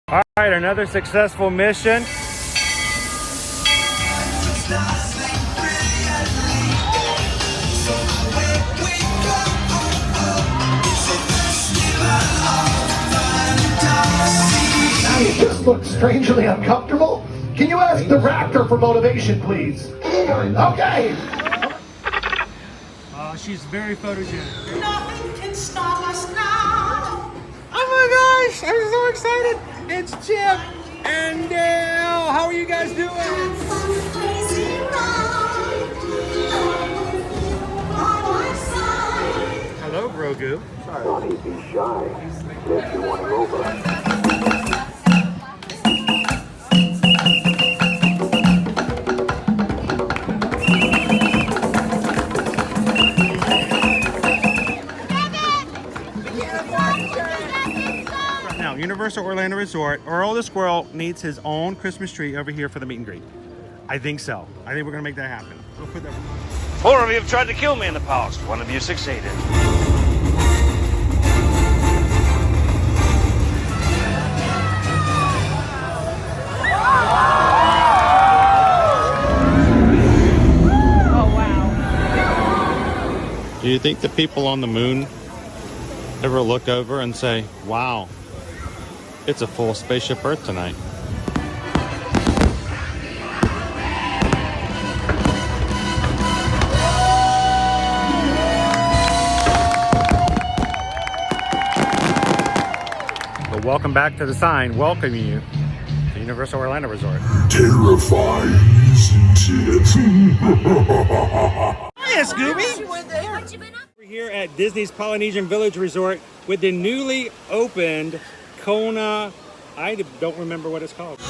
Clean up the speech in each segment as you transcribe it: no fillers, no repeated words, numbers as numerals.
All right, another successful mission. You just look strangely uncomfortable. Can you ask the raptor for motivation, please? Okay. She's very photogenic. Nothing can stop us now. Oh my gosh, I'm so excited. It's Chip and Dale. How are you guys doing? Hello, Grogu. Don't be shy. If you want to over. Universal Orlando Resort, Earl the Squirrel needs his own Christmas tree over here for the meet and greet. I think so. I think we're gonna make that happen. We'll put that. 4 of you have tried to kill me in the past. 1 of you succeeded. Oh, wow. Do you think the people on the moon ever look over and say, wow, it's a full spaceship Earth tonight? But welcome back to the sign welcoming you to Universal Orlando Resort. Terrifying, isn't it? Hiya, Scooby! We're here at Disney's Polynesian Village Resort with the newly opened Kona, I don't remember what it's called.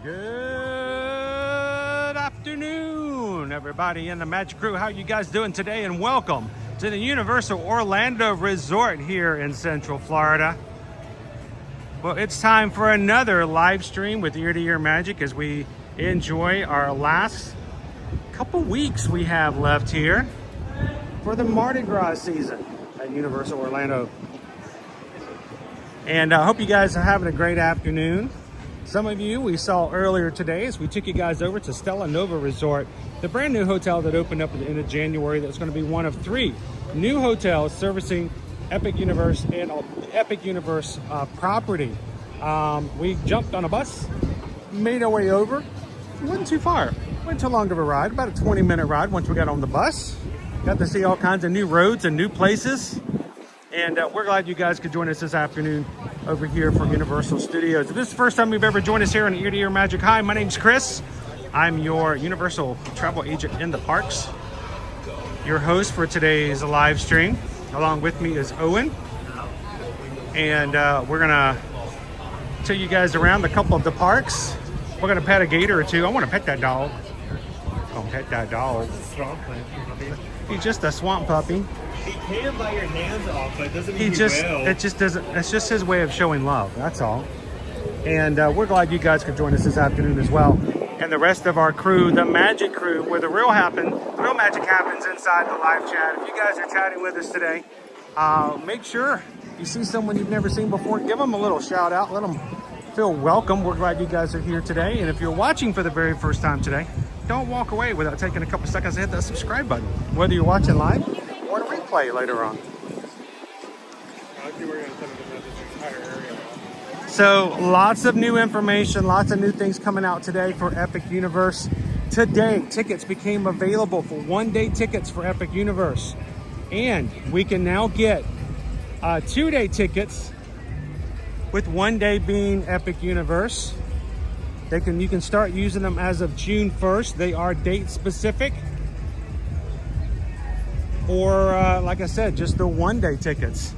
Good afternoon, everybody in the Magic Crew. How you guys doing today? And welcome to the Universal Orlando Resort here in Central Florida. Well, it's time for another live stream with Ear to Ear Magic as we enjoy our last couple weeks we have left here for the Mardi Gras season at Universal Orlando. And I hope you guys are having a great afternoon. Some of you we saw earlier today as we took you guys over to Stella Nova Resort, the brand new hotel that opened up at the end of January. That's going to be one of 3 new hotels servicing Epic Universe and Epic Universe property. We jumped on a bus, made our way over. It wasn't too far, wasn't too long of a ride, about a 20-minute ride once we got on the bus. Got to see all kinds of new roads and new places. And we're glad you guys could join us this afternoon over here for Universal Studios. If this is the first time you've ever joined us here on Ear to Ear Magic, hi, my name's Chris. I'm your Universal travel agent in the parks. Your host for today's live stream. Along with me is Owen. And we're gonna tell you guys around a couple of the parks. We're gonna pet a gator or 2. I wanna pet that dog. Gonna pet that dog. He's just a swamp puppy. He can bite your hands off, but it doesn't mean It just doesn't. It's just his way of showing love. That's all. And we're glad you guys could join us this afternoon as well. And the rest of our crew, the Magic Crew, where the real magic happens inside the live chat. If you guys are chatting with us today, make sure you see someone you've never seen before, give them a little shout out. Let them feel welcome. We're glad you guys are here today. And if you're watching for the very first time today, don't walk away without taking a couple seconds to hit that subscribe button, whether you're watching live or a replay later on. So lots of new information, lots of new things coming out today for Epic Universe. Today, tickets became available for 1-day tickets for Epic Universe. And we can now get 2-day tickets, with 1 day being Epic Universe. You can start using them as of June 1st. They are date specific. Or like I said, just the 1-day tickets.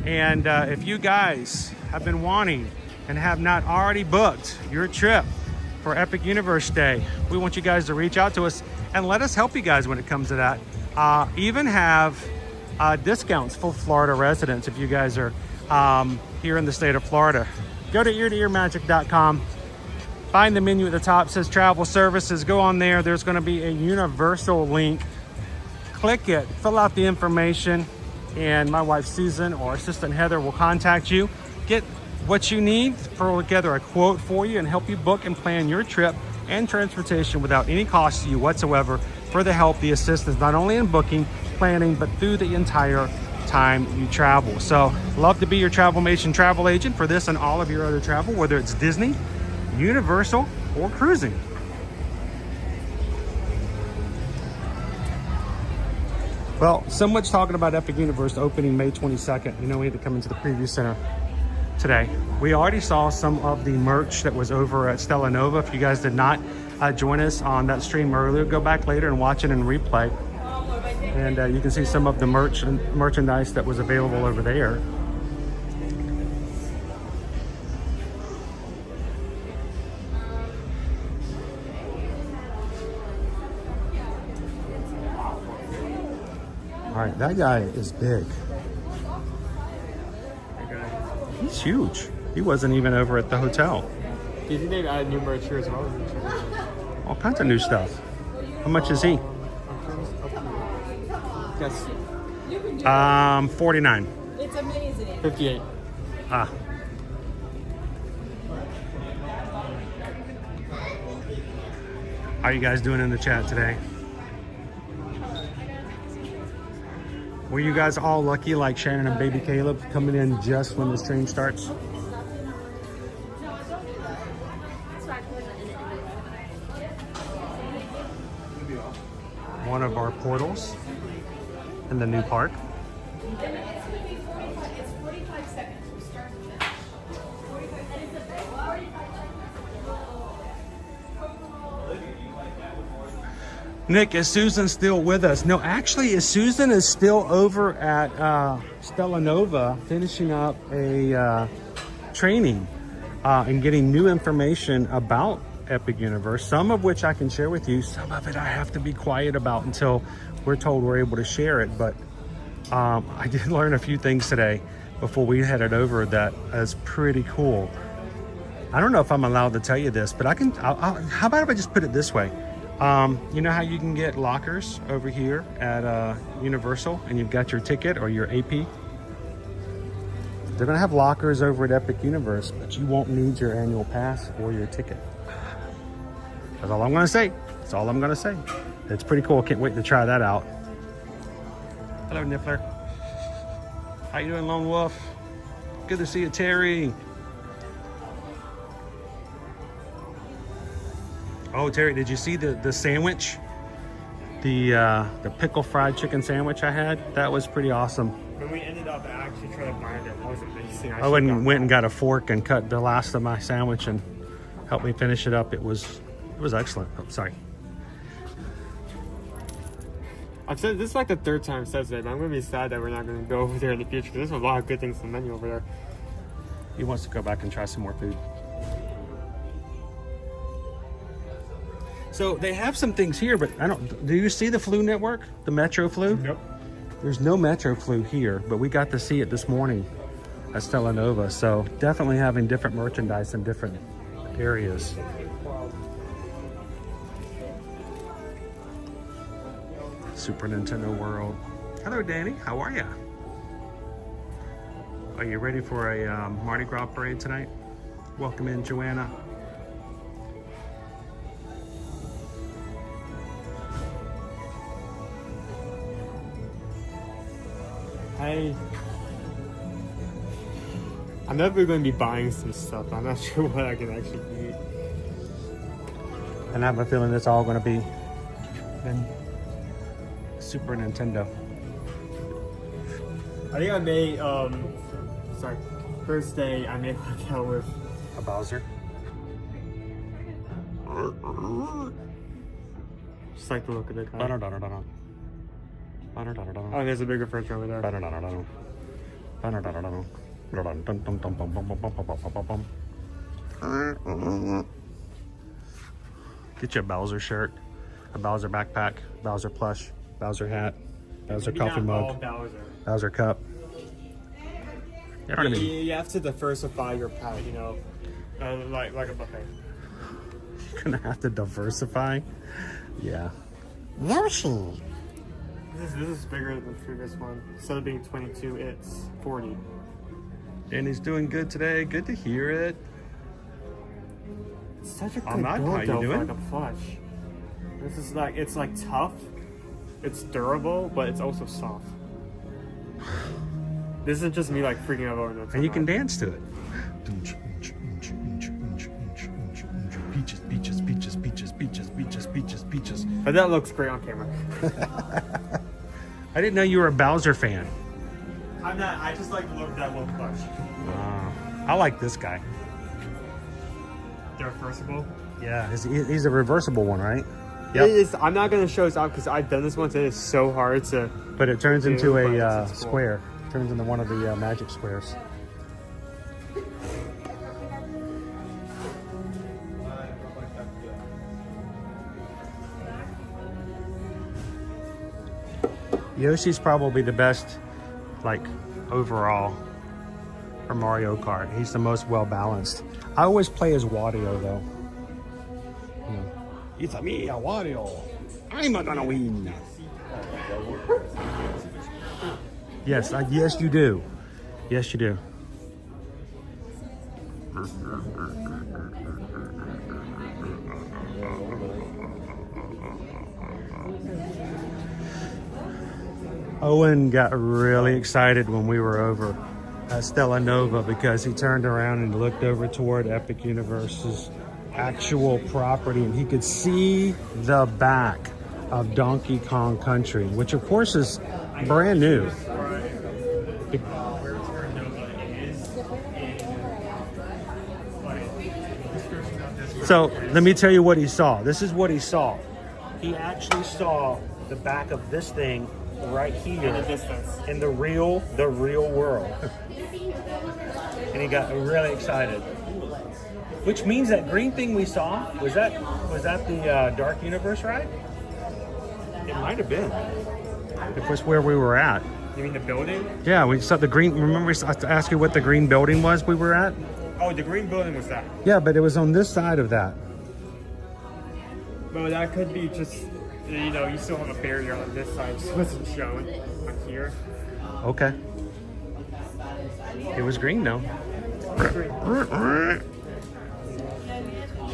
And if you guys have been wanting and have not already booked your trip for Epic Universe Day, we want you guys to reach out to us and let us help you guys when it comes to that. Even have discounts for Florida residents if you guys are here in the state of Florida. Go to eartoearmagic.com. Find the menu at the top, says travel services. Go on there. There's going to be a universal link. Click it, fill out the information, and my wife Susan or assistant Heather will contact you, get what you need, throw together a quote for you, and help you book and plan your trip and transportation without any cost to you whatsoever for the help, the assistance, not only in booking, planning, but through the entire time you travel. So love to be your Travelmation travel agent for this and all of your other travel, whether it's Disney, Universal, or cruising. Well, so much talking about Epic Universe opening May 22nd. You know, we had to come into the preview center today. We already saw some of the merch that was over at Stella Nova. If you guys did not join us on that stream earlier, go back later and watch it in replay. And you can see some of the merchandise that was available over there. All right, that guy is big. He's huge. He wasn't even over at the hotel. Do you think they've added new merch here as well? All kinds of new stuff. How much is he? Yes. 49. It's amazing. 58. Ah. How are you guys doing in the chat today? Were you guys all lucky like Shannon and baby Caleb coming in just when the stream starts? One of our portals in the new park. Nick, is Susan still with us? No, actually, Susan is still over at Stella Nova finishing up a training and getting new information about Epic Universe, some of which I can share with you. Some of it I have to be quiet about until we're told we're able to share it. But I did learn a few things today before we headed over that is pretty cool. I don't know if I'm allowed to tell you this, but how about if I just put it this way? You know how you can get lockers over here at Universal and you've got your ticket or your AP? They're gonna have lockers over at Epic Universe, but you won't need your annual pass or your ticket. That's all I'm gonna say. That's all I'm gonna say. It's pretty cool. Can't wait to try that out. Hello, Niffler. How you doing, Lone Wolf? Good to see you, Terry. Oh, Terry, did you see the sandwich? The pickle fried chicken sandwich I had? That was pretty awesome. When we ended up actually trying to find it, it wasn't amazing. I went and got a fork and cut the last of my sandwich and helped me finish it up. It was excellent. Oh, sorry. I've said this is like the third time I've said that, but I'm gonna be sad that we're not gonna go over there in the future because there's a lot of good things on the menu over there. He wants to go back and try some more food. So they have some things here, but do you see the Flu network? The Metro Flu? Nope. There's no Metro Flu here, but we got to see it this morning at Stella Nova. So definitely having different merchandise in different areas. Super Nintendo World. Hello, Danny. How are ya? Are you ready for a Mardi Gras parade tonight? Welcome in, Joanna. I'm definitely going to be buying some stuff. I'm not sure what I can actually eat. And I have a feeling it's all going to be in Super Nintendo. I think I may, first day I may work out with A Bowser. just like the look of the guy. Ba-da-da-da-da-da. Oh, there's a bigger fridge over there. Ba-da-da-da-da. Ba-da-da-da-da-da. Get you a Bowser shirt, a Bowser backpack, Bowser plush, Bowser hat, Bowser Maybe coffee not all mug, Bowser. Bowser cup. You know what I mean? You have to diversify your palette, you know, like a buffet. You're gonna have to diversify. Yeah. Yoshi. This is bigger than the previous one. Instead of being 22, it's 40. And he's doing good today. Good to hear it. It's such a good Ahmad, build how you though for doing? like a Fudge. This is like, it's like tough, it's durable, but it's also soft. This isn't just me like freaking out over it. And you can dance to it. Peaches, peaches, peaches, peaches, peaches, peaches, peaches, peaches. But that looks great on camera. I didn't know you were a Bowser fan. I'm not, I just like the look of that little Fudge. I like this guy. They're reversible. Yeah, he's a reversible one, right? It is, I'm not going to show this out because I've done this once. It is so hard to... But it turns into but a it's cool. square. Turns into one of the magic squares. Yoshi's probably the best, like, overall for Mario Kart. He's the most well-balanced. I always play as Wario, though. You know, it's a me, a Wario. I'm gonna win. Yes, yes you do. Yes you do. Owen got really excited when we were over at Stella Nova because he turned around and looked over toward Epic Universe's actual property and he could see the back of Donkey Kong Country, which of course is brand new. So let me tell you what he saw. This is what he saw. He actually saw the back of this thing right here in the real world. And he got really excited. Which means that green thing we saw, was that the Dark Universe ride? It might have been. It was where we were at. You mean the building? Yeah, we saw the green. Remember I asked you what the green building was we were at? Oh, the green building was that. Yeah, but it was on this side of that. Well, that could be just, you know, you still have a barrier on this side. It wasn't showing on here. Okay. It was green though.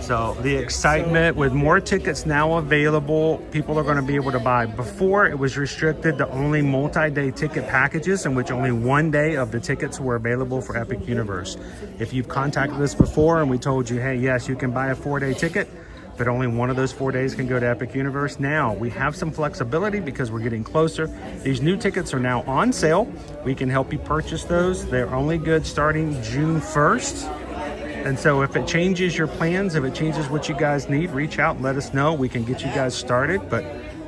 So the excitement with more tickets now available, people are going to be able to buy. Before it was restricted to only multi-day ticket packages in which only one day of the tickets were available for Epic Universe. If you've contacted us before and we told you, hey, yes, you can buy a 4-day ticket, but only one of those 4 days can go to Epic Universe. Now we have some flexibility because we're getting closer. These new tickets are now on sale. We can help you purchase those. They're only good starting June 1st. And so if it changes your plans, if it changes what you guys need, reach out and let us know. We can get you guys started. But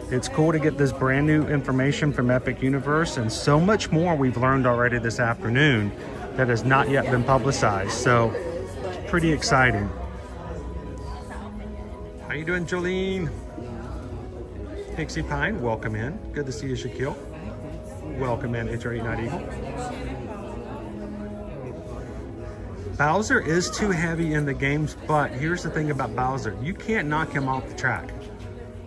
it's cool to get this brand new information from Epic Universe and so much more we've learned already this afternoon that has not yet been publicized. So it's pretty exciting. How you doing, Jolene? Pixie Pine, welcome in. Good to see you, Shaquille. Welcome in, HRE Night Eagle. Bowser is too heavy in the games, but here's the thing about Bowser. You can't knock him off the track.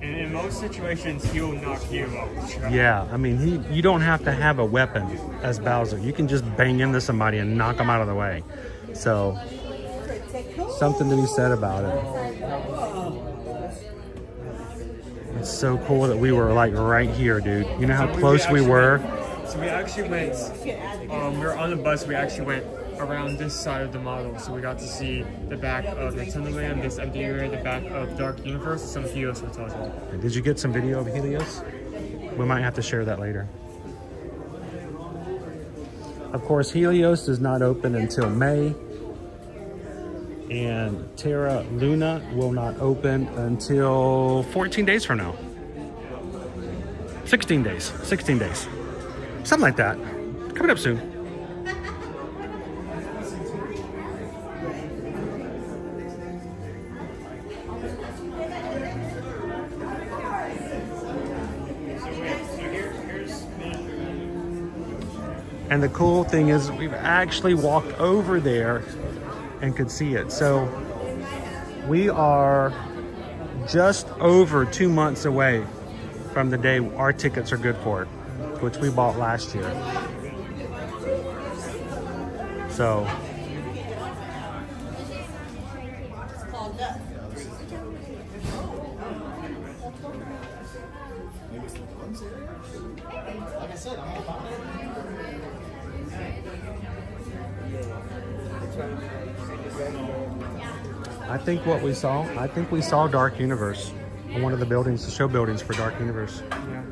And in most situations, he'll knock you off the track. Yeah, I mean, you don't have to have a weapon as Bowser. You can just bang into somebody and knock them out of the way. So, something to be said about it. It's so cool that we were like right here, dude. You know how close we were? So we actually went, we were on the bus, we actually went around this side of the model, so we got to see the back of Nintendo Land, this empty area, the back of Dark Universe, and some Helios hotels. Did you get some video of Helios? We might have to share that later. Of course, Helios does not open until May, and Terra Luna will not open until 14 days from now. 16 days, something like that. Coming up soon. And the cool thing is we've actually walked over there and could see it. So we are just over 2 months away from the day our tickets are good for, which we bought last year. So I think we saw Dark Universe on one of the buildings, the show buildings for Dark Universe. Yeah.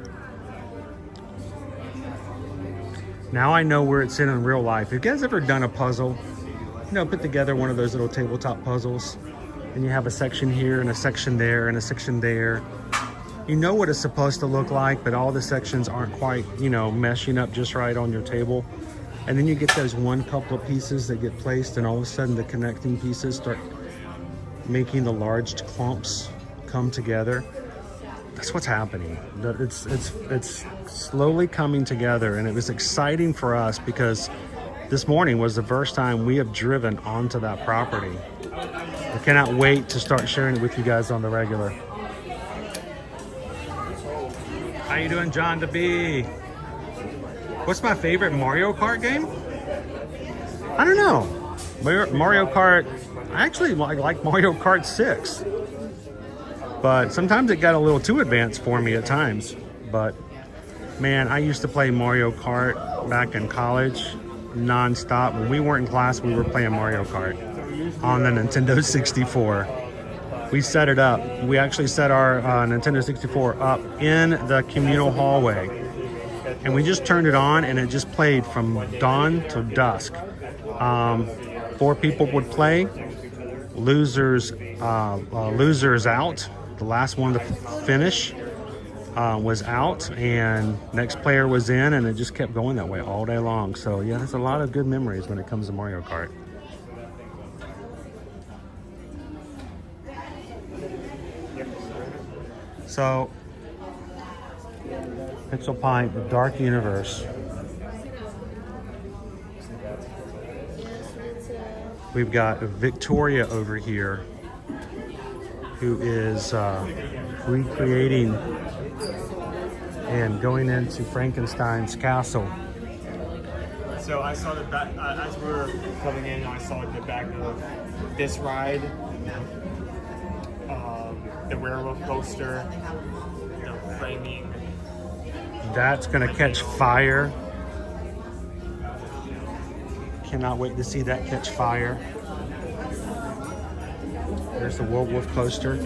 Now I know where it's in real life. Have you guys ever done a puzzle? You know, put together one of those little tabletop puzzles, and you have a section here and a section there and a section there. You know what it's supposed to look like, but all the sections aren't quite, you know, meshing up just right on your table. And then you get those one couple of pieces that get placed, and all of a sudden the connecting pieces start making the large clumps come together. That's what's happening. It's slowly coming together, and it was exciting for us because this morning was the first time we have driven onto that property. I cannot wait to start sharing it with you guys on the regular. How you doing, John DeB? What's my favorite Mario Kart game? I don't know. Mario Kart, I actually like Mario Kart 6. But sometimes it got a little too advanced for me at times. But man, I used to play Mario Kart back in college non-stop. When we weren't in class, we were playing Mario Kart on the Nintendo 64. We set it up. We actually set our Nintendo 64 up in the communal hallway. And we just turned it on, and it just played from dawn to dusk. 4 people would play. Losers out. The last one to finish was out, and next player was in, and it just kept going that way all day long. So yeah, there's a lot of good memories when it comes to Mario Kart. So Pixel Pint, the Dark Universe. We've got Victoria over here, who is recreating and going into Frankenstein's castle. So I saw the back, as we were coming in, I saw the back of this ride, the werewolf coaster, the framing. That's gonna catch fire. Cannot wait to see that catch fire. There's the werewolf coaster.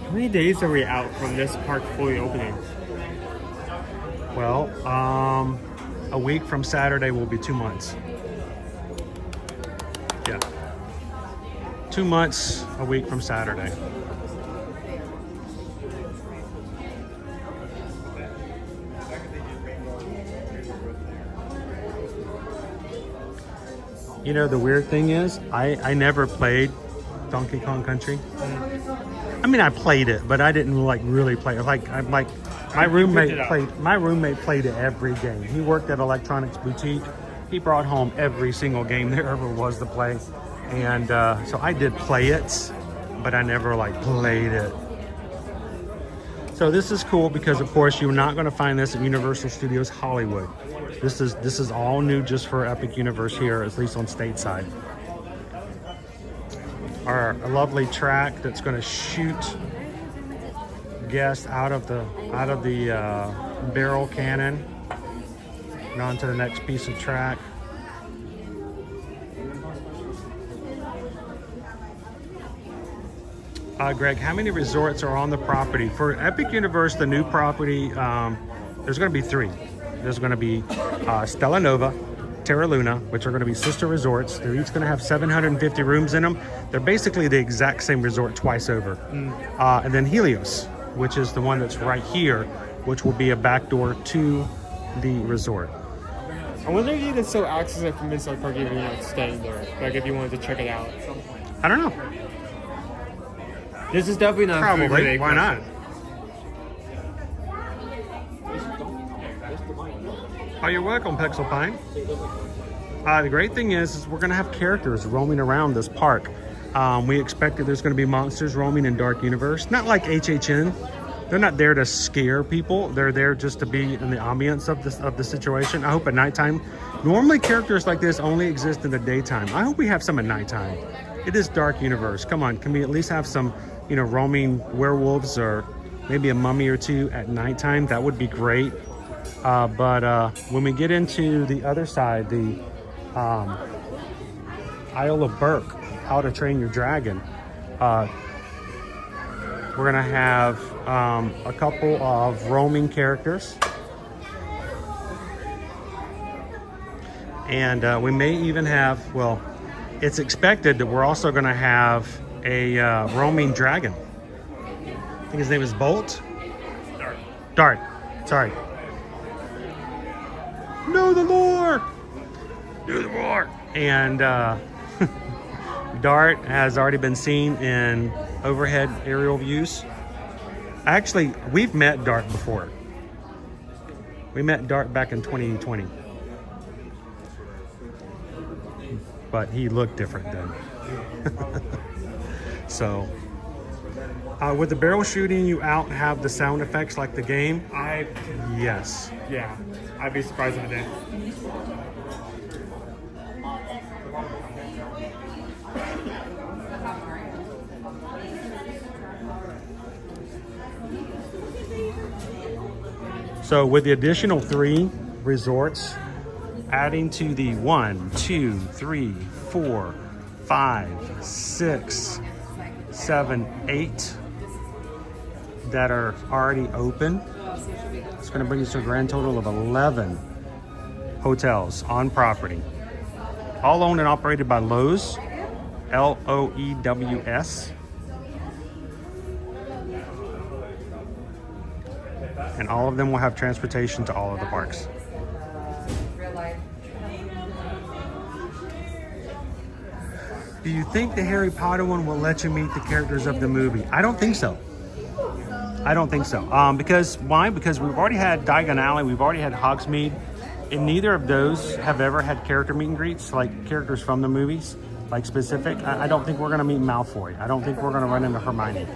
How many days are we out from this park fully opening? Well, a week from Saturday will be 2 months. Yeah. 2 months, a week from Saturday. You know, the weird thing is, I never played Donkey Kong Country. I mean, I played it, but I didn't like really play it. My roommate played it every game. He worked at Electronics Boutique. He brought home every single game there ever was to play. And so I did play it, but I never like played it. So this is cool because, of course, you're not going to find this at Universal Studios Hollywood. This is all new just for Epic Universe here, at least on stateside. Our lovely track that's going to shoot guests out of the barrel cannon and on to the next piece of track. Greg, how many resorts are on the property? For Epic Universe, the new property, there's going to be 3. There's going to be Stella Nova, Terra Luna, which are going to be sister resorts. They're each going to have 750 rooms in them. They're basically the exact same resort twice over. And then Helios, which is the one that's right here, which will be a backdoor to the resort. I wonder if you could still access it from inside park if you're not staying there. Like if you wanted to check it out. I don't know. This is definitely not Probably. Why not? Oh, you're welcome, Pixel Pine. The great thing is we're going to have characters roaming around this park. We expect that there's going to be monsters roaming in Dark Universe. Not like HHN. They're not there to scare people. They're there just to be in the ambience of the situation. I hope at nighttime. Normally characters like this only exist in the daytime. I hope we have some at nighttime. It is Dark Universe. Come on, can we at least have some, you know, roaming werewolves or maybe a mummy or two at nighttime? That would be great. But when we get into the other side, the Isle of Berk, How to Train Your Dragon, we're gonna have a couple of roaming characters, and we may even have, well, it's expected that we're also gonna have a roaming dragon. I think his name is Bolt? Dart, sorry. Know the lore! Know the lore! And Dart has already been seen in overhead aerial views. Actually, we've met Dart before. We met Dart back in 2020. But he looked different then. So, with the barrel shooting you out have the sound effects like the game? Yes. Yeah, I'd be surprised if it didn't. So with the additional 3 resorts, adding to the 1, 2, 3, 4, 5, 6, 7, 8 that are already open, it's going to bring us to a grand total of 11 hotels on property, all owned and operated by Loews, Loews, and all of them will have transportation to all of the parks. Do you think the Harry Potter one will let you meet the characters of the movie? I don't think so. I don't think so. Because why? Because we've already had Diagon Alley, we've already had Hogsmeade, and neither of those have ever had character meet and greets, like characters from the movies, like specific. I don't think we're gonna meet Malfoy. I don't think we're gonna run into Hermione.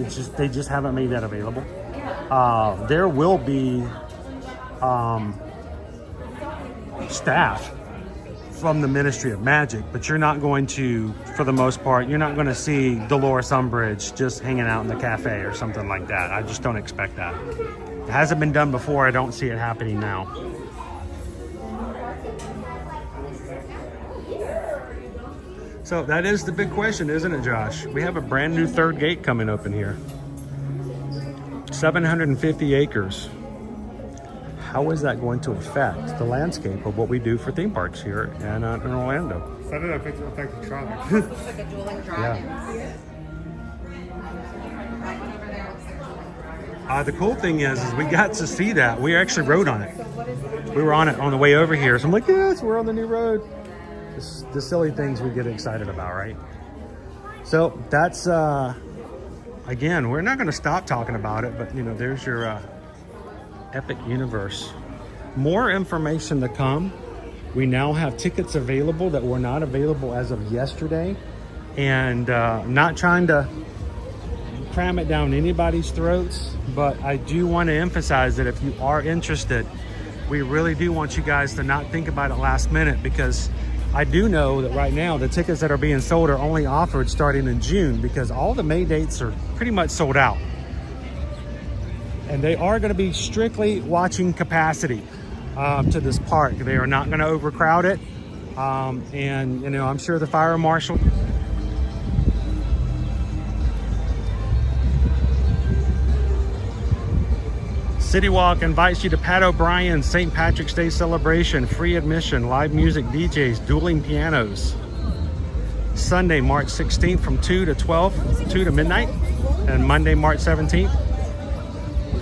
It's just, they just haven't made that available. There will be staff from the Ministry of Magic, but you're not going to, for the most part, you're not going to see Dolores Umbridge just hanging out in the cafe or something like that. I just don't expect that. It hasn't been done before. I don't see it happening now. So that is the big question, isn't it, Josh? We have a brand new third gate coming open here. 750 acres. How is that going to affect the landscape of what we do for theme parks here in Orlando? So I don't know if it's affecting traffic. Looks like a dueling dragon. The cool thing is we got to see that. We actually rode on it. We were on it on the way over here. So I'm like, yes, we're on the new road. The silly things we get excited about, right? So that's, again, we're not going to stop talking about it, but you know, there's your Epic Universe. More information to come. We now have tickets available that were not available as of yesterday, and not trying to cram it down anybody's throats, but I do want to emphasize that if you are interested, we really do want you guys to not think about it last minute, because I do know that right now the tickets that are being sold are only offered starting in June, because all the May dates are pretty much sold out. And they are going to be strictly watching capacity to this park. They are not going to overcrowd it. And, you know, I'm sure the fire marshal. CityWalk invites you to Pat O'Brien's St. Patrick's Day celebration. Free admission, live music, DJs, dueling pianos. Sunday, March 16th from 2 to midnight. And Monday, March 17th.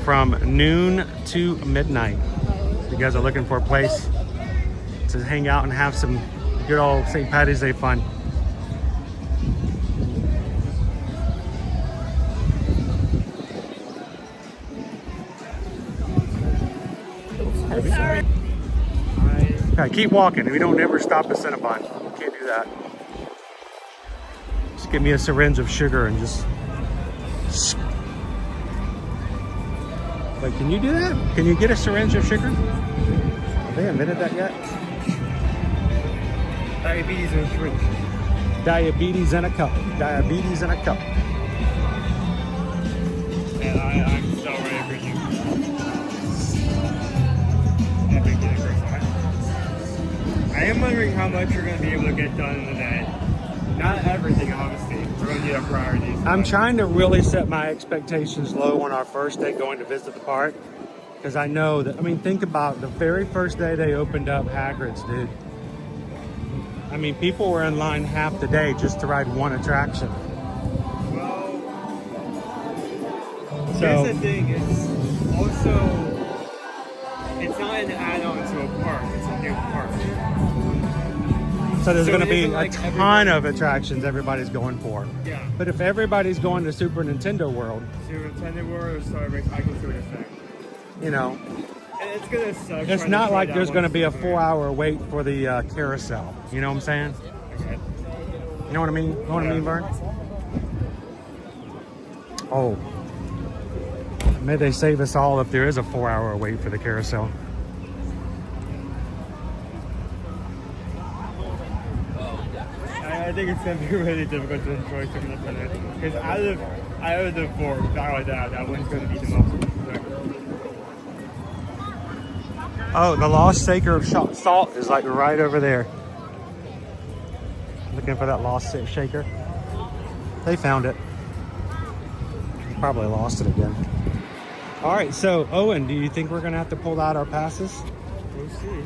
From noon to midnight. If you guys are looking for a place to hang out and have some good old St. Patty's Day fun. Okay, keep walking. We don't ever stop at Cinnabon. Can't do that. Just give me a syringe of sugar and just... Wait, can you do that? Can you get a syringe of sugar? Have they invented that yet? Diabetes and syringe. Diabetes in a cup. Diabetes in a cup. And I'm so ready for you. Epic universe. I am wondering how much you're going to be able to get done in the day. Not everything, obviously. We're going to need our priorities. I'm trying to really set my expectations low on our first day going to visit the park. Because I know that, I mean, think about the very first day they opened up Hagrid's, dude. I mean, people were in line half the day just to ride one attraction. Well, So, here's the thing. It's also, it's not an add-on to a park. It's a new park. so there's so going to it be isn't a like ton of attractions everybody's going for. Yeah. But if everybody's going to Super Nintendo World, Super Nintendo World or Star Race, I can see what you're saying. you know, And it's gonna suck. it's trying to not try like that there's one going to be a somewhere. 4-hour wait for the carousel. You know what I'm saying? Okay. You know what I mean? You know what I mean, Vern? Oh. May they save us all if there is a 4-hour wait for the carousel. I think it's gonna be really difficult to enjoy Super Nintendo because out of the four, without a doubt, that one's gonna be the most. Oh, the lost shaker of salt is like right over there. Looking for that lost shaker. They found it. Probably lost it again. All right, so Owen, do you think we're gonna have to pull out our passes? We'll see.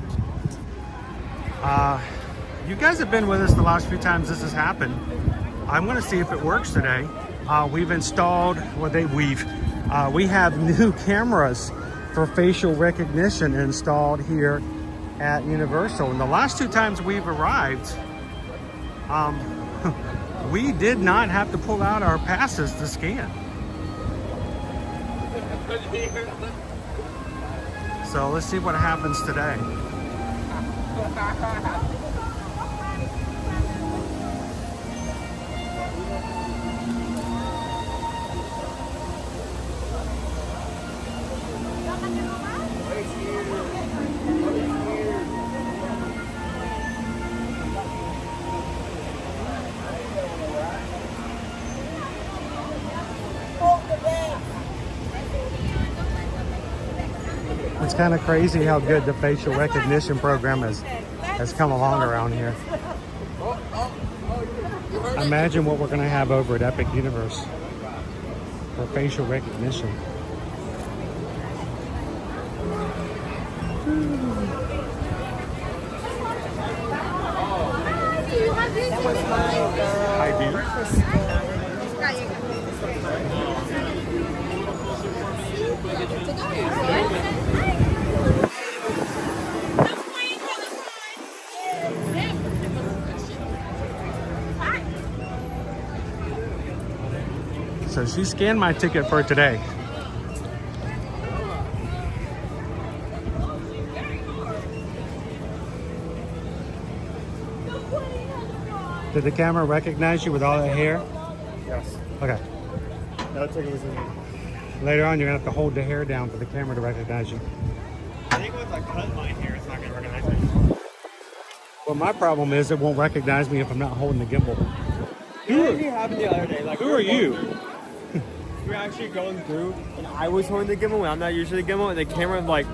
You guys have been with us the last few times this has happened. I'm gonna see if it works today. We've installed, we have new cameras for facial recognition installed here at Universal. And the last two times we've arrived, we did not have to pull out our passes to scan. So let's see what happens today. It's kind of crazy how good the facial recognition program has come along around here. Imagine what we're going to have over at Epic Universe for facial recognition. I do. So she scanned my ticket for today. Did the camera recognize you with all that hair? Yes. Okay. That ticket was in. Later on, you're gonna have to hold the hair down for the camera to recognize you. I think once I cut my hair, it's not gonna recognize me. Well, my problem is it won't recognize me if I'm not holding the gimbal. You know what happened the other day? Like, Who are you? We were actually going through, and I was holding the gimbal when I'm not usually the gimbal, and the camera like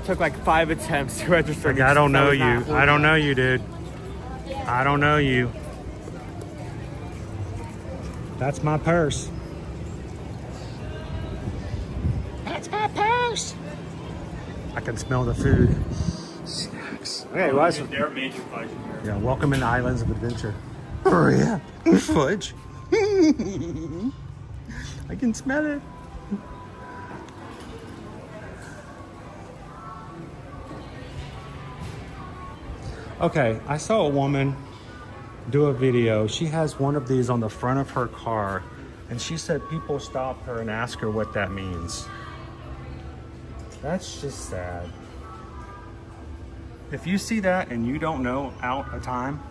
took like 5 attempts to register. Like, I don't know you. I don't know you, dude. I don't know you. That's my purse. That's my purse. I can smell the food. Snacks. Okay, well, They're major Fudge in here. yeah, welcome in the Islands of Adventure. Oh yeah, Fudge. I can smell it. Okay, I saw a woman do a video. She has one of these on the front of her car, and she said people stop her and ask her what that means. That's just sad. If you see that and you don't know out a time,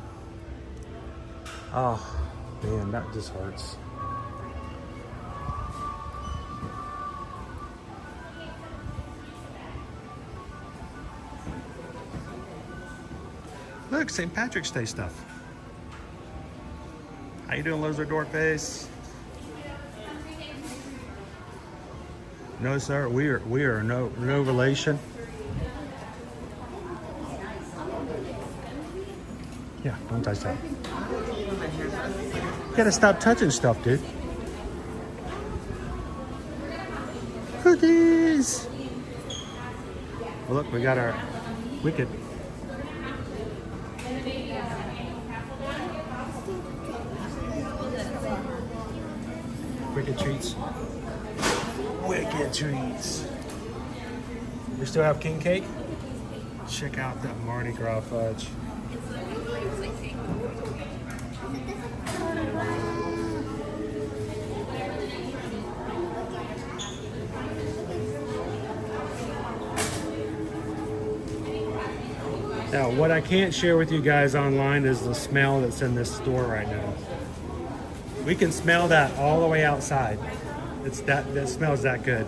oh man, that just hurts. Look, St. Patrick's Day stuff. How you doing, Lizard Door Face? No, sir. We are no relation. Yeah, don't touch that. You gotta stop touching stuff, dude. Cookies. Well, look, we got our Wicked. Wicked treats. Wicked treats. We still have king cake. Check out that Mardi Gras fudge. Now, what I can't share with you guys online is the smell that's in this store right now. We can smell that all the way outside. That smells that good.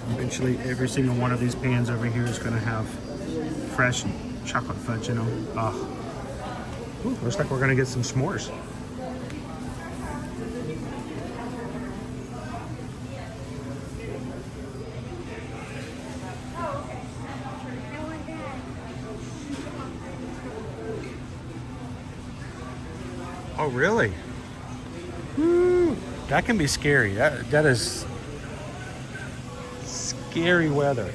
Eventually, every single one of these pans over here is going to have fresh chocolate fudge in them. Oh. Ooh, looks like we're going to get some s'mores. Oh, really? Woo. That can be scary. That is scary weather.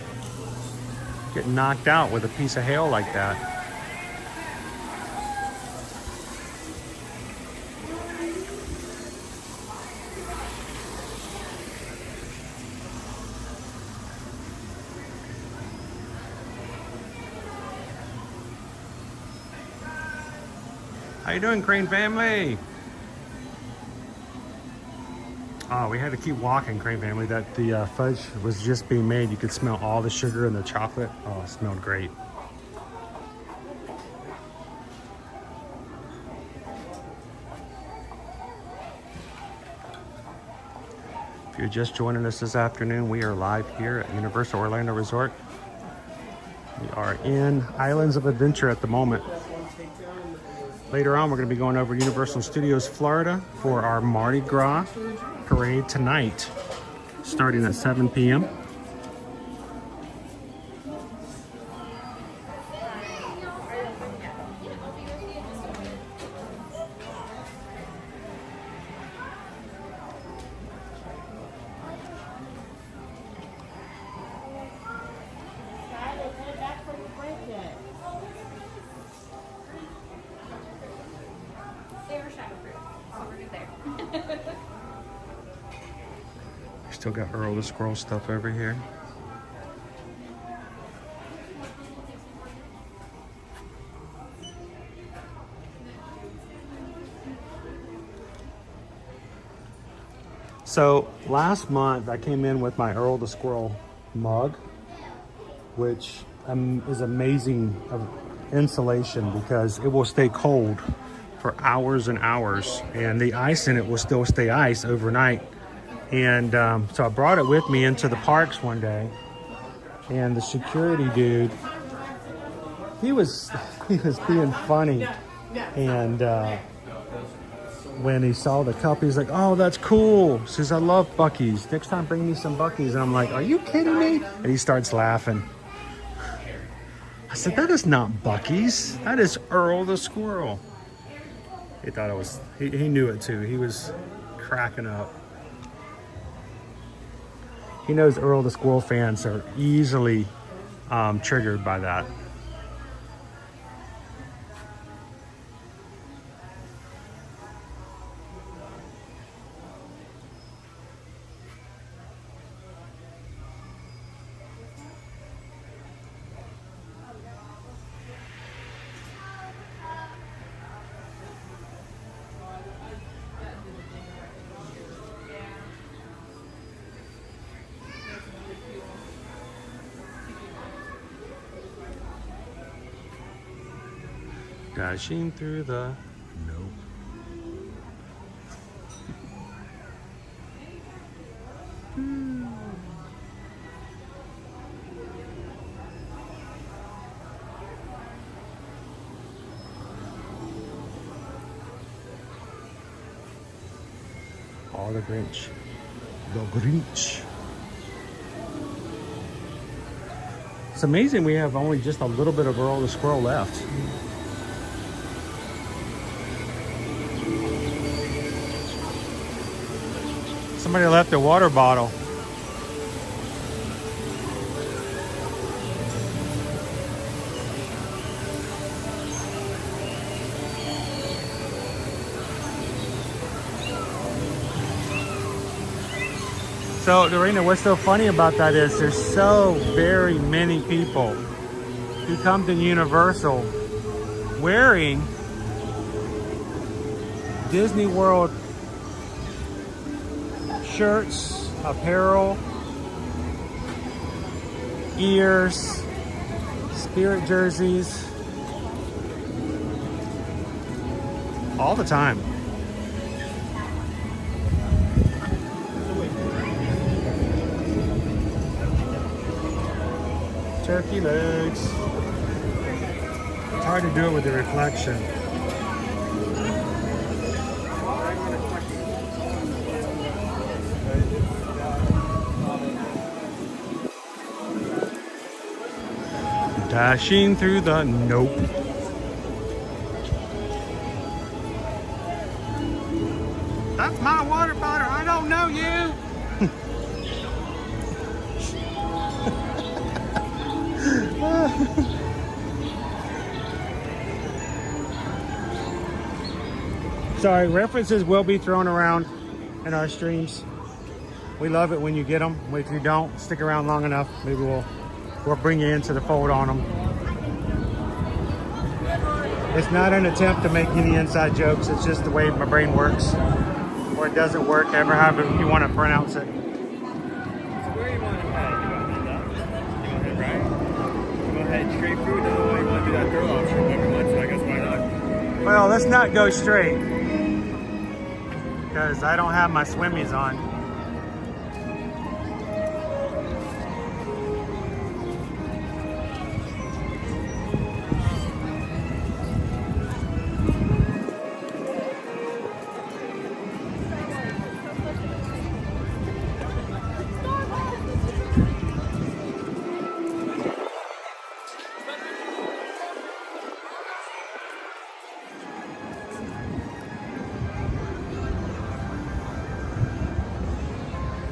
Get knocked out with a piece of hail like that. How you doing, Crane family? Oh, we had to keep walking, Crane family. That the fudge was just being made. You could smell all the sugar and the chocolate. Oh, it smelled great. If you're just joining us this afternoon, we are live here at Universal Orlando Resort. We are in Islands of Adventure at the moment. Later on, we're going to be going over Universal Studios Florida for our Mardi Gras parade tonight, starting at 7 p.m. Still got Earl the Squirrel stuff over here. So last month I came in with my Earl the Squirrel mug, which is amazing of insulation because it will stay cold for hours and hours, and the ice in it will still stay ice overnight. And so I brought it with me into the parks one day, and the security dude, he was being funny, and when he saw the cup, he's like, "Oh, that's cool." He says, "I love Buc-ee's. Next time, bring me some Buc-ee's." And I'm like, "Are you kidding me?" And he starts laughing. I said, "That is not Buc-ee's. That is Earl the Squirrel." He thought it was. He knew it too. He was cracking up. He knows Earl the Squirrel fans are easily triggered by that. Dashing through the nope. Oh, the Grinch. The Grinch. It's amazing we have only just a little bit of Earl the Squirrel left. Somebody left a water bottle. So, Dorena, what's so funny about that is there's so very many people who come to Universal wearing Disney World shirts, apparel, ears, Spirit jerseys, all the time. Turkey legs. It's hard to do it with the reflection. Dashing through the nope. That's my water bottle. I don't know you. Sorry, references will be thrown around in our streams. We love it when you get them. If you don't, stick around long enough, maybe we'll bring you into the fold on them. It's not an attempt to make any inside jokes. It's just the way my brain works. Or it doesn't work, however you want to pronounce it. So where you want to head? You want to head left? You want to head right? You want to head straight through? No, you want to do that third option? Whatever you want to, I guess why not? Well, let's not go straight. Because I don't have my swimmies on.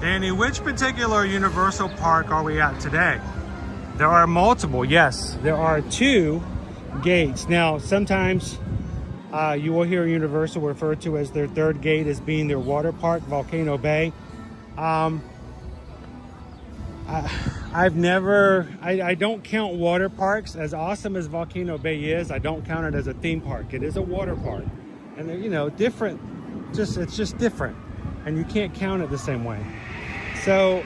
Danny, which particular Universal Park are we at today? There are multiple, yes. There are 2 gates. Now, sometimes you will hear Universal referred to as their 3rd gate as being their water park, Volcano Bay. I don't count water parks, as awesome as Volcano Bay is, I don't count it as a theme park. It is a water park. And they're, you know, different, it's just different. And you can't count it the same way. So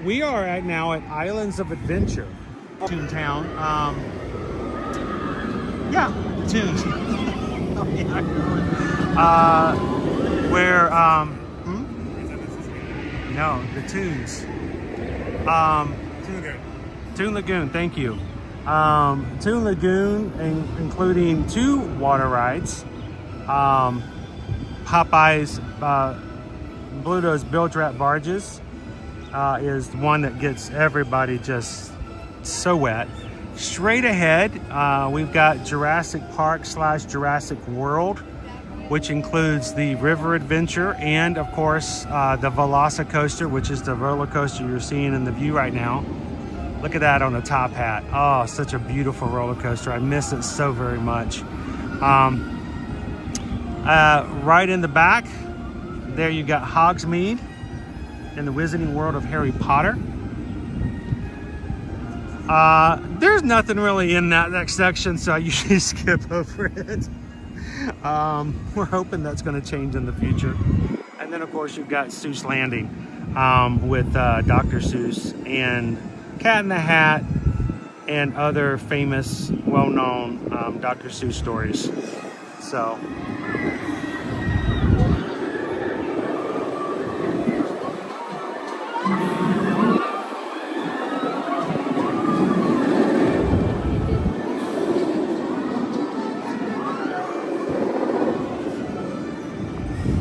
we are right now at Islands of Adventure, Toontown. Yeah, Toons. Where no, the Toons. Toon Lagoon, thank you. Toon Lagoon, including 2 water rides. Popeye's Bluto's Bilge Rat Barges is one that gets everybody just so wet. Straight ahead, we've got Jurassic Park / Jurassic World, which includes the River Adventure and, of course, the VelociCoaster, which is the roller coaster you're seeing in the view right now. Look at that on the top hat. Oh, such a beautiful roller coaster. I miss it so very much. Right in the back, there you got Hogsmeade in the Wizarding World of Harry Potter. There's nothing really in that next section, so I usually skip over it. We're hoping that's going to change in the future. And then, of course, you've got Seuss Landing with Dr. Seuss and Cat in the Hat and other famous, well-known Dr. Seuss stories. So.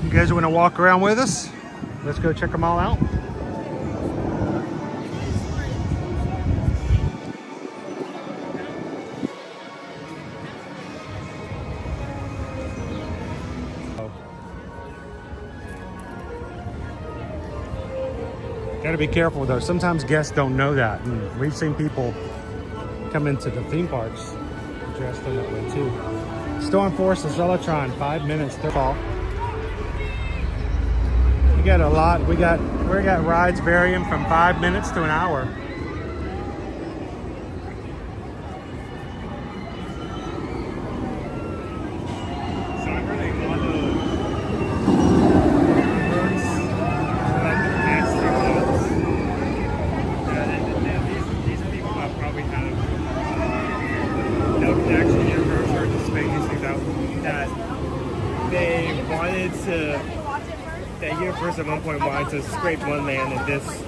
You guys want to walk around with us? Let's go check them all out. Gotta be careful though. Sometimes guests don't know that. And we've seen people come into the theme parks dressed in that way too. Storm Force's Velotron, 5 minutes to fall. We got a lot. We got rides varying from 5 minutes to an hour. So I heard a lot of birds, like the past few months. These people that probably have no connection to Universe or the space 2000 that they wanted to. That Universe at one point wanted to scrape one land in this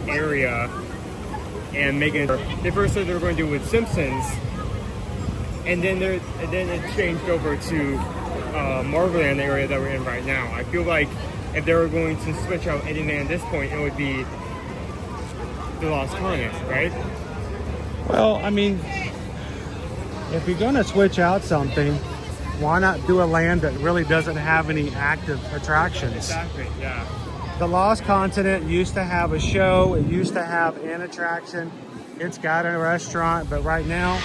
area and make it. They first said they were going to do it with Simpsons, and then it changed over to Marvel Land, the area that we're in right now. I feel like if they were going to switch out any land at this point, it would be the Lost Continent, right? Well, I mean, if you're gonna switch out something, why not do a land that really doesn't have any active attractions? Exactly, yeah. The Lost Continent used to have a show, it used to have an attraction, it's got a restaurant, but right now,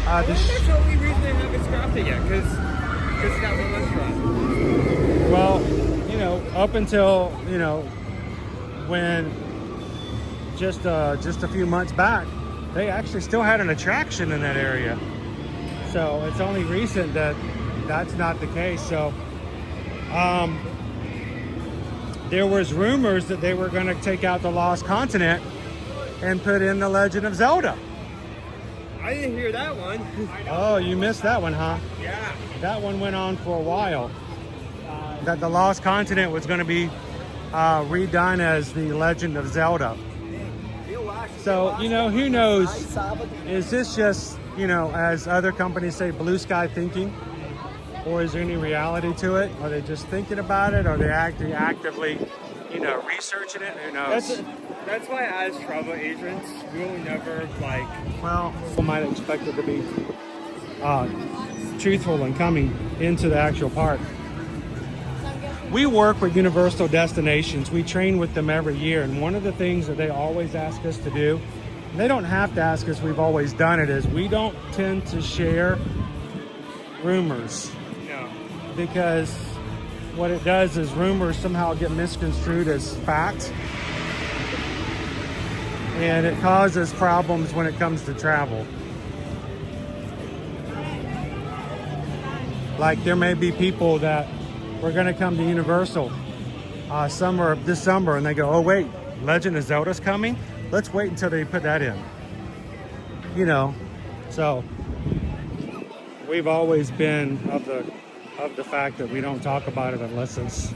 That's the only reason they haven't scrapped it yet, because it's got one restaurant. well, you know, up until, you know, when just a few months back, they actually still had an attraction in that area. So it's only recent that that's not the case. So there was rumors that they were going to take out the Lost Continent and put in the Legend of Zelda. I didn't hear that one. Oh, you missed that one, huh? Yeah. That one went on for a while. That the Lost Continent was going to be redone as the Legend of Zelda. So, you know, who knows? Is this just, you know, as other companies say, blue sky thinking? Or is there any reality to it? Are they just thinking about it? Are they actively, you know, researching it? Who knows? That's why as travel agents, we will never like... Well, people might expect it to be truthful and coming into the actual park. We work with Universal Destinations. We train with them every year. And one of the things that they always ask us to do, and they don't have to ask us, we've always done it, is we don't tend to share rumors. No. Because what it does is rumors somehow get misconstrued as fact. And it causes problems when it comes to travel. Like there may be people that we're going to come to Universal this summer, and they go, oh wait, Legend of Zelda's coming? Let's wait until they put that in. You know, so we've always been of the fact that we don't talk about it unless it's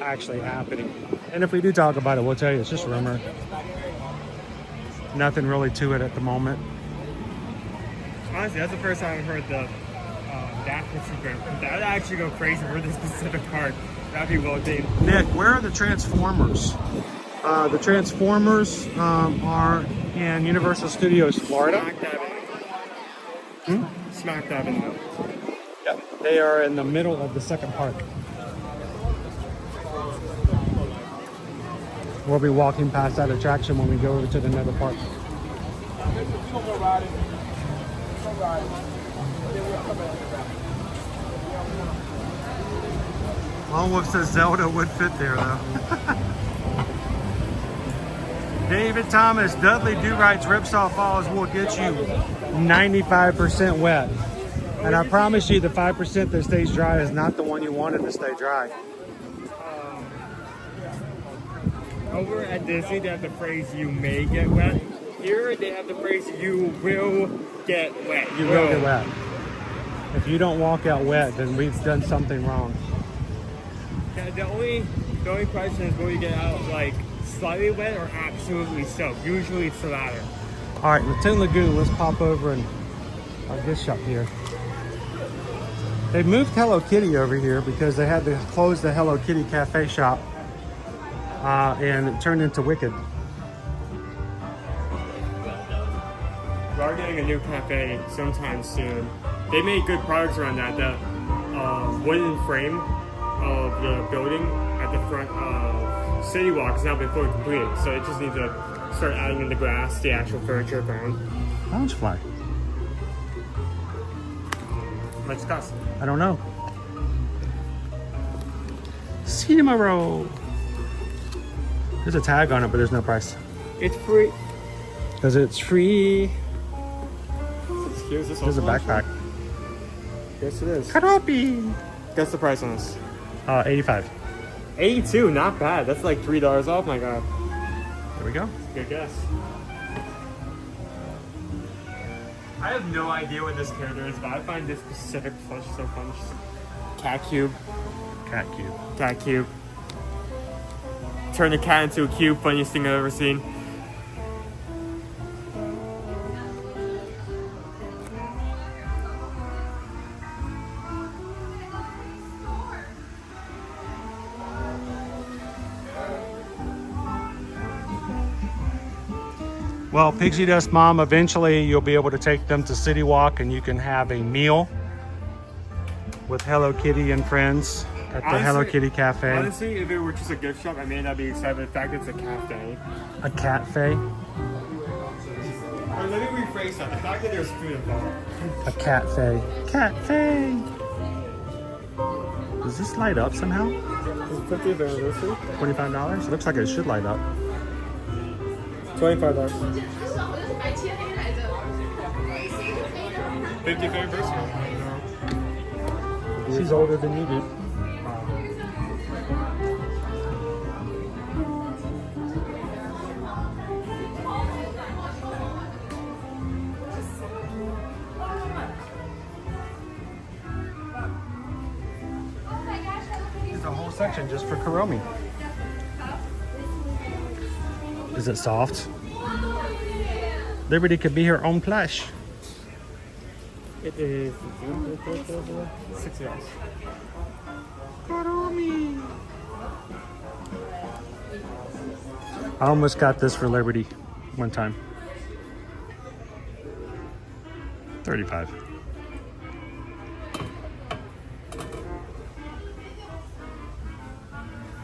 actually happening. And if we do talk about it, we'll tell you it's just rumor. Nothing really to it at the moment. Honestly, that's the first time I've heard the that secret. That would actually go crazy for this specific park. That'd be well done. Nick, where are the Transformers? The Transformers are in Universal Studios, Florida. Smack dab in the middle. Smack dab in the middle. Yep. They are in the middle of the second park. We'll be walking past that attraction when we go over to the nether park. Lone Wolf says Zelda would fit there though. David Thomas, Dudley Do-Right's Ripsaw Falls will get you 95% wet. And I promise you the 5% that stays dry is not the one you wanted to stay dry. Over at Disney, they have the phrase "you may get wet." Here they have the phrase, you will get wet. You will get wet. If you don't walk out wet, then we've done something wrong. Yeah, the only question is, will you get out like slightly wet or absolutely soaked? Usually it's the latter. All right, Lagoon Lagoon, let's pop over and our gift shop here. They moved Hello Kitty over here because they had to close the Hello Kitty cafe shop and it turned into Wicked. We are getting a new cafe sometime soon. They made good products around that. The wooden frame of the building at the front of CityWalk has now been fully completed, so it just needs to start adding in the grass, the actual furniture around. Loungefly. Let's discuss. I don't know. Cinema roll. There's a tag on it, but there's no price. It's free. Because it's free. Here's this There's a backpack. Yes, it is. Karopi. Guess the price on this. 85. 82, not bad. That's like $3 off. My God. There we go. Good guess. I have no idea what this character is, but I find this specific plush so fun. Cat cube. Cat cube. Cat cube. Turn the cat into a cube. Funniest thing I've ever seen. Well, Pixie Dust Mom, eventually you'll be able to take them to CityWalk and you can have a meal with Hello Kitty and friends at the Hello Kitty Cafe. Honestly, if it were just a gift shop, I may not be excited, but the fact it's a cafe. A cafe? Or let me rephrase that. The fact that there's food involved. A cafe. Cafe! Does this light up somehow? Is it 50th anniversary? $25? It looks like it should light up. $25. 50th anniversary. She's older than you, dude. There's a whole section just for Kuromi. Is it soft? Liberty could be her own plush. It is $60. I almost got this for Liberty one time. 35.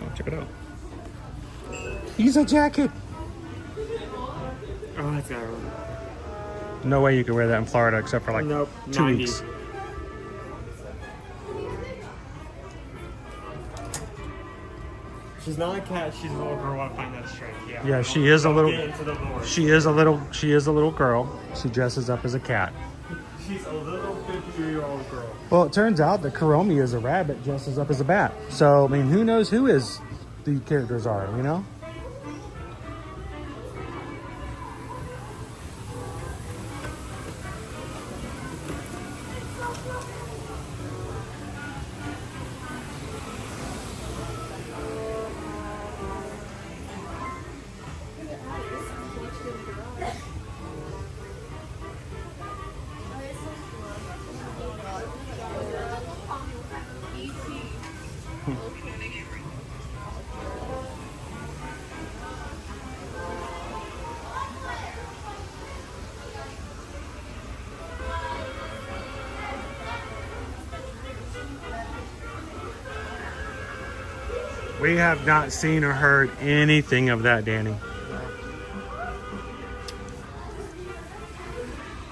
Oh, check it out. He's a jacket. Oh, that's got No way you could wear that in Florida except for like Nope, 2 90. weeks. She's not a cat, she's a little girl. I find that strange. Yeah, she is a little. Get into the lore. She is a little girl. She dresses up as a cat. She's a little 50-year-old girl. Well, it turns out that Kuromi is a rabbit dresses up as a bat. So I mean, who knows who the characters are? You know. We have not seen or heard anything of that, Danny.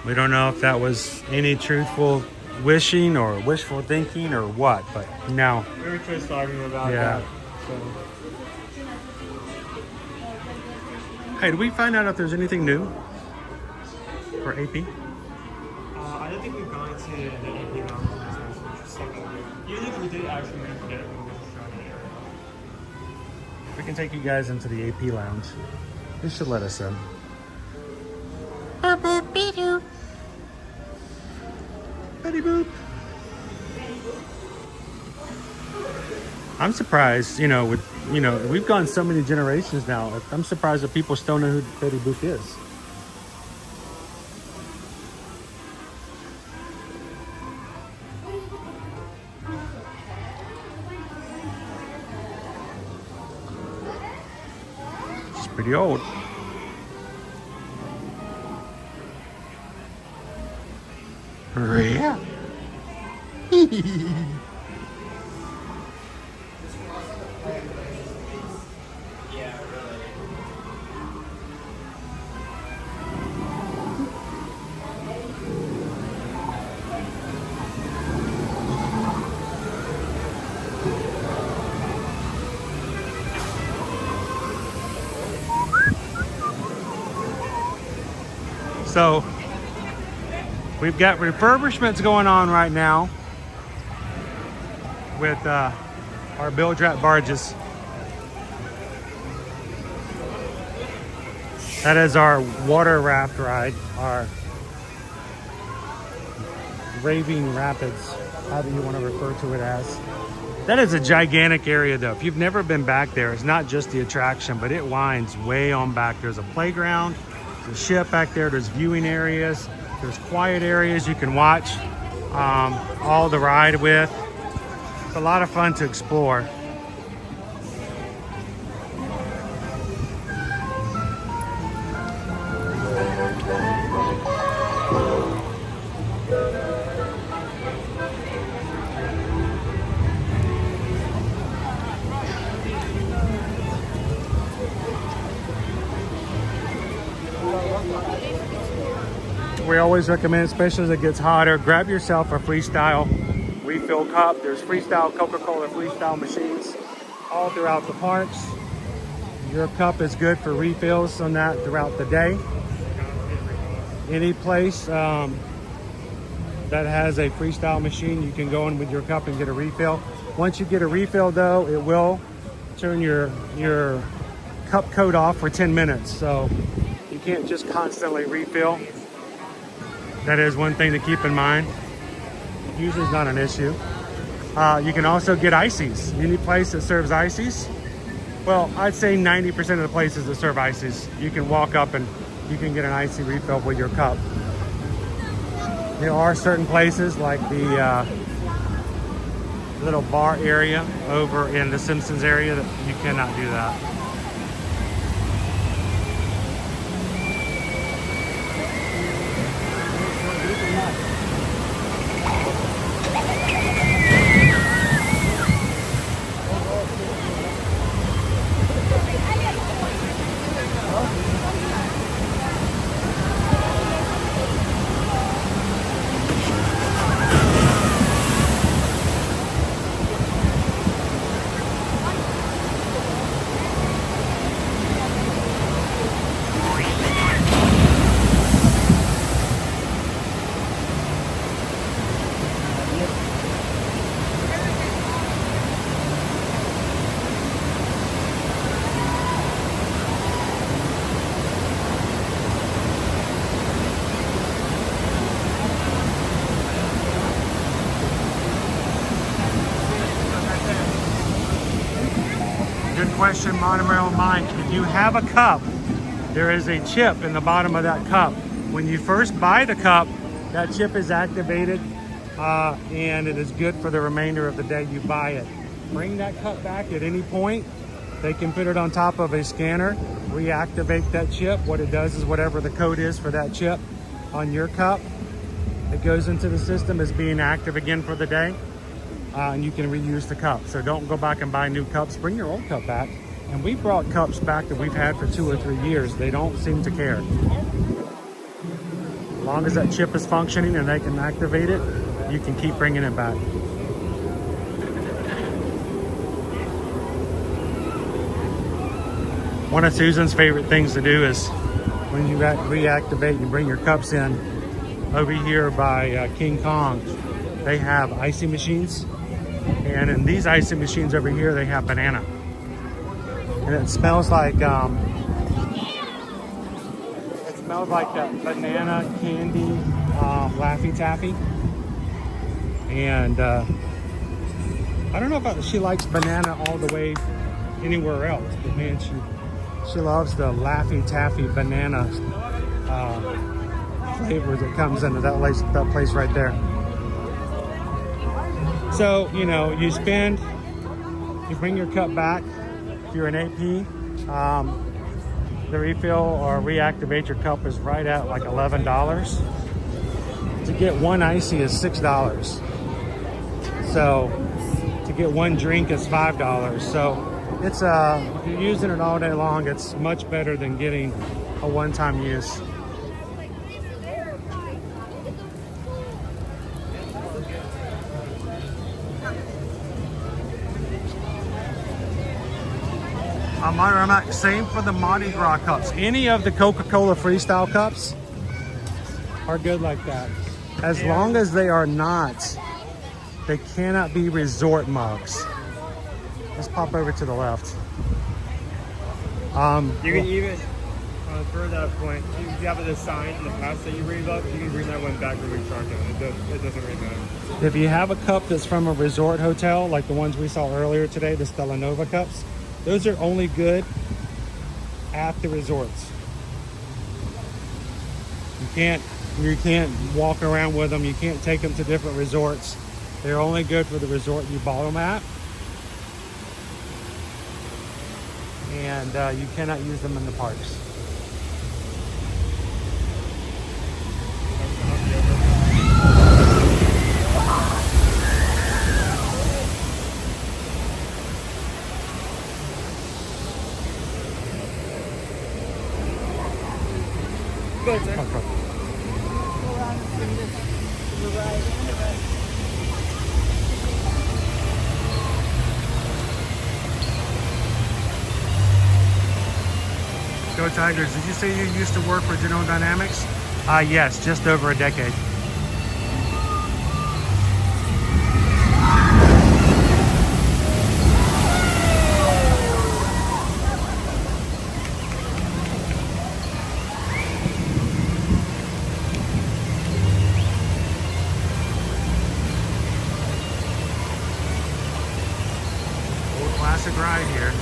We don't know if that was any truthful wishing or wishful thinking or what, but no. We were just talking about Yeah. that. So. Hey, did we find out if there's anything new for AP? I don't think we've gone to the AP lounge. Even if we did actually manage to get it, we were just trying to area. We can take you guys into the AP lounge. They should let us in. Betty Boop. I'm surprised, we've gone so many generations now. I'm surprised that people still know who Betty Boop is. She's pretty old. Yeah. So we've got refurbishments going on right now with our bilge wrap barges. That is our water raft ride, our raving rapids, however you want to refer to it as. That is a gigantic area though. If you've never been back there, it's not just the attraction, but it winds way on back. There's a playground, there's a ship back there, there's viewing areas, there's quiet areas you can watch all the ride with. It's a lot of fun to explore. We always recommend, especially as it gets hotter, grab yourself a freestyle refill cup. There's freestyle Coca-Cola freestyle machines all throughout the parks. Your cup is good for refills on that throughout the day. Any place that has a freestyle machine, you can go in with your cup and get a refill. Once you get a refill though, it will turn your cup code off for 10 minutes. So you can't just constantly refill. That is one thing to keep in mind. Usually it's not an issue. You can also get ices. Any place that serves ices, well, I'd say 90% of the places that serve ices, you can walk up and you can get an icy refill with your cup. There are certain places like the little bar area over in the Simpsons area that you cannot do that. Question, Monorail Mike. If you have a cup, there is a chip in the bottom of that cup. When you first buy the cup, that chip is activated and it is good for the remainder of the day you buy it. Bring that cup back at any point. They can put it on top of a scanner, reactivate that chip. What it does is whatever the code is for that chip on your cup, it goes into the system as being active again for the day. And you can reuse the cup. So don't go back and buy new cups. Bring your old cup back. And we brought cups back that we've had for 2 or 3 years. They don't seem to care. As long as that chip is functioning and they can activate it, you can keep bringing it back. One of Susan's favorite things to do is when you reactivate, you bring your cups in. Over here by King Kong, they have icy machines. And in these icy machines over here, they have banana. And it smells like smells like that banana candy Laffy Taffy. And I don't know if she likes banana all the way anywhere else, but man, she loves the Laffy Taffy banana flavor that comes into that place right there. So, you know, you bring your cup back if you're an AP. The refill or reactivate your cup is right at like $11. To get one icy is $6. So to get one drink is $5. So it's if you're using it all day long, it's much better than getting a one-time use. Same for the Mardi Gras cups. Any of the Coca-Cola Freestyle cups are good like that. As long as they are not, they cannot be resort mugs. Let's pop over to the left. You can even, for that point, you have the sign in the past that you read up, you can bring that one back and recharge it. It doesn't really matter. If you have a cup that's from a resort hotel, like the ones we saw earlier today, the Stella Nova cups, those are only good at the resorts. You can't walk around with them. You can't take them to different resorts. They're only good for the resort you bought them at. And you cannot use them in the parks. Go Tigers. Did you say you used to work for General Dynamics? Yes, just over a decade. Old classic ride here.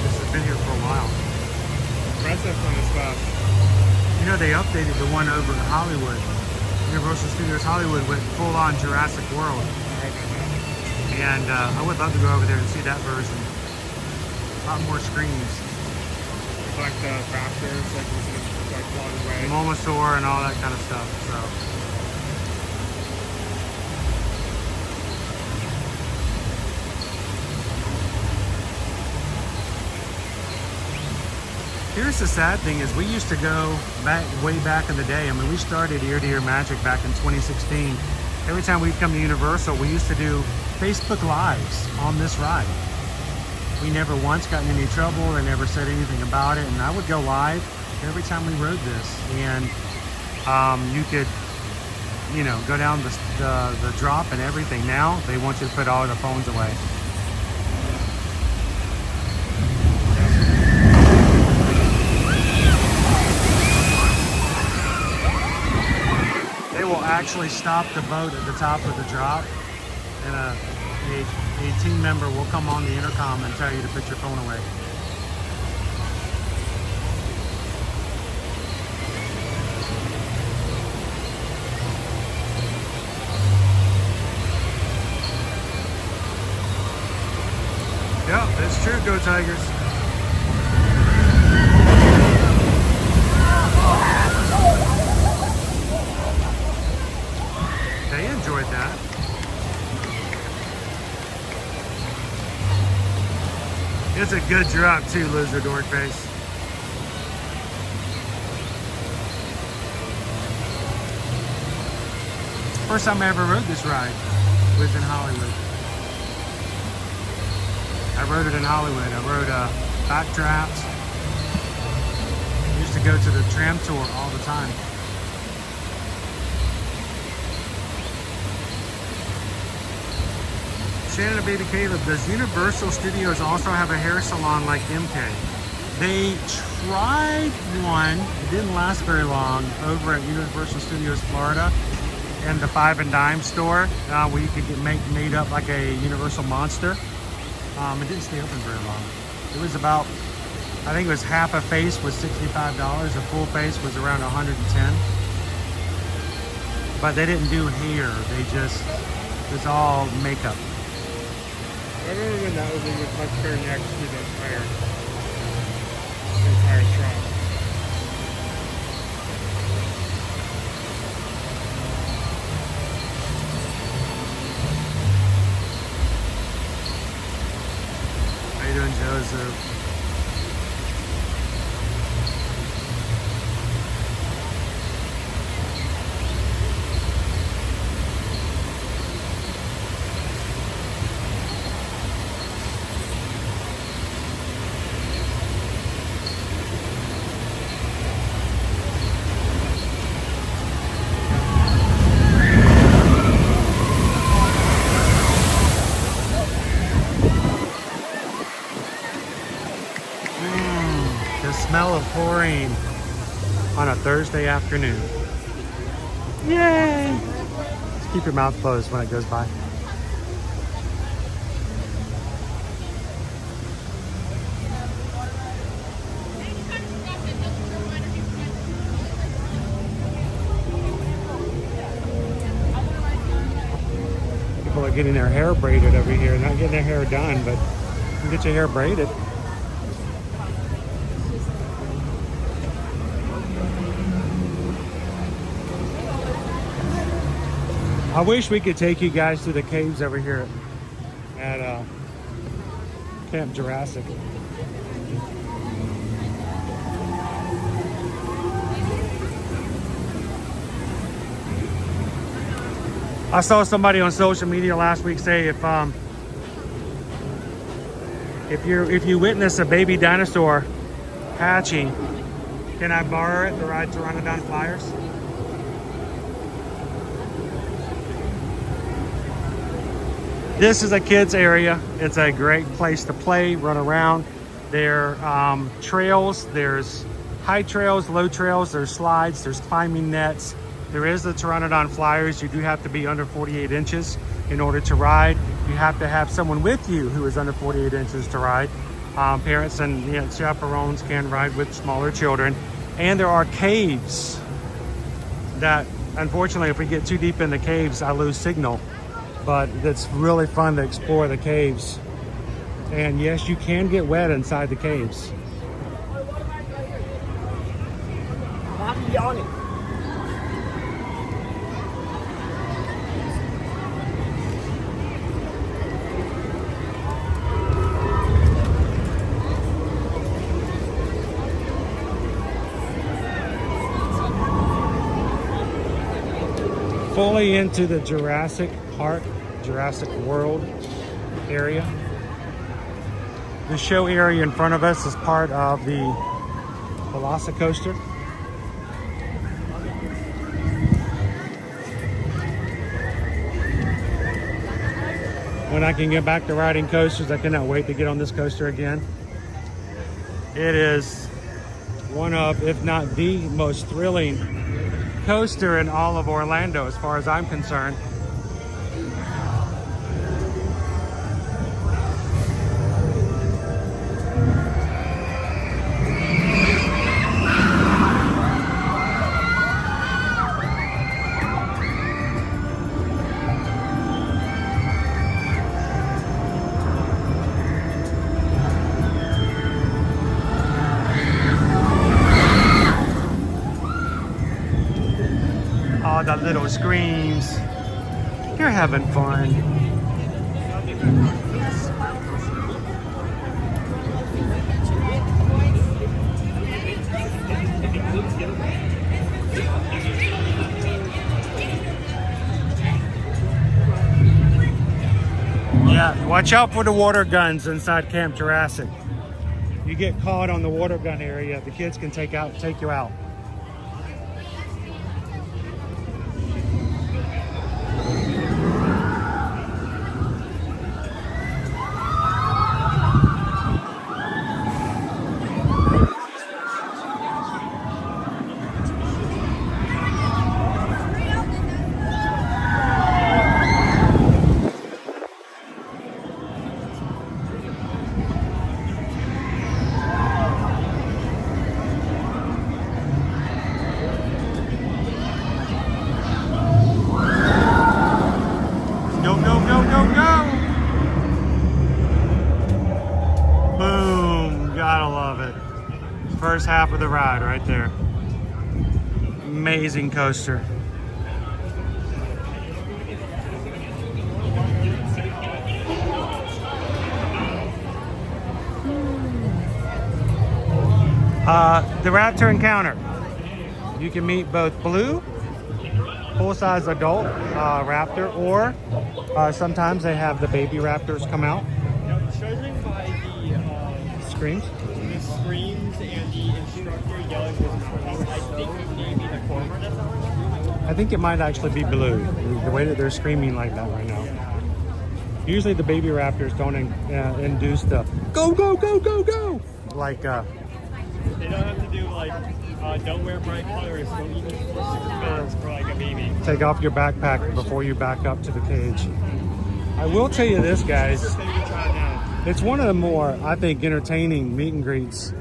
This has been here for a while. Impressive on this stuff. You know, they updated the one over in Hollywood. Universal Studios Hollywood went full on Jurassic World. And I would love to go over there and see that version. A lot more screens. Like the Raptors, like Mardi Gras. Momosaur and all that kind of stuff. So. Here's the sad thing is we used to go way back in the day. I mean, we started Ear to Ear Magic back in 2016. Every time we'd come to Universal, we used to do Facebook Lives on this ride. We never once got in any trouble or never said anything about it. And I would go live every time we rode this. And you could, you know, go down the drop and everything. Now they want you to put all the phones away. Actually stop the boat at the top of the drop, and a team member will come on the intercom and tell you to put your phone away. Yeah, that's true. Go Tigers. They enjoyed that. It's a good drop too, Loser Dork Face. First time I ever rode this ride was in Hollywood. I rode it in Hollywood. I rode backdrafts. Used to go to the tram tour all the time. Shannon and Baby Caleb, does Universal Studios also have a hair salon like MK? They tried one, it didn't last very long, over at Universal Studios Florida in the Five and Dime store, where you could get made up like a Universal Monster. It didn't stay open very long. It was about, I think it was half a face was $65, a full face was around $110. But they didn't do hair, they just, it was all makeup. I remember when that was in the Huckster next to the entire truck. How you doing, Joseph? Smell of chlorine on a Thursday afternoon. Yay! Just keep your mouth closed when it goes by. People are getting their hair braided over here. Not getting their hair done, but you can get your hair braided. I wish we could take you guys to the caves over here at Camp Jurassic. I saw somebody on social media last week say if you witness a baby dinosaur hatching, can I borrow it to ride Pteranodon Flyers? This is a kids area. It's a great place to play, run around. There are trails, there's high trails, low trails, there's slides, there's climbing nets. There is the Pteranodon Flyers. You do have to be under 48 inches in order to ride. You have to have someone with you who is under 48 inches to ride. Parents and chaperones can ride with smaller children. And there are caves that, unfortunately, if we get too deep in the caves, I lose signal. But it's really fun to explore the caves. And yes, you can get wet inside the caves. Fully into the Jurassic Park, Jurassic World area. The show area in front of us is part of the VelociCoaster. When I can get back to riding coasters, I cannot wait to get on this coaster again. It is one of, if not the most thrilling coaster in all of Orlando as far as I'm concerned. Oh, the little screams. You're having fun. Yeah, watch out for the water guns inside Camp Jurassic. You get caught on the water gun area, the kids can take you out. first half of the ride right there. Amazing coaster. The Raptor Encounter. You can meet both blue, full-size adult raptor, or sometimes they have the baby raptors come out. Judging by the Screams. the screams and the instructor yelling his screams, I think it may be the former. That's not right. I think it might actually be blue, the way that they're screaming like that right now. Usually the baby raptors don't induce the go, go, go, go, go. Like, They don't have to do like, don't wear bright colors, don't eat fans for like a baby. take off your backpack before you back up to the cage. I will tell you this, guys. It's one of the more, I think, entertaining meet and greets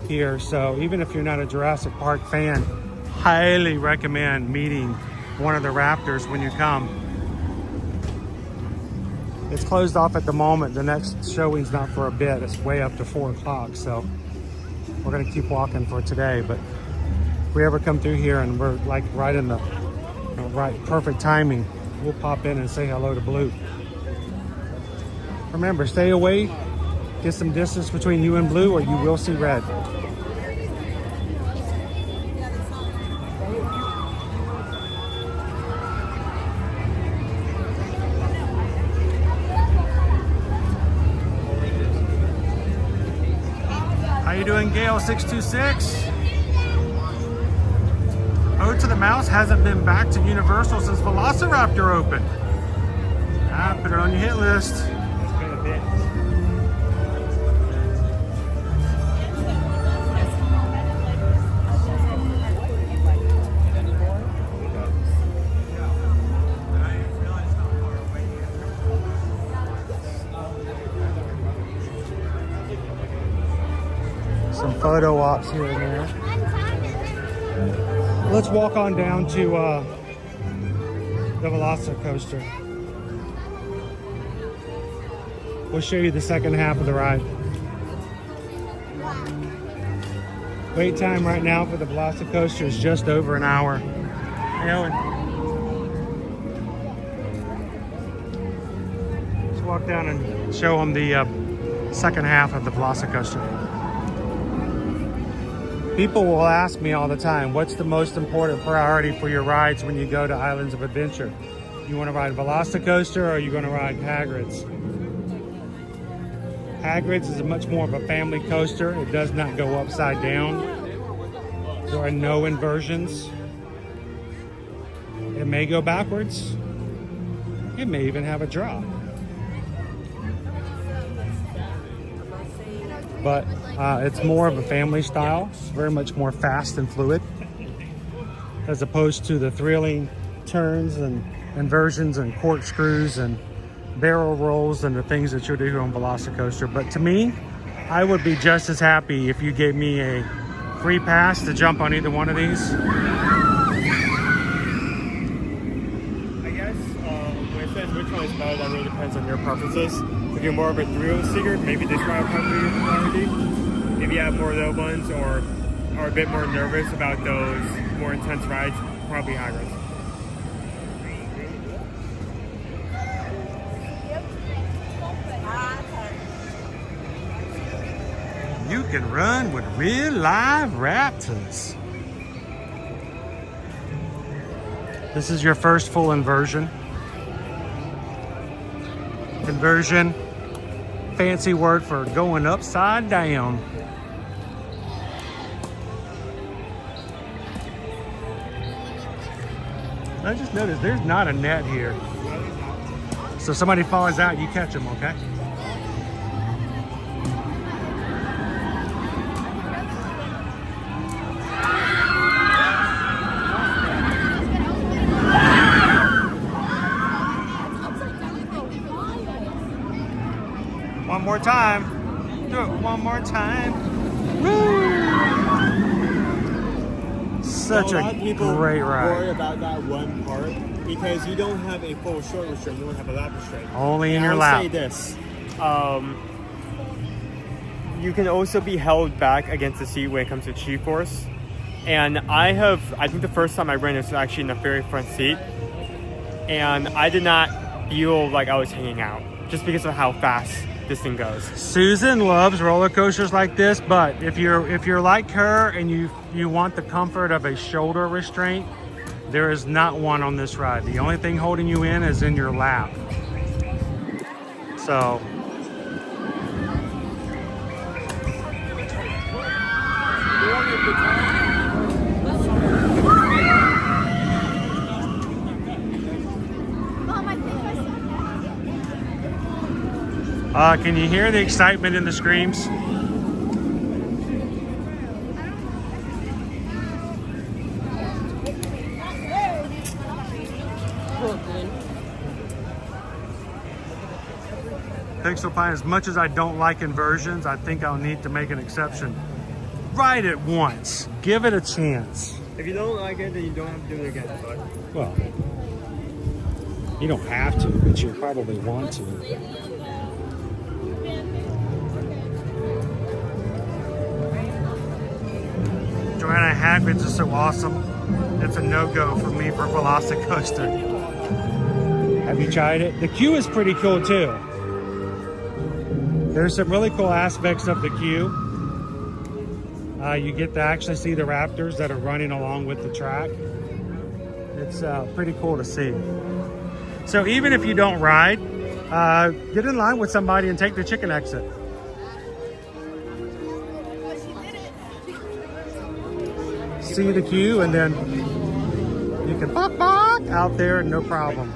here. So even if you're not a Jurassic Park fan, highly recommend meeting one of the raptors when you come. It's closed off at the moment. The next showing's not for a bit. It's way up to 4 o'clock. So we're gonna keep walking for today. But if we ever come through here and we're like right in the perfect timing, we'll pop in and say hello to Blue. Remember, stay away, get some distance between you and Blue, or you will see red. How you doing, Gail 626? Ode to the Mouse hasn't been back to Universal since Velociraptor opened. Put it on your hit list. Some photo ops here and there. Let's walk on down to the VelociCoaster. We'll show you the second half of the ride. Wait time right now for the VelociCoaster is just over an hour. Hey, Owen. Let's walk down and show them the second half of the VelociCoaster. People will ask me all the time, what's the most important priority for your rides when you go to Islands of Adventure? You want to ride VelociCoaster or are you going to ride Hagrid's? Hagrid's is much more of a family coaster. It does not go upside down. There are no inversions. It may go backwards. It may even have a drop. But it's more of a family style. It's very much more fast and fluid, as opposed to the thrilling turns and inversions and corkscrews and barrel rolls and the things that you'll do here on VelociCoaster. But to me, I would be just as happy if you gave me a free pass to jump on either one of these. I guess when it says which one is better, that really depends on your preferences. If you're more of a thrill seeker, maybe this ride will probably be your priority. If you have more of those ones or are a bit more nervous about those more intense rides, probably Hagrid's. You can run with real live raptors. This is your first full inversion. Inversion, fancy word for going upside down. I just noticed there's not a net here. So if somebody falls out, you catch them, okay? One more time. Do it one more time. Woo! Such a great ride. Worry about that one part because you don't have a full short restraint. You don't have a lap restraint. Only in your lap. I'll say this. you can also be held back against the seat when it comes to G-force. And I think the first time I ran it was actually in the very front seat. And I did not feel like I was hanging out just because of how fast this thing goes. Susan loves roller coasters like this, but if you're like her and you want the comfort of a shoulder restraint, there is not one on this ride. The only thing holding you in is in your lap. So can you hear the excitement in the screams? Pixel Pine, as much as I don't like inversions, I think I'll need to make an exception. Ride it once. Give it a chance. If you don't like it, then you don't have to do it again. But Well, you don't have to, but you probably want to. Joanna Hagrid's is so awesome. It's a no-go for me for VelociCoaster. Have you tried it? The queue is pretty cool too. There's some really cool aspects of the queue. You get to actually see the raptors that are running along with the track. It's pretty cool to see. So even if you don't ride, get in line with somebody and take the chicken exit. See the queue and then you can pop out there, no problem.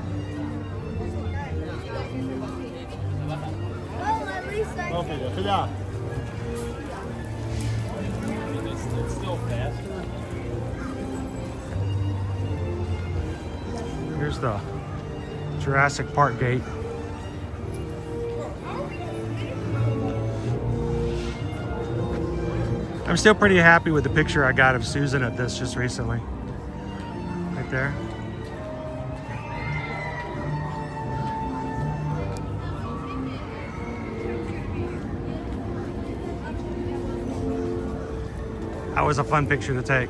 Here's the Jurassic Park gate. I'm still pretty happy with the picture I got of Susan at this just recently. Right there. That was a fun picture to take.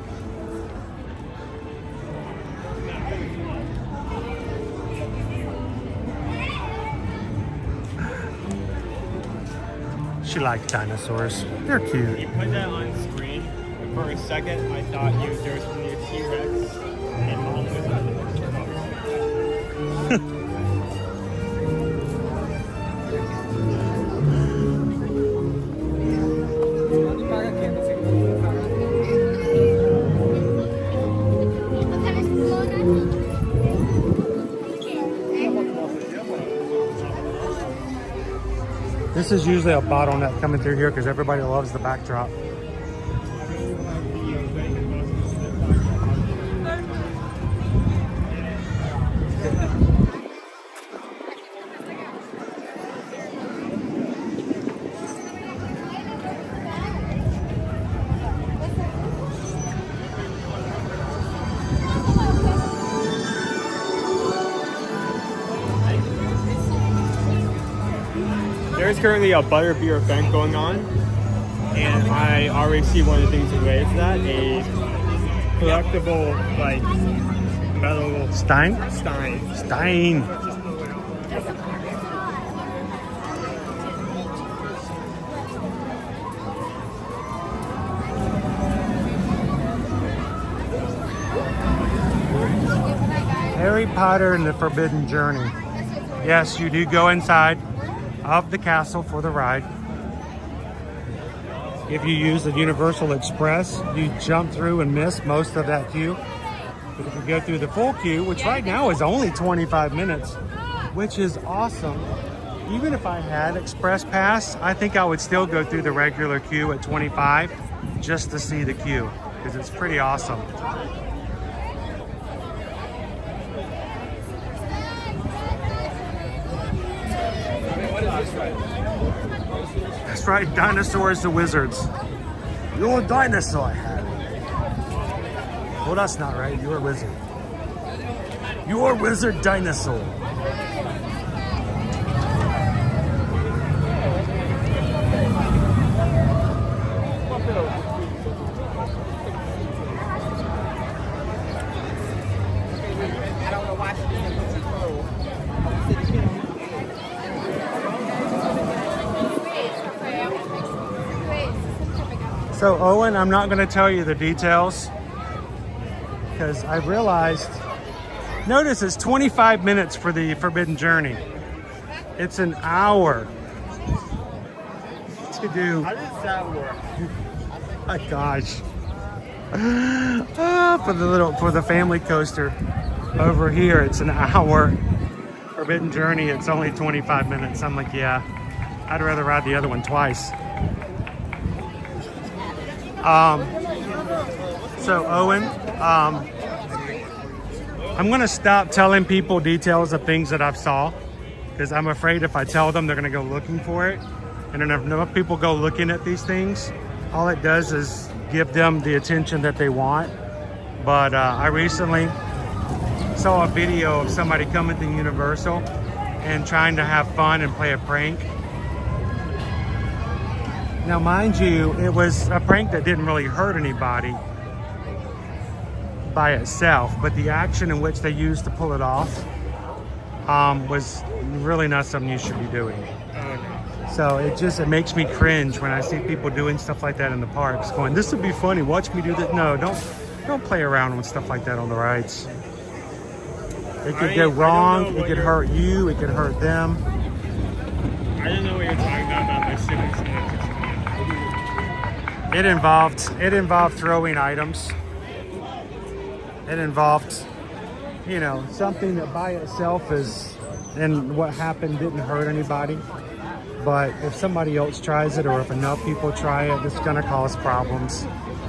She likes dinosaurs. They're cute. you put that on screen, and for a second, I thought there was going to be a T-Rex and Mom was on the This is usually a bottleneck coming through here because everybody loves the backdrop. There's currently a Butterbeer event going on, and I already see one of the things related to that, a collectible, like, metal Stein? stein. Stein. Harry Potter and the Forbidden Journey. Yes, you do go inside of the castle for the ride. If you use the Universal Express, you jump through and miss most of that queue. But if you go through the full queue, which right now is only 25 minutes, which is awesome. Even if I had Express Pass, I think I would still go through the regular queue at 25 just to see the queue, because it's pretty awesome. That's right, dinosaurs the wizards. You're a dinosaur, Harry. Well, that's not right. You're a wizard. You're a wizard dinosaur. So Owen, I'm not gonna tell you the details because I realized, notice it's 25 minutes for the Forbidden Journey. It's an hour to do. How does that work? My gosh. For the family coaster over here, it's an hour. Forbidden Journey, it's only 25 minutes. I'm like, yeah, I'd rather ride the other one twice. So Owen, I'm gonna stop telling people details of things that I've saw because I'm afraid if I tell them, they're gonna go looking for it. And if enough people go looking at these things, all it does is give them the attention that they want. But I recently saw a video of somebody coming to Universal and trying to have fun and play a prank. Now, mind you, it was a prank that didn't really hurt anybody by itself, but the action in which they used to pull it off was really not something you should be doing. So it makes me cringe when I see people doing stuff like that in the parks, going, this would be funny, watch me do that. No, don't play around with stuff like that on the rides. It could go wrong, it could hurt you, it could hurt them. I don't know what you're talking about my students. It involved throwing items. It involved, you know, something that by itself is, and what happened didn't hurt anybody. But if somebody else tries it, or if enough people try it, it's gonna cause problems.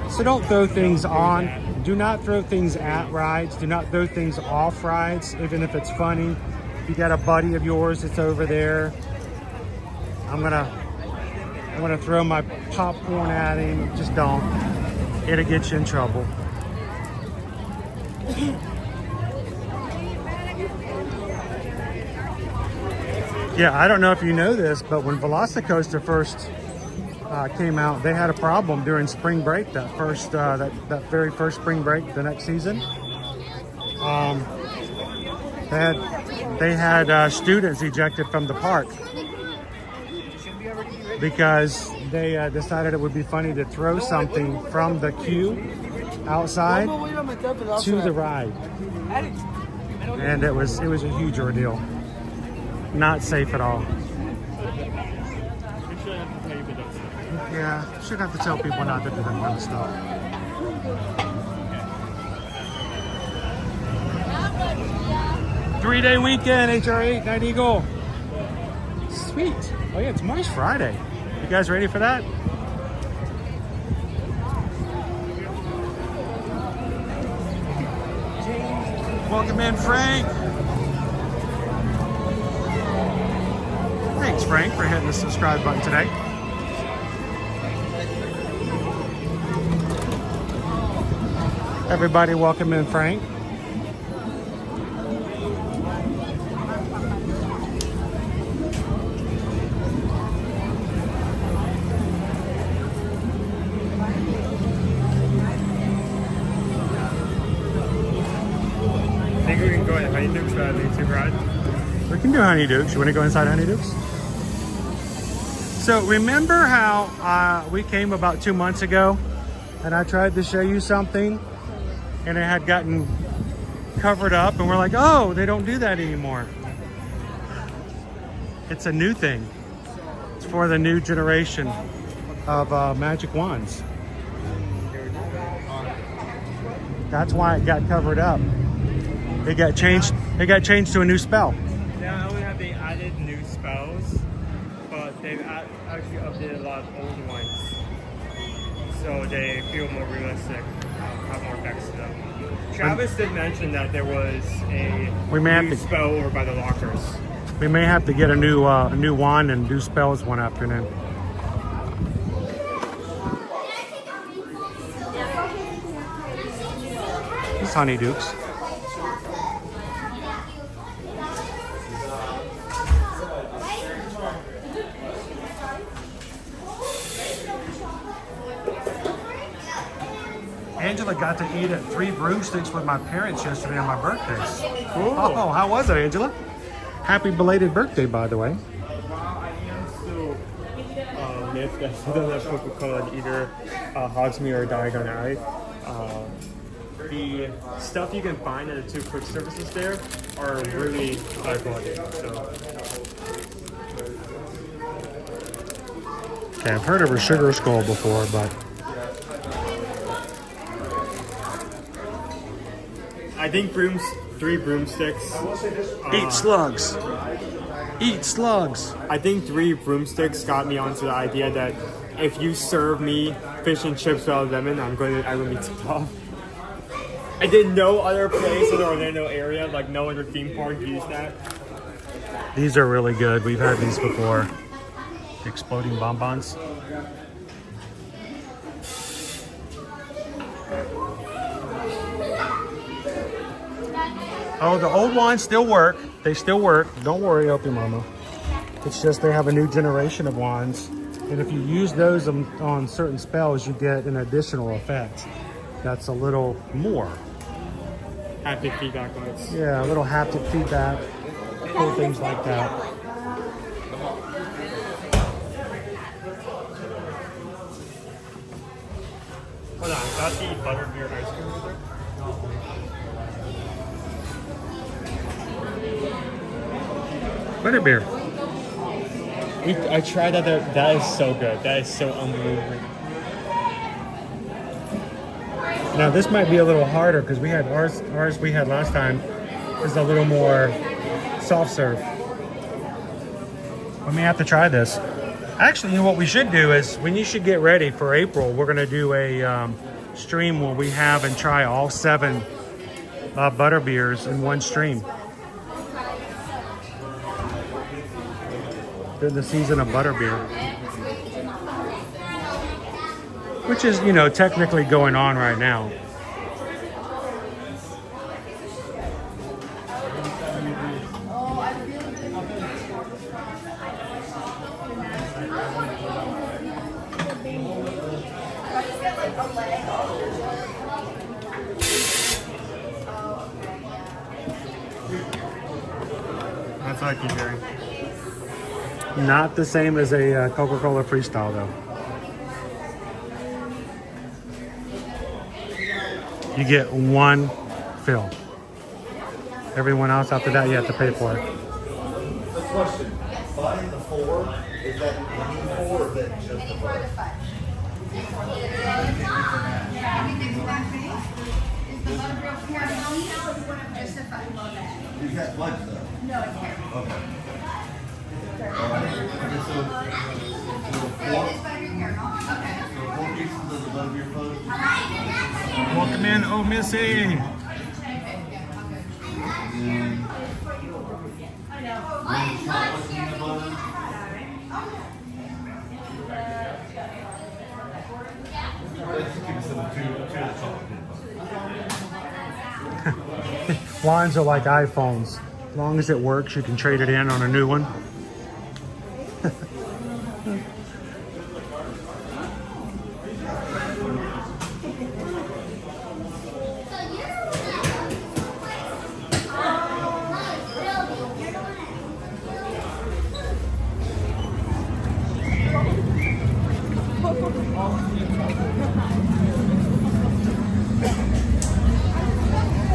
So don't throw things on. Do not throw things at rides. Do not throw things off rides, even if it's funny. If you got a buddy of yours that's over there, I'm gonna throw my popcorn at him. Just don't. It'll get you in trouble. Yeah, I don't know if you know this, but when VelociCoaster first came out, they had a problem during spring break. That very first spring break, the next season. They had students ejected from the park because they decided it would be funny to throw something from the queue outside to the ride, and it was a huge ordeal. Not safe at all. Yeah, should have to tell people not to do that kind of stuff. Three-day weekend, HR8, Night Eagle. Sweet. Oh yeah, it's March Friday. You guys ready for that? Welcome in, Frank. Thanks, Frank, for hitting the subscribe button today. Everybody, welcome in, Frank. I think we can go to Honeydukes for that YouTube ride. We can do Honeydukes. You want to go inside Honeydukes? So remember how we came about 2 months ago and I tried to show you something and it had gotten covered up and we're like, oh, they don't do that anymore. It's a new thing. It's for the new generation of magic wands. That's why it got covered up. It got changed to a new spell. Not only have they added new spells, but they've actually updated a lot of old ones. So they feel more realistic, have more effects to them. Travis did mention that there was a new spell over by the lockers. We may have to get a new wand and do spells one afternoon. It's Honeydukes. Angela got to eat at 3 broomsticks with my parents yesterday on my birthday. Cool. Oh, how was it, Angela? Happy belated birthday, by the way. Wow, I am so myth that if you don't have Coca-Cola in either Hogsmeade or Diagon Alley. The stuff you can find at the two quick services there are really high quality. So. Okay, I've heard of a sugar skull before, but I think 3 broomsticks. eat slugs. Eat slugs. I think 3 broomsticks got me onto the idea that if you serve me fish and chips without lemon, I'm gonna be tipped off. I did no other place in the Orlando area, like no other theme park used that. These are really good. We've had these before. Exploding bonbons. Oh, the old ones still work. They still work. Don't worry, Opie Mama. It's just they have a new generation of wands. And if you use those on certain spells, you get an additional effect. That's a little more. Haptic feedback lights. Yeah, a little haptic feedback. Cool things like that. Hold on, that's the butterbeer ice cream right there? Butterbeer. I tried that there. That is so good. That is so unbelievable. Now this might be a little harder because we had ours we had last time is a little more soft serve. We may have to try this. Actually, you know what we should do is when you should get ready for April, we're going to do a stream where we have and try all 7 butterbeers in one stream. The season of butterbeer, which is, you know, technically going on right now. That's what I keep hearing. Not the same as a Coca-Cola Freestyle, though. You get 1 fill. Everyone else after that, you have to pay for it. The question, buying the 4, is that any 4 or is that just the Fudge? You got Fudge though? No, it's caramel. Okay. Alright, so 4 pieces of the butterbeer Fudge? Welcome in, oh Missy. Wands are like iPhones. As long as it works, you can trade it in on a new one.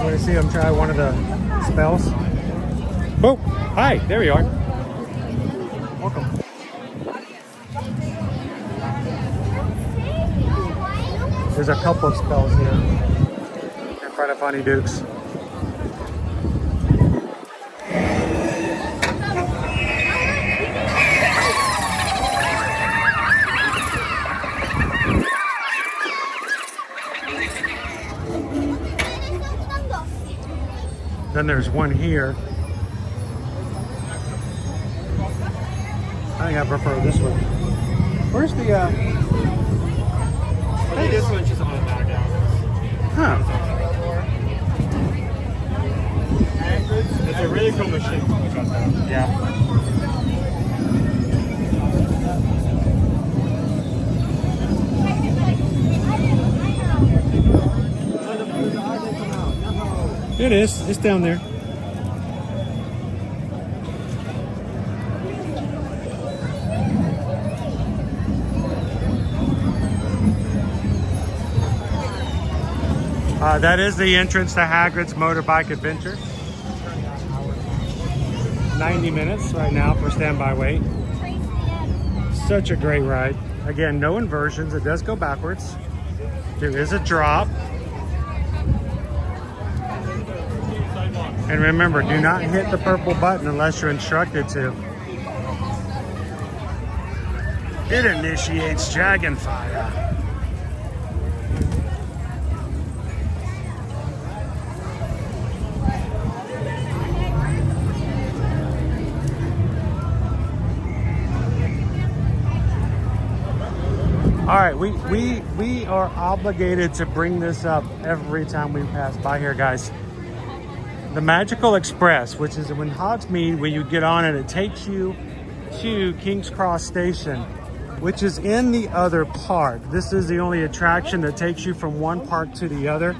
Want to see him try one of the spells? Oh, hi, there you are. Welcome. There's a couple of spells here in front of Honeydukes. Then there's one here. I think I prefer this one. Where's the I think this one's just on the back out. Huh. It's a really cool machine. Yeah. It is. It's down there. That is the entrance to Hagrid's Motorbike Adventure. 90 minutes right now for standby wait. Such a great ride. Again, no inversions. It does go backwards. There is a drop. And remember, do not hit the purple button unless you're instructed to. It initiates dragon fire. All right, we are obligated to bring this up every time we pass by here, guys. The Magical Express, which is in Hogsmeade, where you get on and it takes you to King's Cross Station, which is in the other park. This is the only attraction that takes you from one park to the other.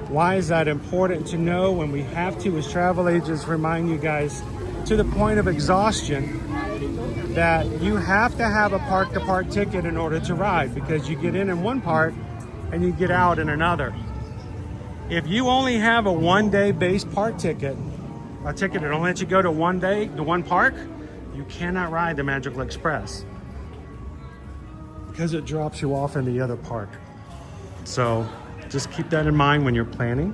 Why is that important to know? When we have to, as travel agents, remind you guys to the point of exhaustion that you have to have a park-to-park ticket in order to ride, because you get in one park and you get out in another. If you only have a one-day base park ticket, a ticket that only lets you go to one day, to one park, you cannot ride the Magical Express because it drops you off in the other park. So just keep that in mind when you're planning.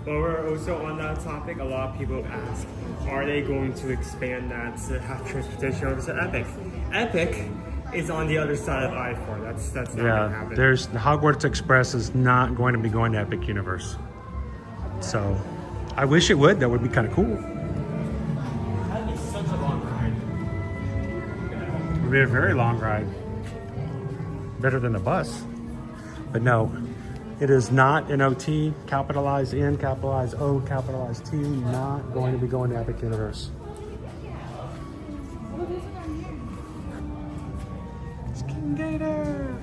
But we're also on that topic, a lot of people ask, are they going to expand that to have transportation over to Epic? Epic is on the other side of I-4. That's not going to happen. There's the Hogwarts Express is not going to be going to Epic Universe. So I wish it would. That would be kind of cool. That'd be such a long ride. It would be a very long ride. Better than a bus. But no, it is not an OT, capitalized N, capitalized O, capitalized T, not going to be going to Epic Universe. It's King Gator.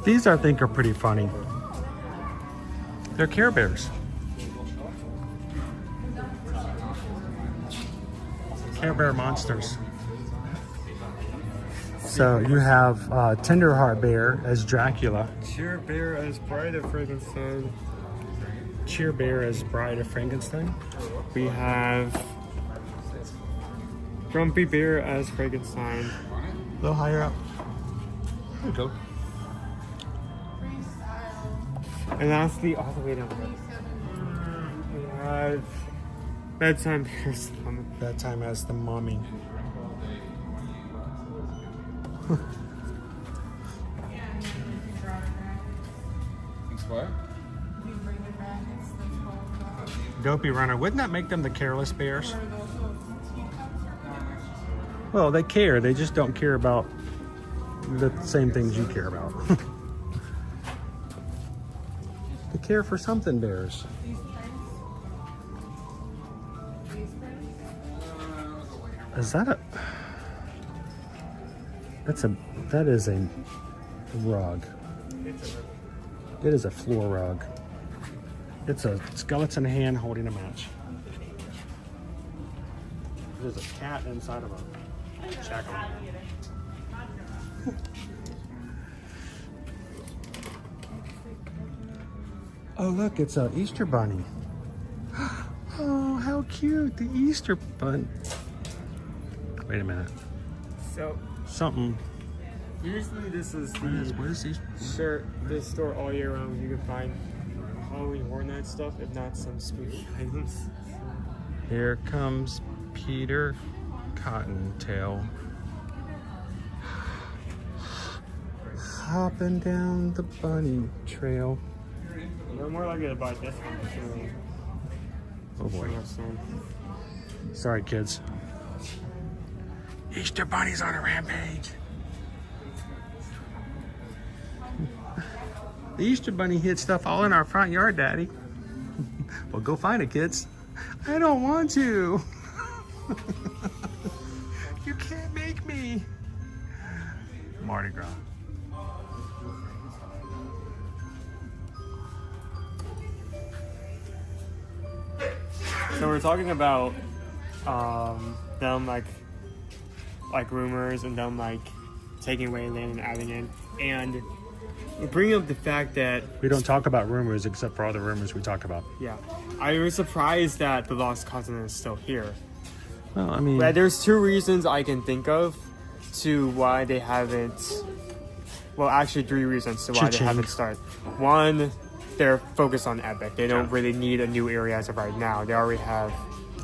These, I think, are pretty funny. They're Care Bears. Care Bear monsters. So you have Tenderheart Bear as Dracula. Cheer Bear as Bride of Frankenstein. Cheer Bear as Bride of Frankenstein. We have Grumpy Bear as Frankenstein. A little higher up. There you go. And lastly, all the way down there, we have Bedtime Bears. Bedtime as the mommy. What? Dopey Runner. Wouldn't that make them the careless bears? Well, they care. They just don't care about the same things you care about. They care for something, bears. Is that a... That is a rug. It is a floor rug. It's a skeleton hand holding a match. There's a cat inside of a shackle. Oh, look, it's an Easter bunny. Oh, how cute, the Easter bunny. Wait a minute. So, Something. usually this is What is Easter? shirt, this store all year round. You can find Halloween Horror Night stuff, if not some spooky items. Here comes Peter Cottontail. Hopping down the bunny trail. We're more likely to buy this one. So Oh boy. Sorry, kids. Easter bunny's on a rampage. The Easter bunny hid stuff all in our front yard, Daddy. Well, go find it, kids. I don't want to. You can't make me. Mardi Gras. So we're talking about them like rumors and them like taking away land and adding in, and we're bringing up the fact that We don't talk about rumors except for all the rumors we talk about. yeah, I was surprised that the Lost Continent is still here. Well, I mean, But there's two reasons I can think of to why they haven't. Well, actually, three reasons to why they Cha-ching. haven't started. One, they're focused on Epic. They don't really need a new area as of right now. They already have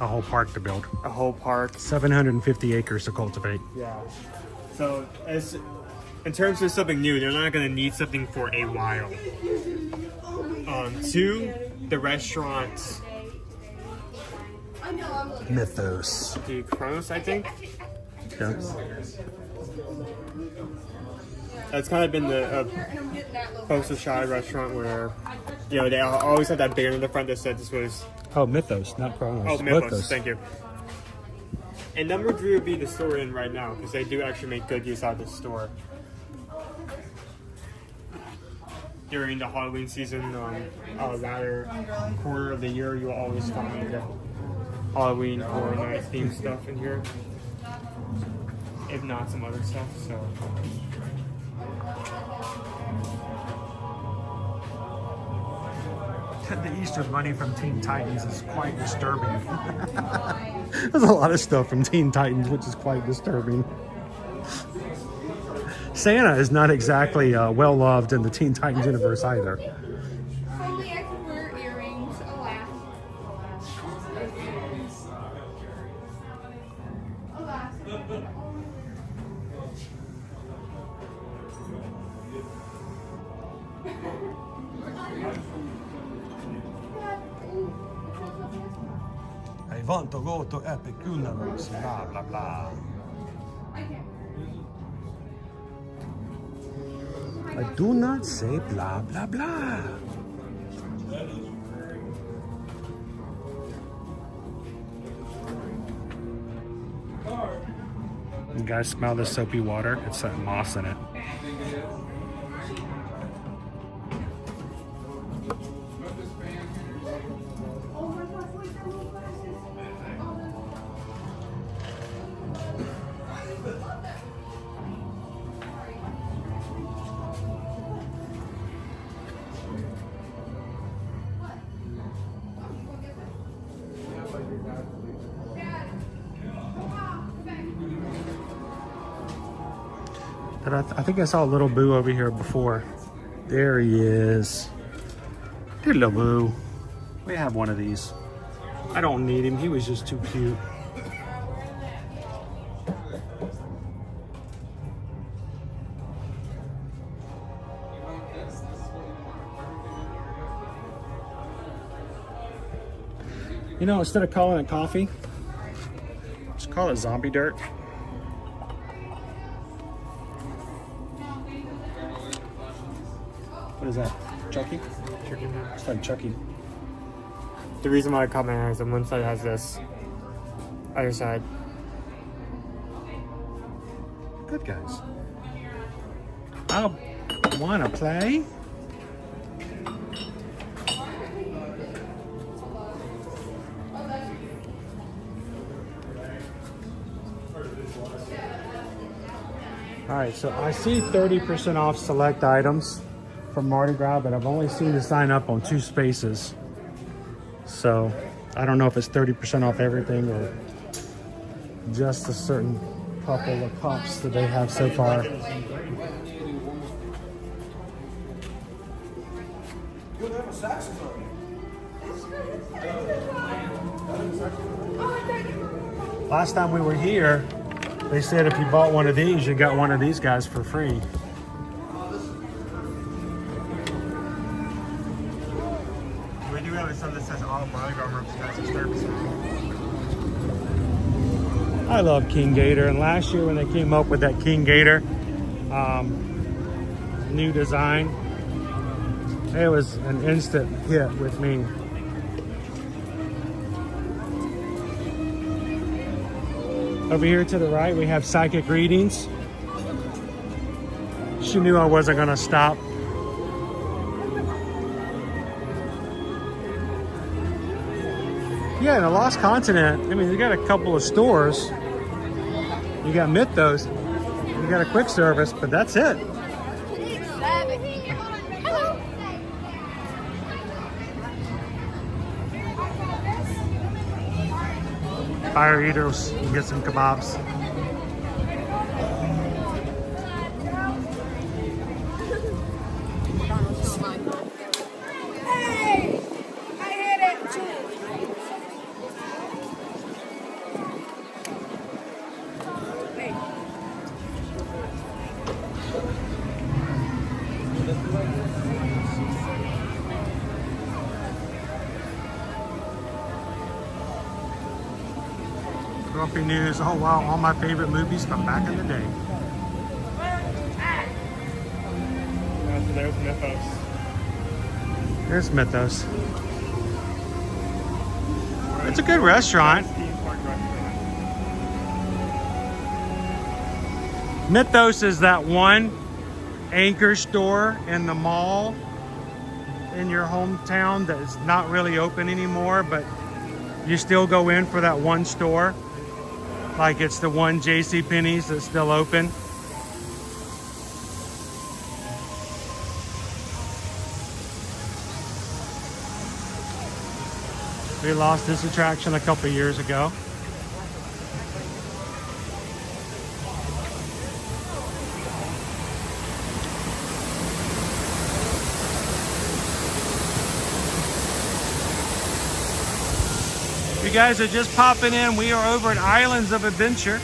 a whole park to build. a whole park. 750 acres to cultivate. Yeah. So, as in terms of something new, they're not going to need something for a while. Two, the restaurant, Mythos. the Kronos, I think. Yeah. That's kind of been the poster child restaurant where, you know, they always had that banner in the front that said this was. Oh, Mythos, not Kronos. Oh, Mythos. Thank you. And number three would be the store we're in right now, because they do actually make good use out of the store. During the Halloween season, latter quarter of the year, you'll always find Halloween Horror Night themed stuff in here. If not some other stuff, so. The Easter Bunny from Teen Titans is quite disturbing. There's a lot of stuff from Teen Titans, which is quite disturbing. Santa is not exactly well loved in the Teen Titans universe either. Only I can wear earrings, alas. Alas. I want to go to Epic Universe, blah blah blah. I do not say blah blah blah. You guys smell the soapy water? It's that moss in it. I think I saw a little Boo over here before. There he is. Dear little Boo. We have one of these. I don't need him. He was just too cute. You know, instead of calling it coffee, just call it zombie dirt. What is that? Chucky? Chucky. It's like Chucky. The reason why I caught my eye is on one side has this, other side. Good guys. I wanna play. All right, so I see 30% off select items from Mardi Gras, but I've only seen the sign up on 2 spaces. So I don't know if it's 30% off everything or just a certain couple of cups that they have so far. Last time we were here, they said if you bought one of these, you got one of these guys for free. We do have something that says all Mardi Gras merchandise is 30%. I love King Gator, and last year when they came up with that King Gator new design, it was an instant hit with me. Over here to the right, we have Psychic Readings. She knew I wasn't gonna stop. Yeah, in the Lost Continent, I mean, you got a couple of stores. You got Mythos, you got a quick service, but that's it. Fire eaters, you get some kebabs. Hey! I hit it too. Grumpy News. Oh wow, all my favorite movies from back in the day. There's Mythos. Here's Mythos. It's a good restaurant. Theme park restaurant. Mythos is that one anchor store in the mall in your hometown that is not really open anymore, but you still go in for that one store. Like it's the one JCPenney's that's still open. We lost this attraction a couple years ago. If you guys are just popping in, we are over at Islands of Adventure.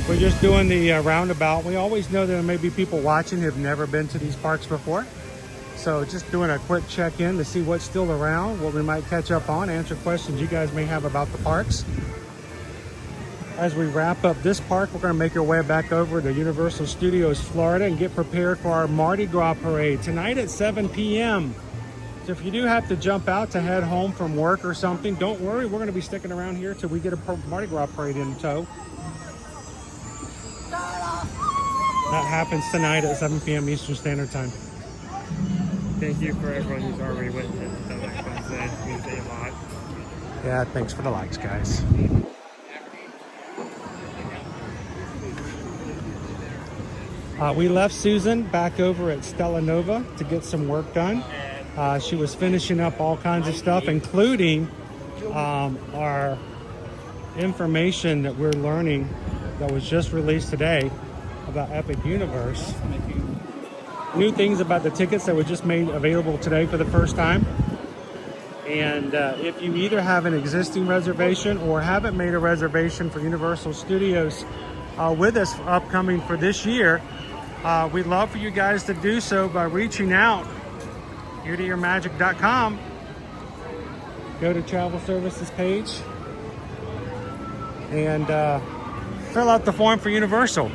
We're just doing the roundabout. We always know there may be people watching who have never been to these parks before. So just doing a quick check-in to see what's still around, what we might catch up on, answer questions you guys may have about the parks. As we wrap up this park, we're going to make our way back over to Universal Studios Florida and get prepared for our Mardi Gras parade tonight at 7 p.m. So if you do have to jump out to head home from work or something, don't worry, we're going to be sticking around here till we get a Mardi Gras parade in tow. That happens tonight at 7 p.m. Eastern Standard Time. Thank you for everyone who's already witnessed that Wednesday. It means a lot. Yeah, thanks for the likes, guys. We left Susan back over at Stella Nova to get some work done. She was finishing up all kinds of stuff, including our information that we're learning that was just released today about Epic Universe. New things about the tickets that were just made available today for the first time. And if you either have an existing reservation or haven't made a reservation for Universal Studios with us upcoming for this year, we'd love for you guys to do so by reaching out eartoyourmagic.com. Go to travel services page and fill out the form for Universal.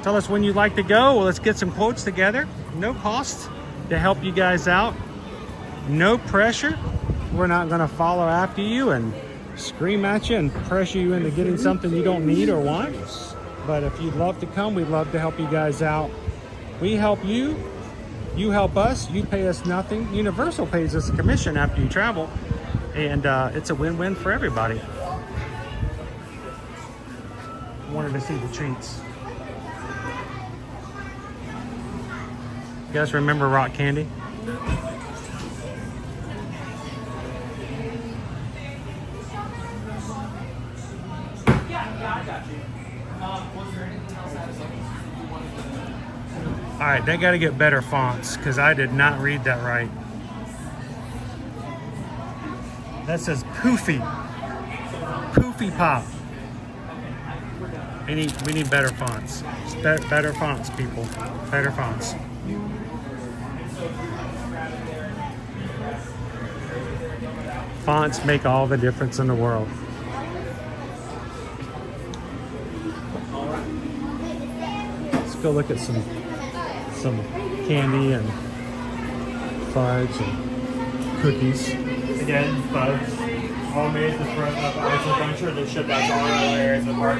Tell us when you'd like to go. Well, let's get some quotes together. No cost to help you guys out. No pressure. We're not going to follow after you and scream at you and pressure you into getting something you don't need or want. But if you'd love to come, we'd love to help you guys out. We help you. You help us. You pay us nothing. Universal pays us a commission after you travel. And it's a win-win for everybody. Wanted to see the treats. You guys remember rock candy? All right, they got to get better fonts because I did not read that right. That says Poofy. Poofy Pop. We need better fonts. Better fonts, people. Better fonts. Fonts make all the difference in the world. Let's go look at some candy and fudge and cookies. Again, Fudge. All made the front of Ice Adventure. They ship out to all other areas of the park.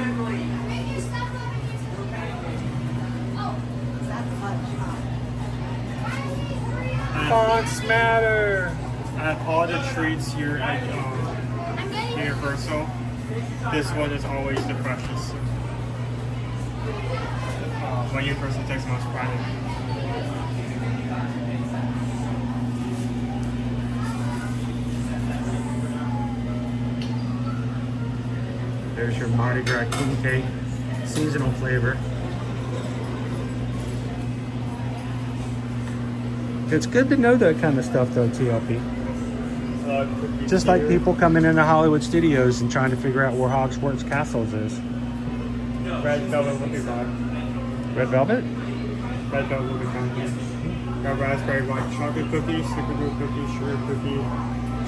Fonts matter. At all the treats here at Universal, this one is always the freshest. When Universal takes most pride in it. There's your Mardi Gras king cake, seasonal flavor. It's good to know that kind of stuff though, TLP. Just like people coming into Hollywood studios and trying to figure out where Hogwarts Castles is. Red velvet will be fine. Red velvet? Red velvet will be fine. Got raspberry white chocolate cookie, snickerdoodle cookie, sugar cookie,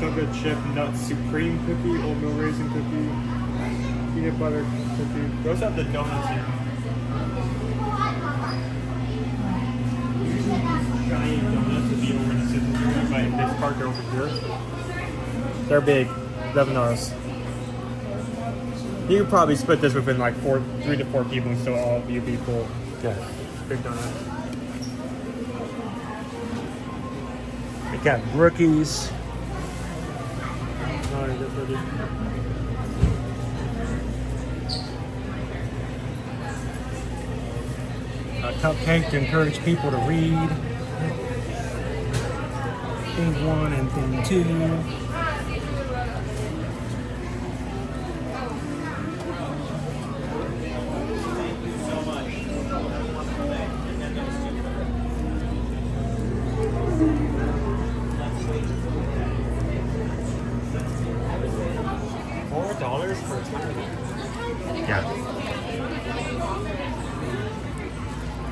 chocolate chip nut supreme cookie, oatmeal raisin cookie, peanut butter cookie. Those have the donuts here. Giant donuts would be over in the city. Like this park over here. They're big, $11. You could probably split this within like 3 to 4 people and still all of you be full. Yeah. Big donut. We got rookies. Oh, they're pretty. A cupcake to encourage people to read. Thing 1 and thing 2. $4 for a tiny. Yeah.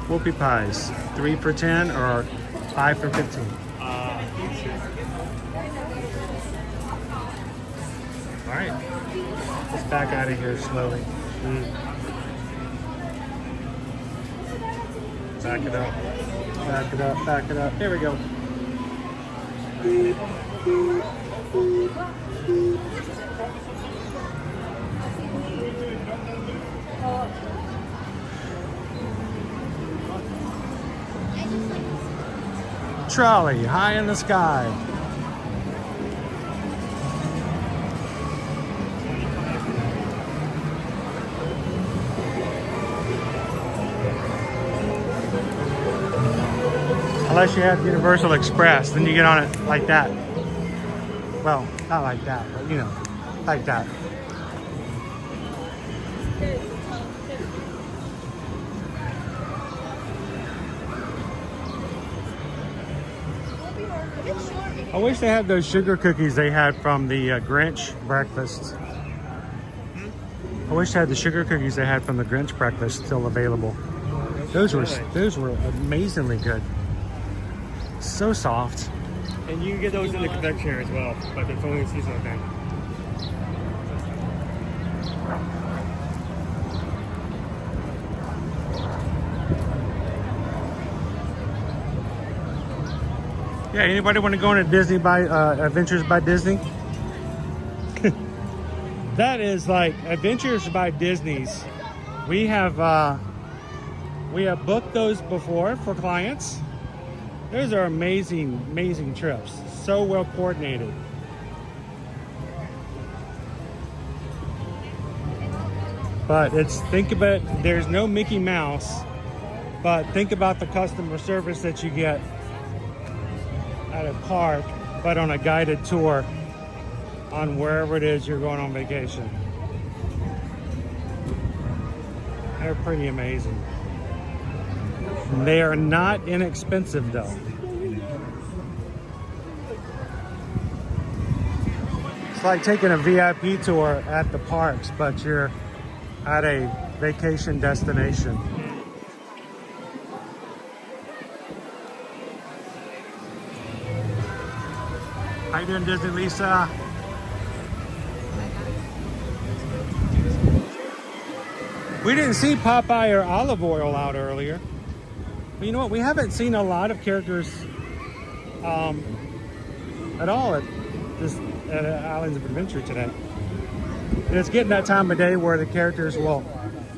Whoopie pies, 3 for 10 or 5 for 15. All right, let's back out of here slowly. Back it up, back it up, back it up. Here we go. Trolley, high in the sky. Unless you have Universal Express, then you get on it like that. Well, not like that, but you know, like that. I wish they had those sugar cookies they had from the Grinch breakfast. I wish they had the sugar cookies they had from the Grinch breakfast still available. Those were amazingly good. So soft. And you can get those in the confectionery as well, but it's only a seasonal thing. Yeah, anybody want to go into Disney by Adventures by Disney? That is like Adventures by Disney's. We have booked those before for clients. Those are amazing, amazing trips. So well coordinated. But think about it, there's no Mickey Mouse, but think about the customer service that you get at a park, but on a guided tour on wherever it is you're going on vacation. They're pretty amazing. They are not inexpensive though. It's like taking a VIP tour at the parks, but you're at a vacation destination. How you doing, Disney Lisa? We didn't see Popeye or Olive Oil out earlier. But you know what? We haven't seen a lot of characters at all at Islands of Adventure today. And it's getting that time of day where the characters will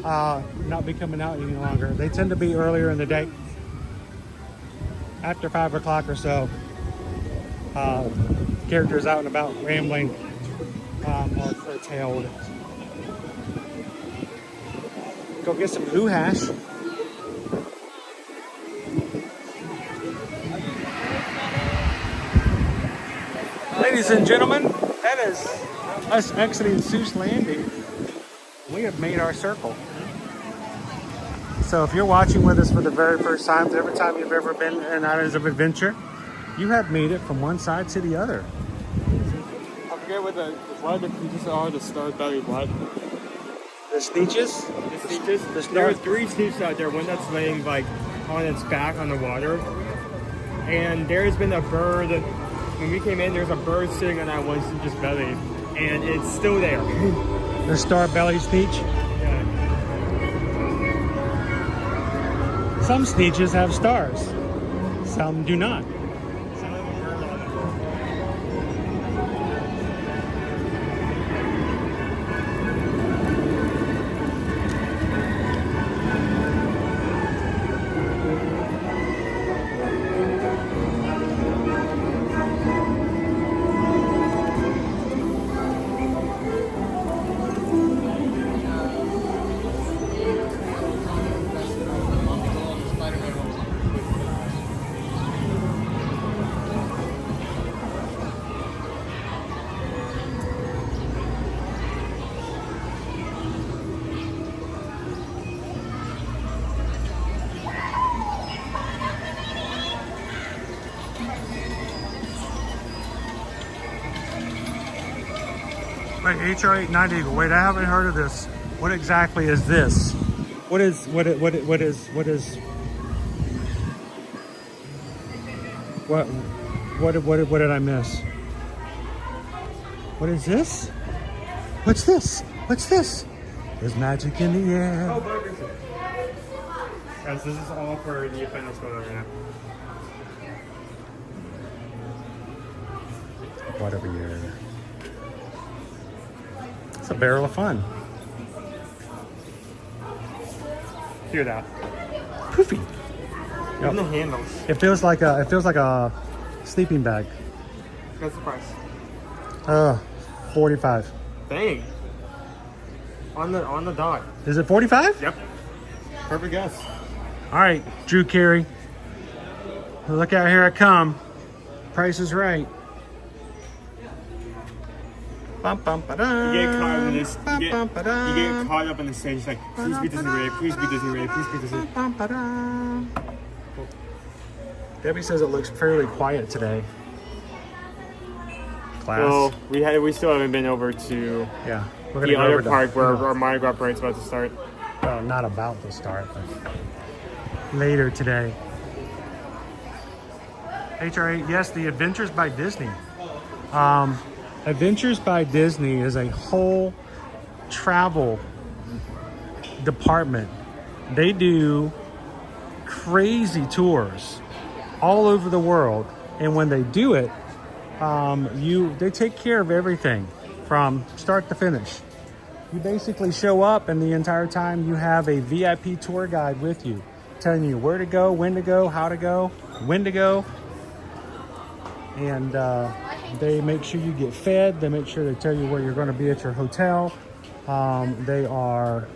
not be coming out any longer. They tend to be earlier in the day, after 5 o'clock or so. characters out and about rambling are curtailed. Go get some blue hash. Ladies and gentlemen, that is us exiting Seuss Landing. We have made our circle. So if you're watching with us for the very first time, every time you've ever been in Islands of Adventure, you have made it from one side to the other. I forget what the creatures are, the star belly what? The Sneeches? The Sneeches? There are 3 Sneeches out there, one that's laying like on its back on the water. And there's been a bird, when we came in, there's a bird sitting on that one Sneeches belly. And it's still there. The star belly Sneech? Yeah. Some Sneeches have stars. Some do not. Some of them are on it. Wait, HR 890. Wait, I haven't heard of this. What exactly is this? What is what did I miss? What is this? What's this? What's this? There's magic in the air. Oh, burgers. Guys, this is all for the event that's going on right now. Whatever year. It's a barrel of fun. Hear that? Poofy. Even the handles. It feels like a sleeping bag. What's the price? 45. Dang. On the dot. Is it 45? Yep. Perfect guess. All right, Drew Carey. Look out, here I come. Price is right. Bum, bum, ba-dum, You get caught up in this. bum, bum, ba-dum, You get caught up in the stage like, please be Disney Ray, please be Disney Ray, please be Disney. bum, ba-dum. Debbie says it looks fairly quiet today. Class. Well, we still haven't been over to Yeah, we're the go other over to- park where our Mardi Gras parade's about to start. Well, not about to start, but later today. HR8, yes, the Adventures by Disney. Adventures by Disney is a whole travel department. They do crazy tours all over the world, and when they do it, they take care of everything from start to finish. You basically show up, and the entire time you have a VIP tour guide with you, telling you where to go, when to go, how to go, when to go. And they make sure you get fed. They make sure they tell you where you're going to be at your hotel. They are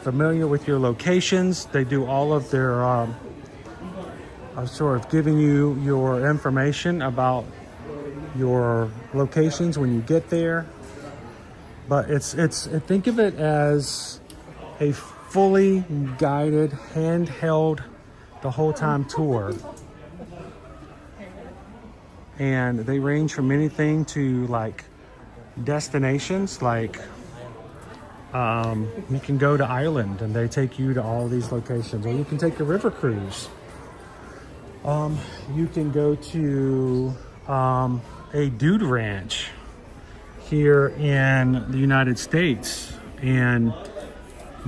familiar with your locations. They do all of their sort of giving you your information about your locations when you get there. But it's think of it as a fully guided, handheld, the whole time tour. And they range from anything to like destinations, like you can go to Ireland and they take you to all these locations, or you can take a river cruise. You can go to a dude ranch here in the United States and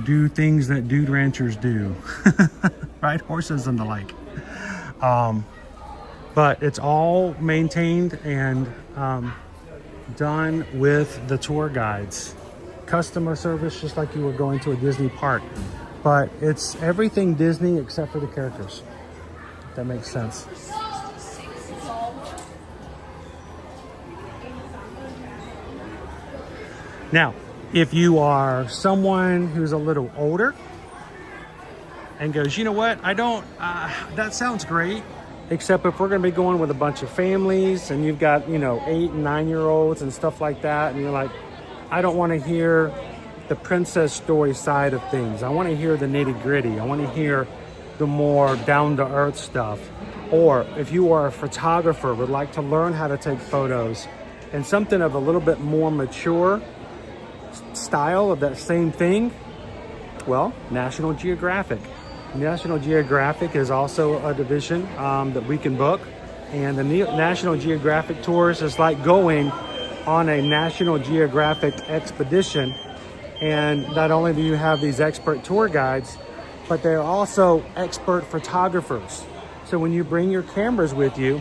do things that dude ranchers do, ride horses and the like. But it's all maintained and done with the tour guides. Customer service, just like you were going to a Disney park. But it's everything Disney except for the characters. If that makes sense. Now, if you are someone who's a little older and goes, you know what, I don't, that sounds great, except if we're gonna be going with a bunch of families and you've got, you know, 8 and 9-year-olds and stuff like that, and you're like, I don't wanna hear the princess story side of things. I wanna hear the nitty gritty. I wanna hear the more down to earth stuff. Or if you are a photographer, would like to learn how to take photos and something of a little bit more mature style of that same thing, well, National Geographic. National Geographic is also a division that we can book. And the National Geographic tours is like going on a National Geographic expedition. And not only do you have these expert tour guides, but they're also expert photographers. So when you bring your cameras with you,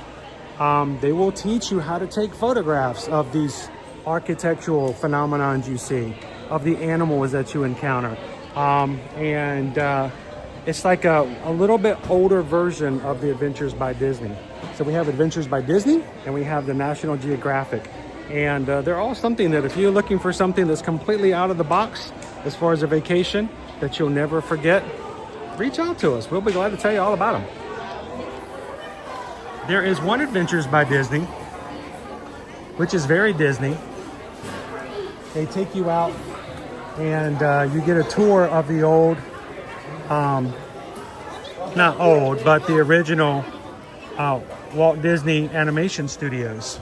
they will teach you how to take photographs of these architectural phenomenons you see, of the animals that you encounter. It's like a little bit older version of the Adventures by Disney. So we have Adventures by Disney and we have the National Geographic. And they're all something that if you're looking for something that's completely out of the box as far as a vacation that you'll never forget, reach out to us. We'll be glad to tell you all about them. There is one Adventures by Disney, which is very Disney. They take you out and you get a tour of the old, not old, but the original Walt Disney Animation Studios.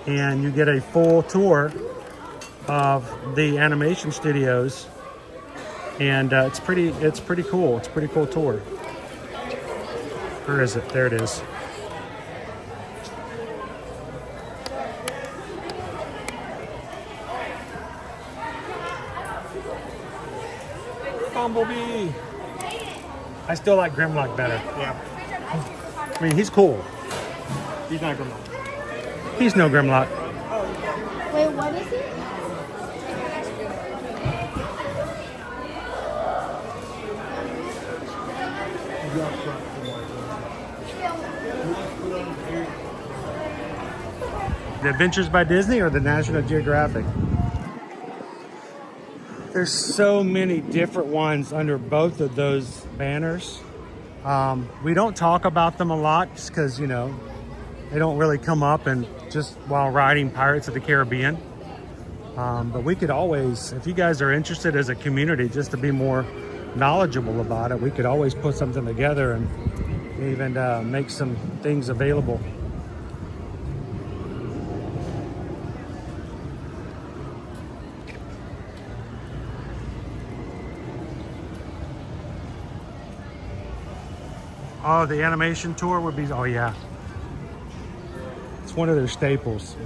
And you get a full tour of the animation studios. And it's pretty cool. It's a pretty cool tour. Where is it? There it is. Bumblebee. I still like Grimlock better. Yeah. I mean, he's cool. He's not Grimlock. He's no Grimlock. Wait, what is it? The Adventures by Disney or the National Geographic? There's so many different ones under both of those banners. We don't talk about them a lot just because, you know, they don't really come up and just while riding Pirates of the Caribbean. But we could always, if you guys are interested as a community just to be more knowledgeable about it, we could always put something together and even make some things available. Oh, the animation tour would be, oh yeah. It's one of their staples.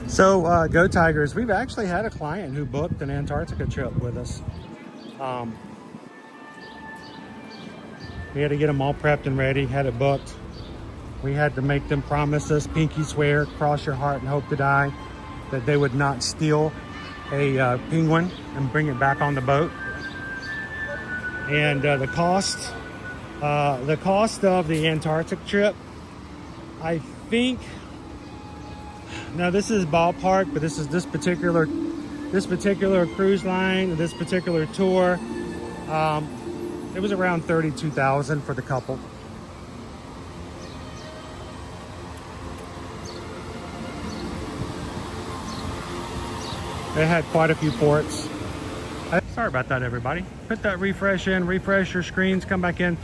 So, Go Tigers, we've actually had a client who booked an Antarctica trip with us. We had to get them all prepped and ready, had it booked. We had to make them promise us, pinky swear, cross your heart and hope to die, that they would not steal a penguin and bring it back on the boat. And the cost of the Antarctic trip, I think, now this is ballpark, but this is this particular cruise line, this particular tour. It was around $32,000 for the couple. They had quite a few ports. Sorry about that, everybody. Put that refresh in, refresh your screens, come back in.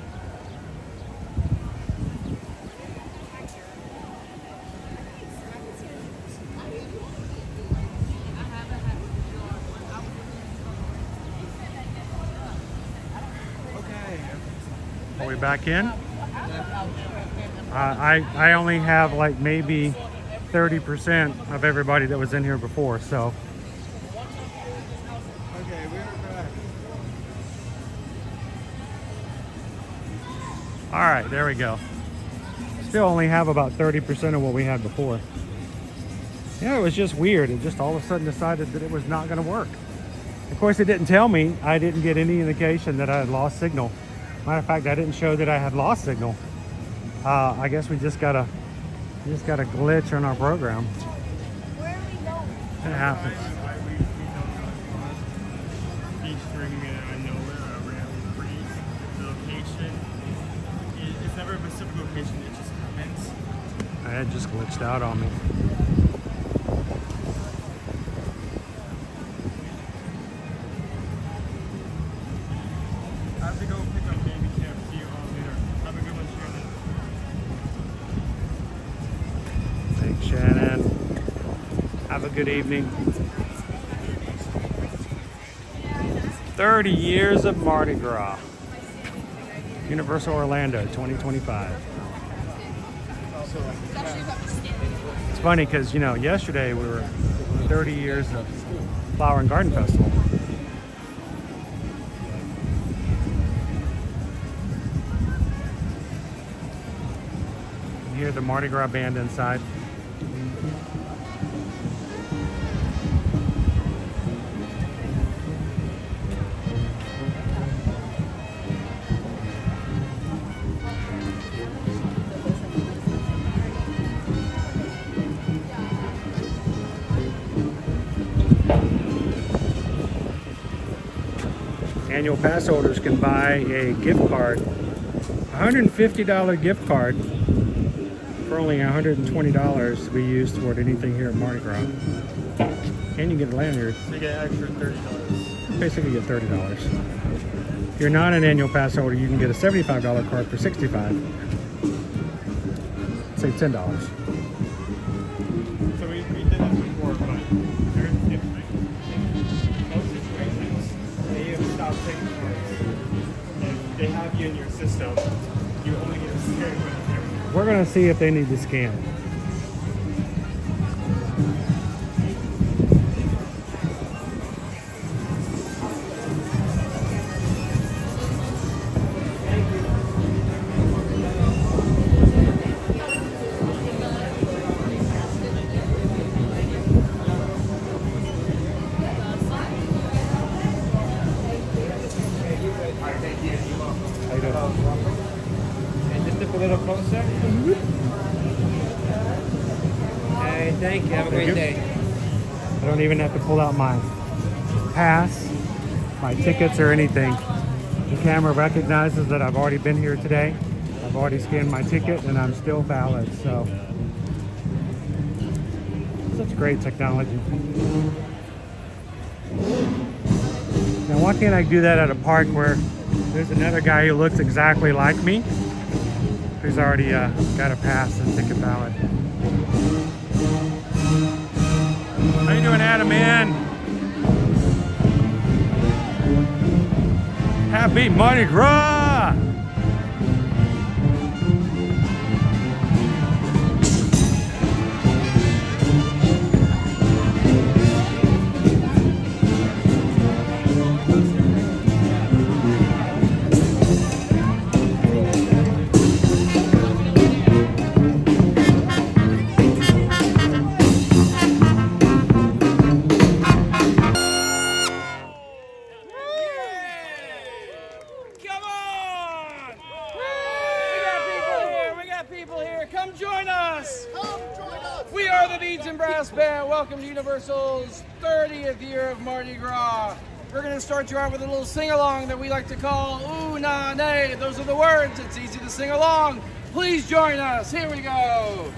Are we back in? I only have like maybe 30% of everybody that was in here before, so. Okay, we're back. All right, there we go. Still only have about 30% of what we had before. Yeah, it was just weird. It just all of a sudden decided that it was not going to work. Of course, it didn't tell me. I didn't get any indication that I had lost signal. Matter of fact, I didn't show that I had lost signal. I guess we just got a glitch on our program. Where are we going? It happens. Beach ringing it out of nowhere around Greece. The location, it's never a specific location, it just happens. It just glitched out on me. I have to go pick up baby camp. See you all later. Have a good one, Shannon. Thanks, Shannon. Have a good evening. 30 years of Mardi Gras. Universal Orlando 2025. It's funny because, you know, yesterday we were 30 years of Flower and Garden Festival. You hear the Mardi Gras band inside. Annual pass holders can buy a gift card, $150 gift card for only $120 to be used toward anything here at Mardi Gras. And you get a lanyard. So you get an extra $30. Basically you get $30. If you're not an annual pass holder, you can get a $75 card for $65. Save $10. So we did this before, but there's different. Most situations, they have stopped taking cards. And they have you in your system. You only get a scan with everything. We're gonna see if they need to scan. How you doing? And just step a little closer. Hey, thank you. Have a great you. day. I don't even have to pull out my pass, my tickets, or anything. The camera recognizes that I've already been here today. I've already scanned my ticket and I'm still valid, so such great technology. Now why can't I do that at a park where there's another guy who looks exactly like me, who's already got a pass and ticket valid? How you doing, Adam, man? Happy Mardi Gras! Welcome to Universal's 30th year of Mardi Gras. We're going to start you out with a little sing-along that we like to call Ooh Na Nay. Those are the words. It's easy to sing along. Please join us. Here we go.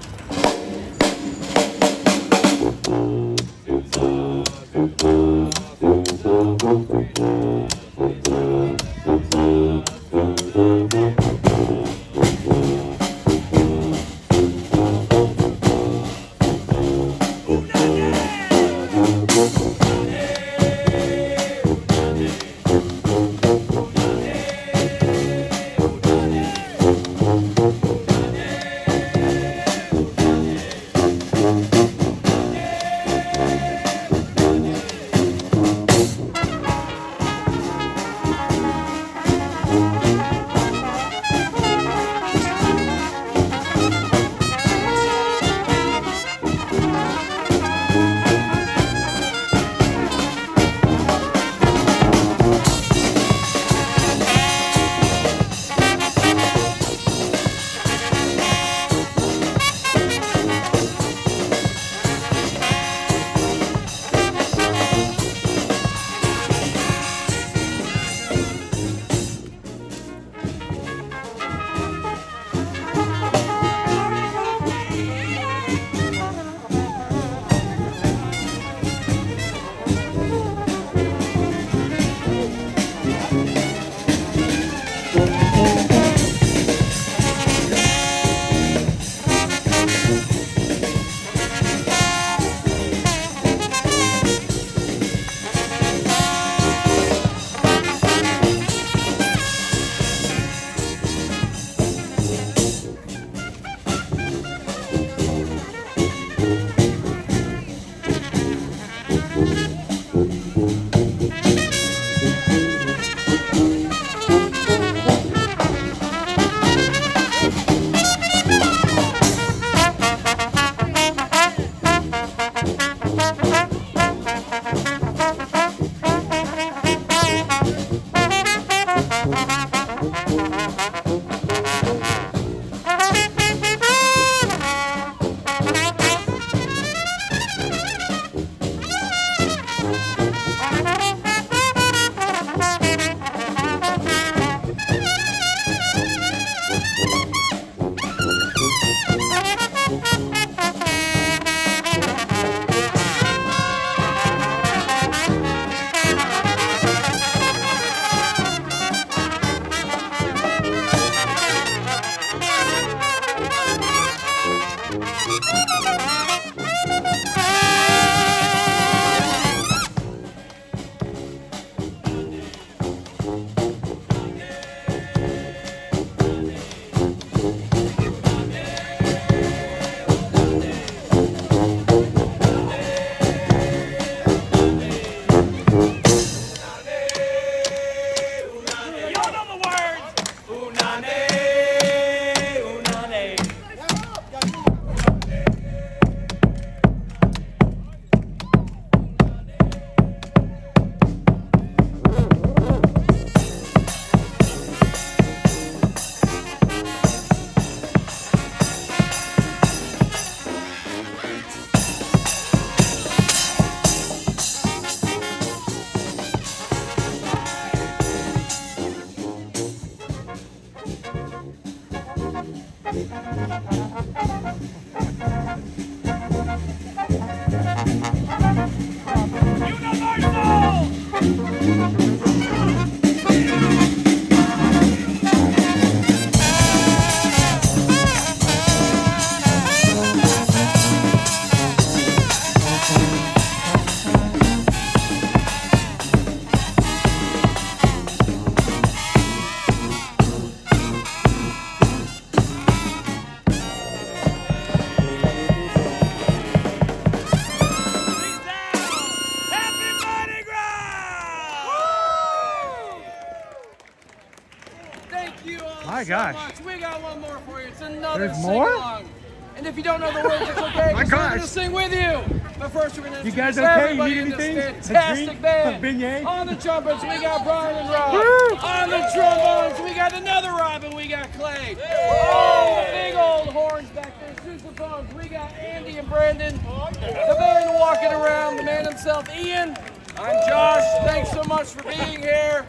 My so gosh. much. We got one more for you. It's another There's more? sing-along. And if you don't know the words, it's okay. My Because we're gosh. going to sing with you. But first, we're going to You guys introduce okay? You everybody need in this anything? A fantastic drink? band. A beignet? On the trumpets, we got Brian and Rob. Woo! On the trombones, we got another Rob and we got Clay. Oh, the big old horns back there. Sousaphones, we got Andy and Brandon. The band walking around, the man himself, Ian. I'm Josh. Thanks so much for being here.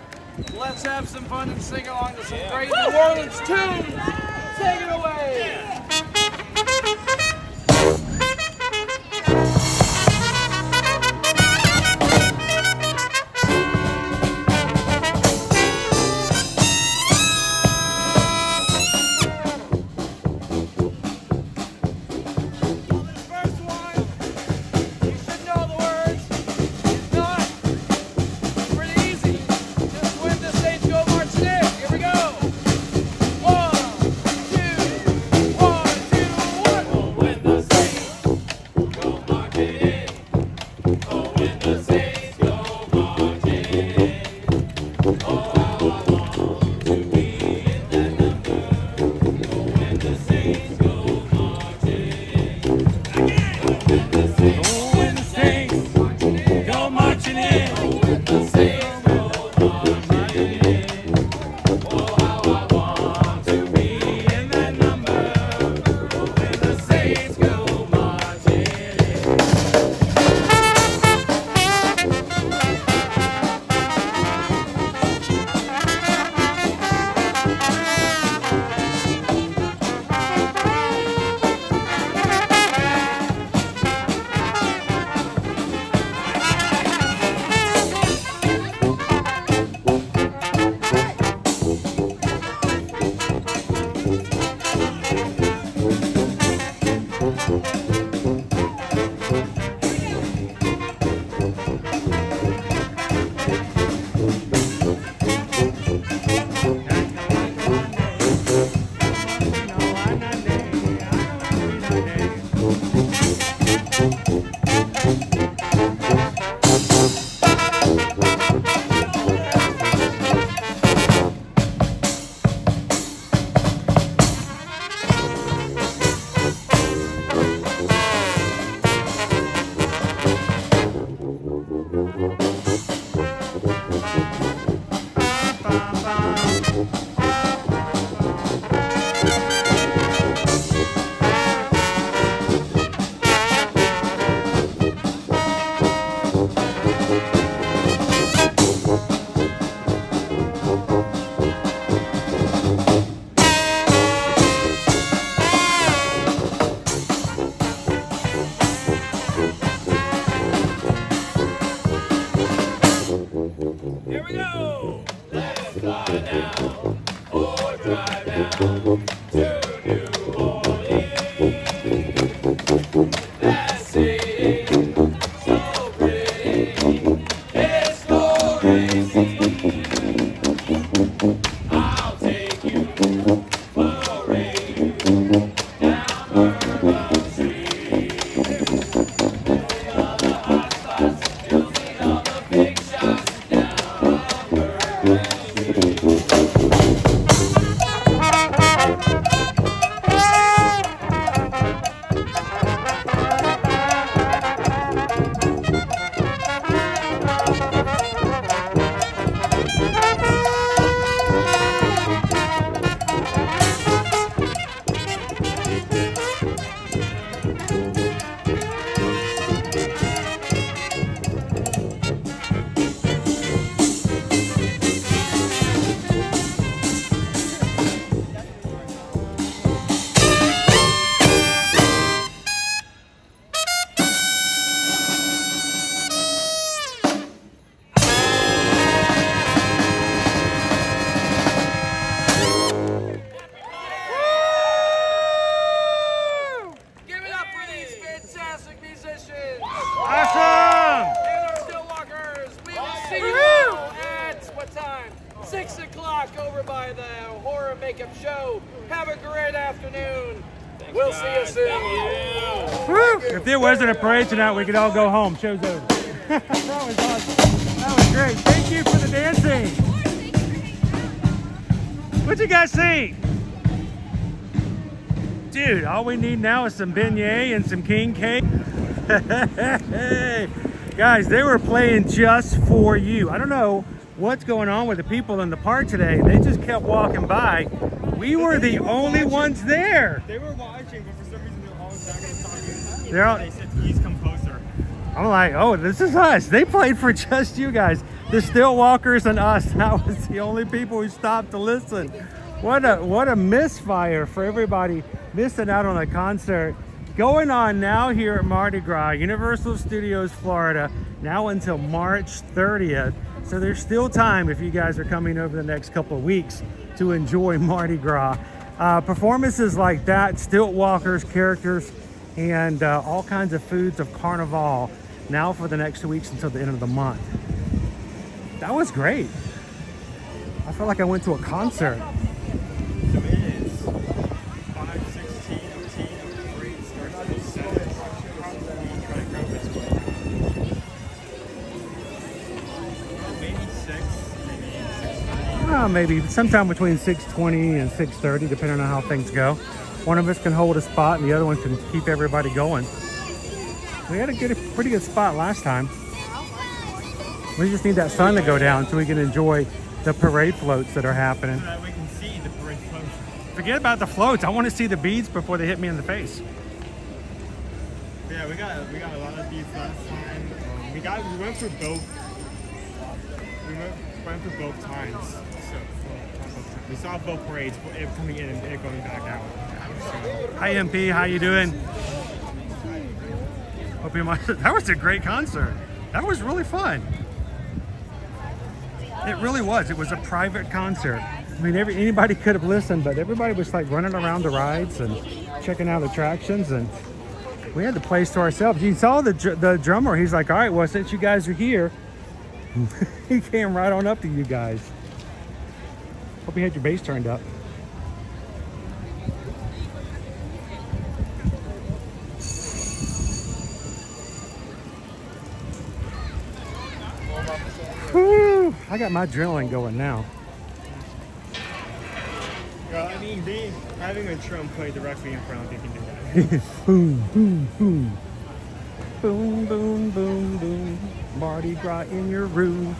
Let's have some fun and sing along to some great New Orleans tunes. Take it away. First one, you should know the words. If not, pretty easy. Just when the Saints go marching in. Here we go. 1, 2, 1, 2, 1. Oh, when the Saints go marching in. Oh, when the Saints go marching in. Oh, how I long to be in that number. Oh, when the Saints go marching in. Oh, when the Saints go marching in. Oh, when the Saints go marching in. Oh, how I want to be in that number. Oh, when the Saints go marching in. Here we go. Let's fly down or drive down to New Orleans. That city so pretty, historic. Give it up for these fantastic musicians. Awesome! And our still walkers. We will see you all at what time? 6 o'clock over by the horror makeup show. Have a great afternoon. We'll see you soon. Woo! If there wasn't a parade tonight, we could all go home. Show's over. That was awesome. That was great. Thank you for the dancing. What you guys think? Dude, all we need now is some beignet and some king cake. Hey, guys, they were playing just for you. I don't know what's going on with the people in the park today. They just kept walking by. We were the only ones there. They were watching, but for some reason they're all back in the talking. They're all- They said, please come closer. I'm like, oh, this is us. They played for just you guys. The Stillwalkers and us. That was the only people who stopped to listen. What a misfire for everybody missing out on a concert. Going on now here at Mardi Gras, Universal Studios, Florida, now until March 30th. So there's still time if you guys are coming over the next couple of weeks to enjoy Mardi Gras. Performances like that, stilt walkers, characters, and all kinds of foods of Carnival now for the next 2 weeks until the end of the month. That was great. I felt like I went to a concert. So it is 5:16, the parade starts at 7. Probably try to go this way. Maybe 6, maybe 6:30. Maybe sometime between 6:20 and 6:30, depending on how things go. One of us can hold a spot and the other one can keep everybody going. We had a pretty good spot last time. We just need that sun to go down so we can enjoy the parade floats that are happening. So that we can see the parade floats. Forget about the floats. I want to see the beads before they hit me in the face. Yeah, we got a lot of these last time. We went for both. We went for both times. So we saw both parades, coming in and going back out. So, Hi MP, how you doing? Hope you might. That was a great concert. That was really fun. It really was. It was a private concert. I mean, anybody could have listened, but everybody was like running around the rides and checking out attractions, and we had the place to ourselves. You saw the drummer. He's like, all right, well, since you guys are here, he came right on up to you guys. Hope you had your bass turned up. Whew, I got my adrenaline going now. well, I mean, having a drum play directly in front, they can do that. Boom, boom, boom. Boom, boom, boom, boom. Mardi Gras in your room.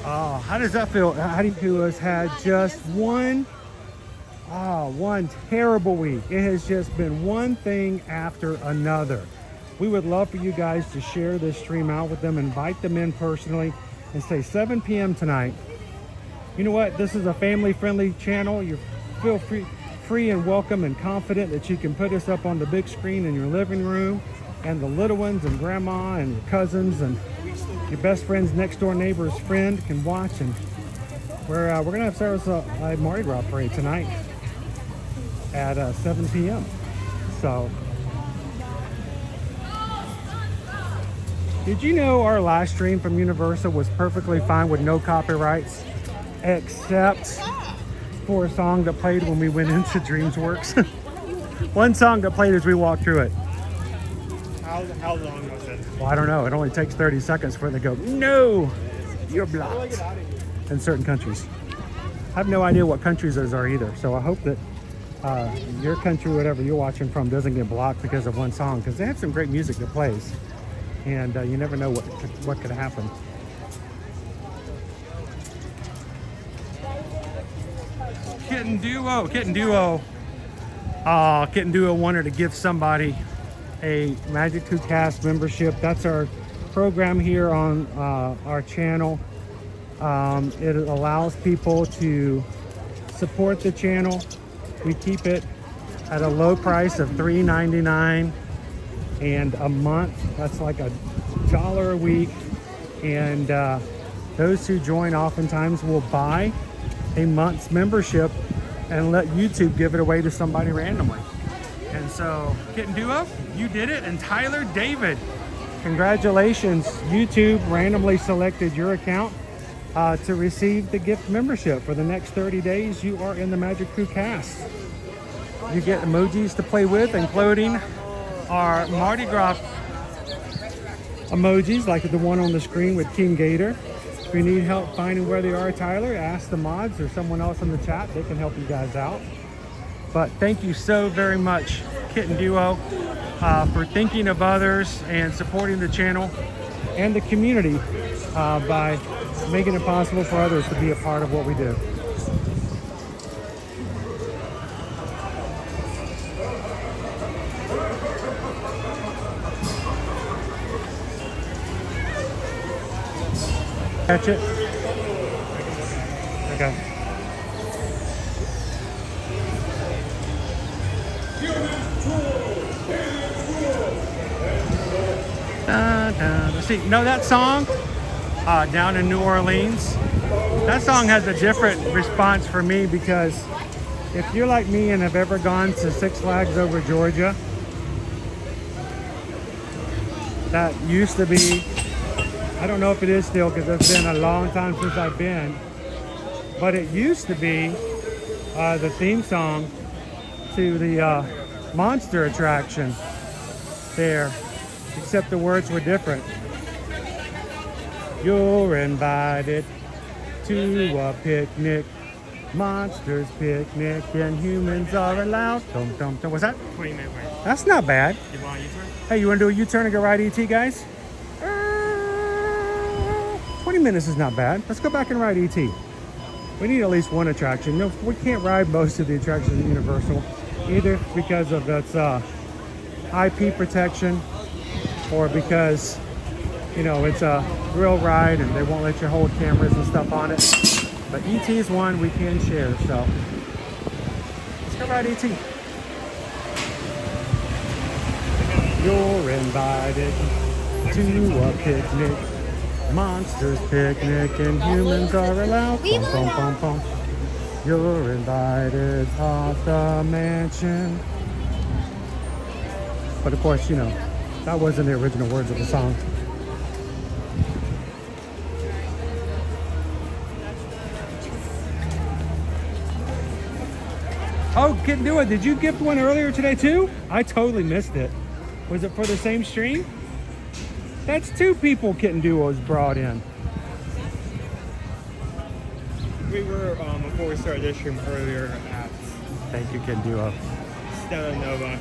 Oh, how does that feel? How do you feel? Has had just one terrible week. It has just been one thing after another. We would love for you guys to share this stream out with them, invite them in personally, and say 7 p.m. tonight. You know what? This is a family-friendly channel. You feel free and welcome and confident that you can put us up on the big screen in your living room, and the little ones and grandma and your cousins and your best friend's next door neighbor's friend can watch. And we're gonna have service a Mardi Gras parade tonight at 7 p.m. So, did you know our last stream from Universal was perfectly fine with no copyrights, except for a song that played when we went into DreamsWorks. One song that played as we walked through it. How long was it? Well, I don't know. It only takes 30 seconds for it to go, no, you're blocked in certain countries. I have no idea what countries those are either. So I hope that your country, whatever you're watching from, doesn't get blocked because of one song, because they have some great music that plays, and you never know what could happen. Kitten Duo wanted to give somebody a Magic 2 Cast membership. That's our program here on our channel. It allows people to support the channel. We keep it at a low price of $3.99 and a month. That's like $1 a week. And those who join oftentimes will buy a month's membership and let YouTube give it away to somebody randomly. And so, Kitten Duo, you did it. And Tyler David, congratulations. YouTube randomly selected your account to receive the gift membership. For the next 30 days, you are in the Magic 2 Cast. You get emojis to play with, including our Mardi Gras emojis, like the one on the screen with King Gator. If you need help finding where they are, Tyler, ask the mods or someone else in the chat. They can help you guys out. But thank you so very much, Kitten Duo, for thinking of others and supporting the channel and the community by making it possible for others to be a part of what we do. Catch it? Okay. See, know that song? Down in New Orleans. That song has a different response for me, because if you're like me and have ever gone to Six Flags over Georgia, that used to be, I don't know if it is still, because it's been a long time since I've been, but it used to be the theme song to the monster attraction there, except the words were different. You're invited to a picnic, monsters picnic, and humans are allowed. Dum, dum, dum. What's that? 20-minute wait. That's not bad. You want a U-turn? Hey, you want to do a U-turn and go ride ET, guys? 20 minutes is not bad. Let's go back and ride ET. We need at least one attraction. No, we can't ride most of the attractions at Universal, either because of its IP protection, or because, you know, it's a real ride and they won't let you hold cameras and stuff on it. But ET is one we can share, so let's go ride ET. You're invited to a picnic, monsters picnic, and humans are allowed. Bum, bum, bum, bum. You're invited off the mansion. But of course, you know, that wasn't the original words of the song. Oh, Kitten Duo, did you gift one earlier today too? I totally missed it. Was it for the same stream? That's 2 people Kitten Duo's brought in. We were, before we started this stream earlier at Thank you, Kitten Duo. Stella Nova.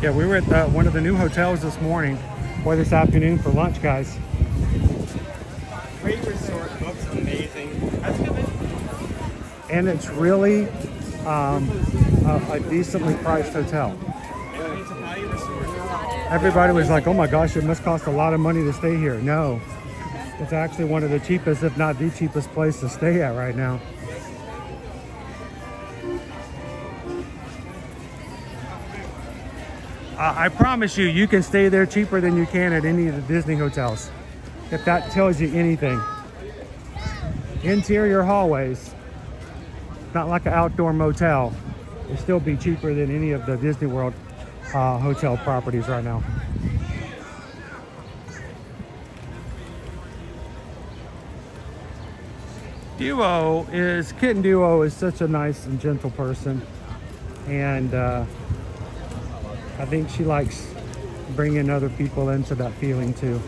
Yeah, we were at one of the new hotels this morning, or this afternoon, for lunch, guys. Great resort, looks amazing. That's good. And it's really a decently priced hotel. It's a value resort. Everybody was like, oh my gosh, it must cost a lot of money to stay here. No, it's actually one of the cheapest, if not the cheapest place to stay at right now. I promise you, you can stay there cheaper than you can at any of the Disney hotels, if that tells you anything. Interior hallways, not like an outdoor motel, will still be cheaper than any of the Disney World hotel properties right now. Kitten Duo is such a nice and gentle person, and I think she likes bringing other people into that feeling too.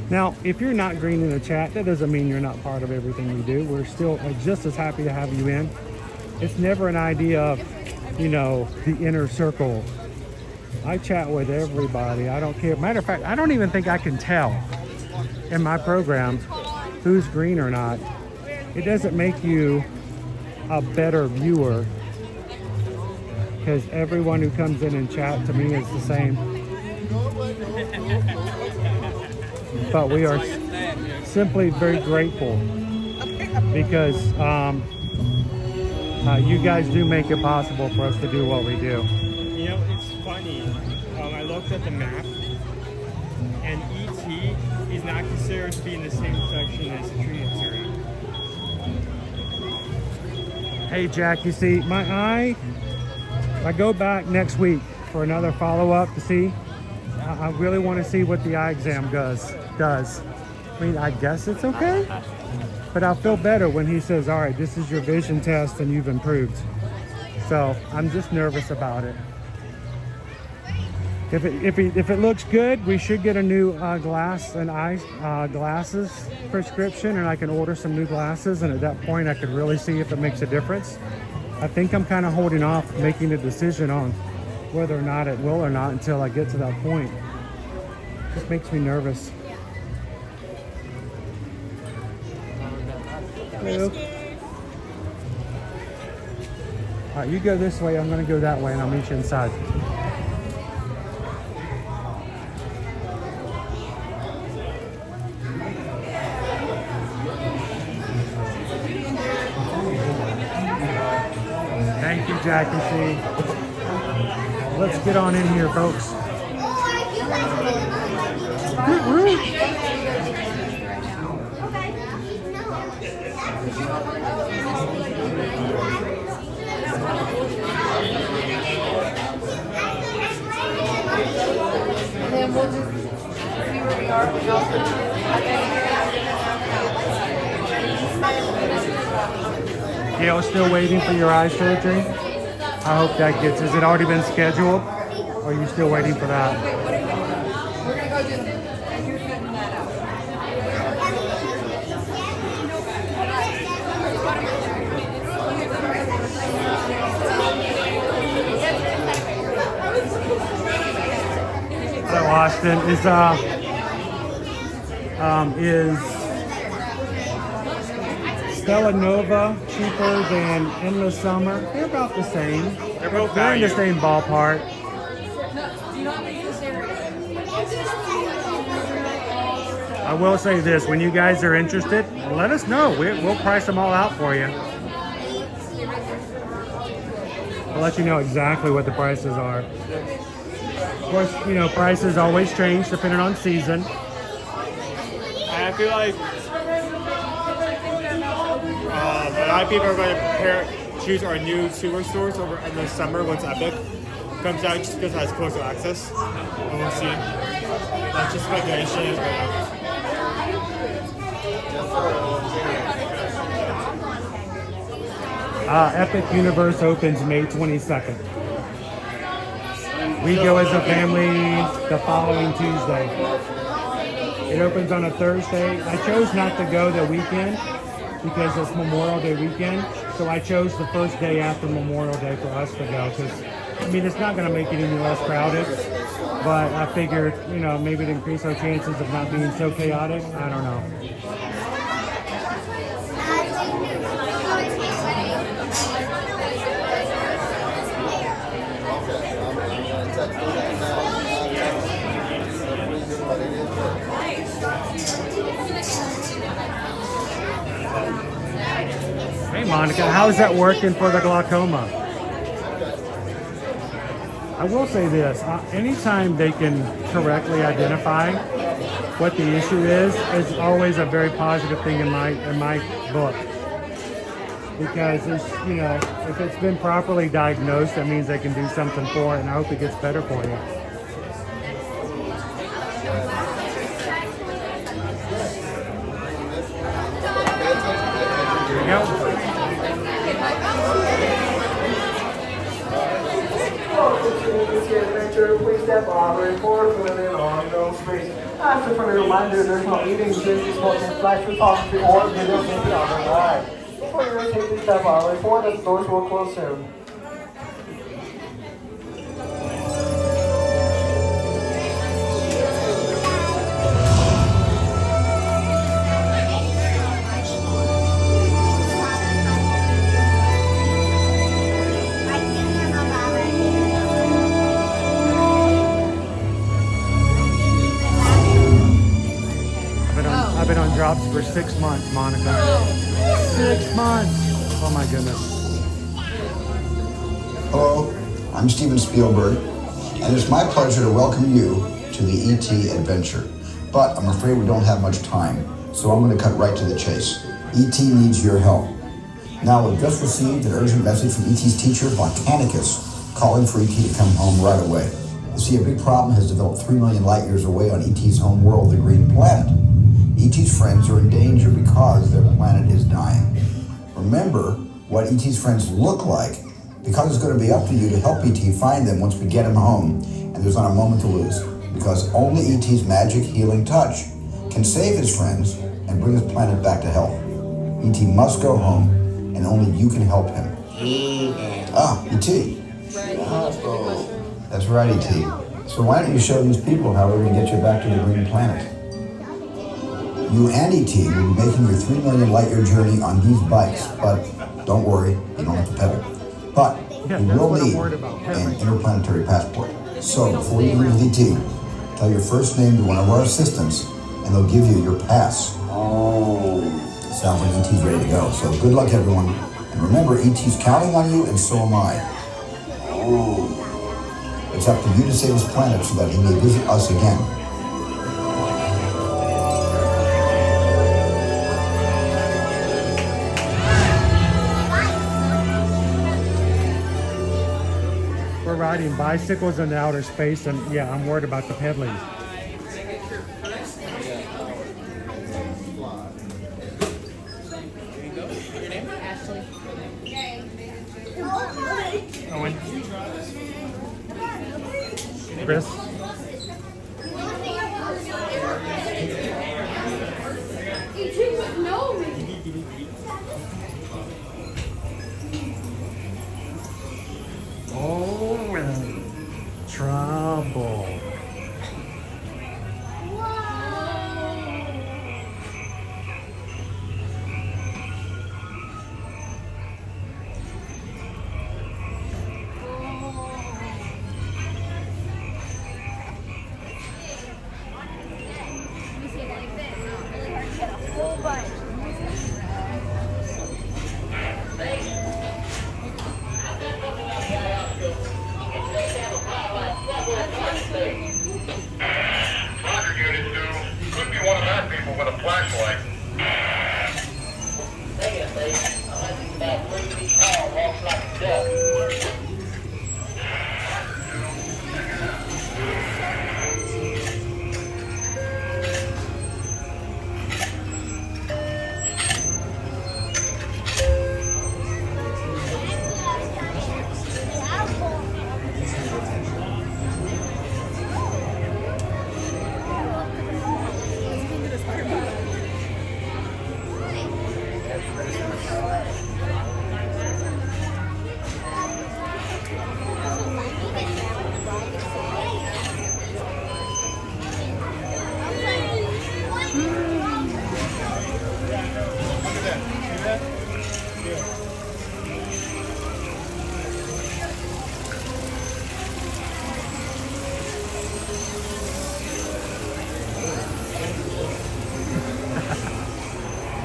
Now, if you're not green in the chat, that doesn't mean you're not part of everything we do. We're still just as happy to have you in. It's never an idea of, you know, the inner circle. I chat with everybody. I don't care. Matter of fact, I don't even think I can tell in my program who's green or not. It doesn't make you a better viewer, because everyone who comes in and chat to me is the same. But we are simply very grateful because you guys do make it possible for us to do what we do. You know, it's funny. I looked at the map, and E.T. is not considered to be in the same section as the tree insert. Hey Jack, you see, my eye, I go back next week for another follow-up to see. I really want to see what the eye exam does. I mean, I guess it's okay, but I'll feel better when he says, all right, this is your vision test and you've improved. So I'm just nervous about it. If it looks good, we should get a new glasses prescription, and I can order some new glasses, and at that point I could really see if it makes a difference. I think I'm kind of holding off making a decision on whether or not it will or not until I get to that point. It just makes me nervous. Hello. All right, you go this way, I'm gonna go that way, and I'll meet you inside. Thank you, Jackie C. Let's get on in here, folks. And then we'll just see where we are. Gail, still waiting for your eye surgery? I hope that gets, has it already been scheduled? Or are you still waiting for that? We're gonna go do that. And you're cutting that out. So Austin, is Stella Nova cheaper than Endless Summer? They're about the same. They're both They're in the value. same ballpark. Do not leave this area. I will say this, when you guys are interested, let us know. We'll price them all out for you. I'll let you know exactly what the prices are. Of course, you know, prices always change depending on season. I feel like a lot of people are going to choose our new superstores over in the summer once Epic comes out, just because it has closer access. And we'll see. That's just speculation. Epic Universe opens May 22nd. We go as a family the following Tuesday. It opens on a Thursday. I chose not to go the weekend because it's Memorial Day weekend. So I chose the first day after Memorial Day for us to go, because, I mean, it's not going to make it any less crowded. But I figured, you know, maybe to increase our chances of not being so chaotic. I don't know. Hey Monica, how's that working for the glaucoma? I will say this, anytime they can correctly identify what the issue is always a very positive thing in my book. Because it's, you know, if it's been properly diagnosed, that means they can do something for it, and I hope it gets better for you. Please step over forward, women on no space. As a friendly reminder, there's no eating, drinking, smoking, flash photography, or video taking on the ride. Before you rotate, please step over forward, the doors will close soon. I've been on drops for 6 months, Monica. 6 months. Oh my goodness. Hello, I'm Steven Spielberg, and it's my pleasure to welcome you to the E.T. adventure. But I'm afraid we don't have much time, so I'm going to cut right to the chase. E.T. needs your help. Now, we've just received an urgent message from E.T.'s teacher, Botanicus, calling for E.T. to come home right away. You see, a big problem has developed 3 million light years away on E.T.'s home world, the Green Planet. E.T.'s friends are in danger because their planet is dying. Remember what E.T.'s friends look like, because it's going to be up to you to help E.T. find them once we get him home, and there's not a moment to lose, because only E.T.'s magic healing touch can save his friends and bring his planet back to health. E.T. must go home, and only you can help him. E.T. That's right, E.T. So why don't you show these people how we're going to get you back to the Green Planet? You and E.T. will be making your 3 million light year journey on these bikes, but don't worry, you don't have to pedal. But you will need an interplanetary passport. So before you leave with E.T., tell your first name to one of our assistants, and they'll give you your pass. Sounds like E.T.'s ready to go. So good luck, everyone. And remember, E.T.'s counting on you, and so am I. It's up to you to save his planet so that he may visit us again. We're riding bicycles in outer space, and yeah, I'm worried about the pedaling. Owen. Chris. Oh, trouble.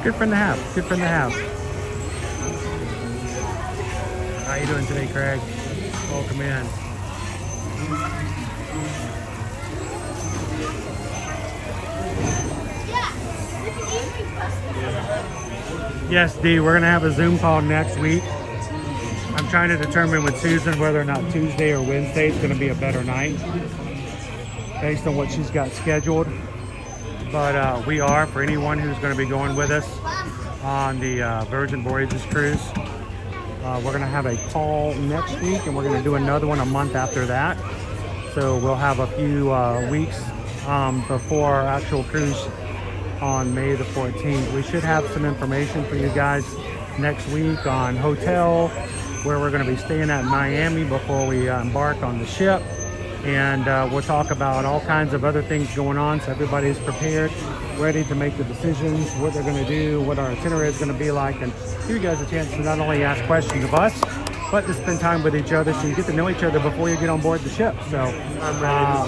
Good friend to have. Good friend to have. How you doing today, Craig? Welcome in. Yes, Dee, we're going to have a Zoom call next week. I'm trying to determine with Susan whether or not Tuesday or Wednesday is going to be a better night based on what she's got scheduled. But we are, for anyone who's going to be going with us, on the Virgin Voyages cruise. We're gonna have a call next week, and we're gonna do another one a month after that. So we'll have a few weeks before our actual cruise on May the 14th. We should have some information for you guys next week on hotel, where we're gonna be staying at Miami before we embark on the ship. And we'll talk about all kinds of other things going on, so everybody's prepared, ready to make the decisions, what they're going to do, what our itinerary is going to be like, and give you guys a chance to not only ask questions of us, but to spend time with each other so you get to know each other before you get on board the ship. So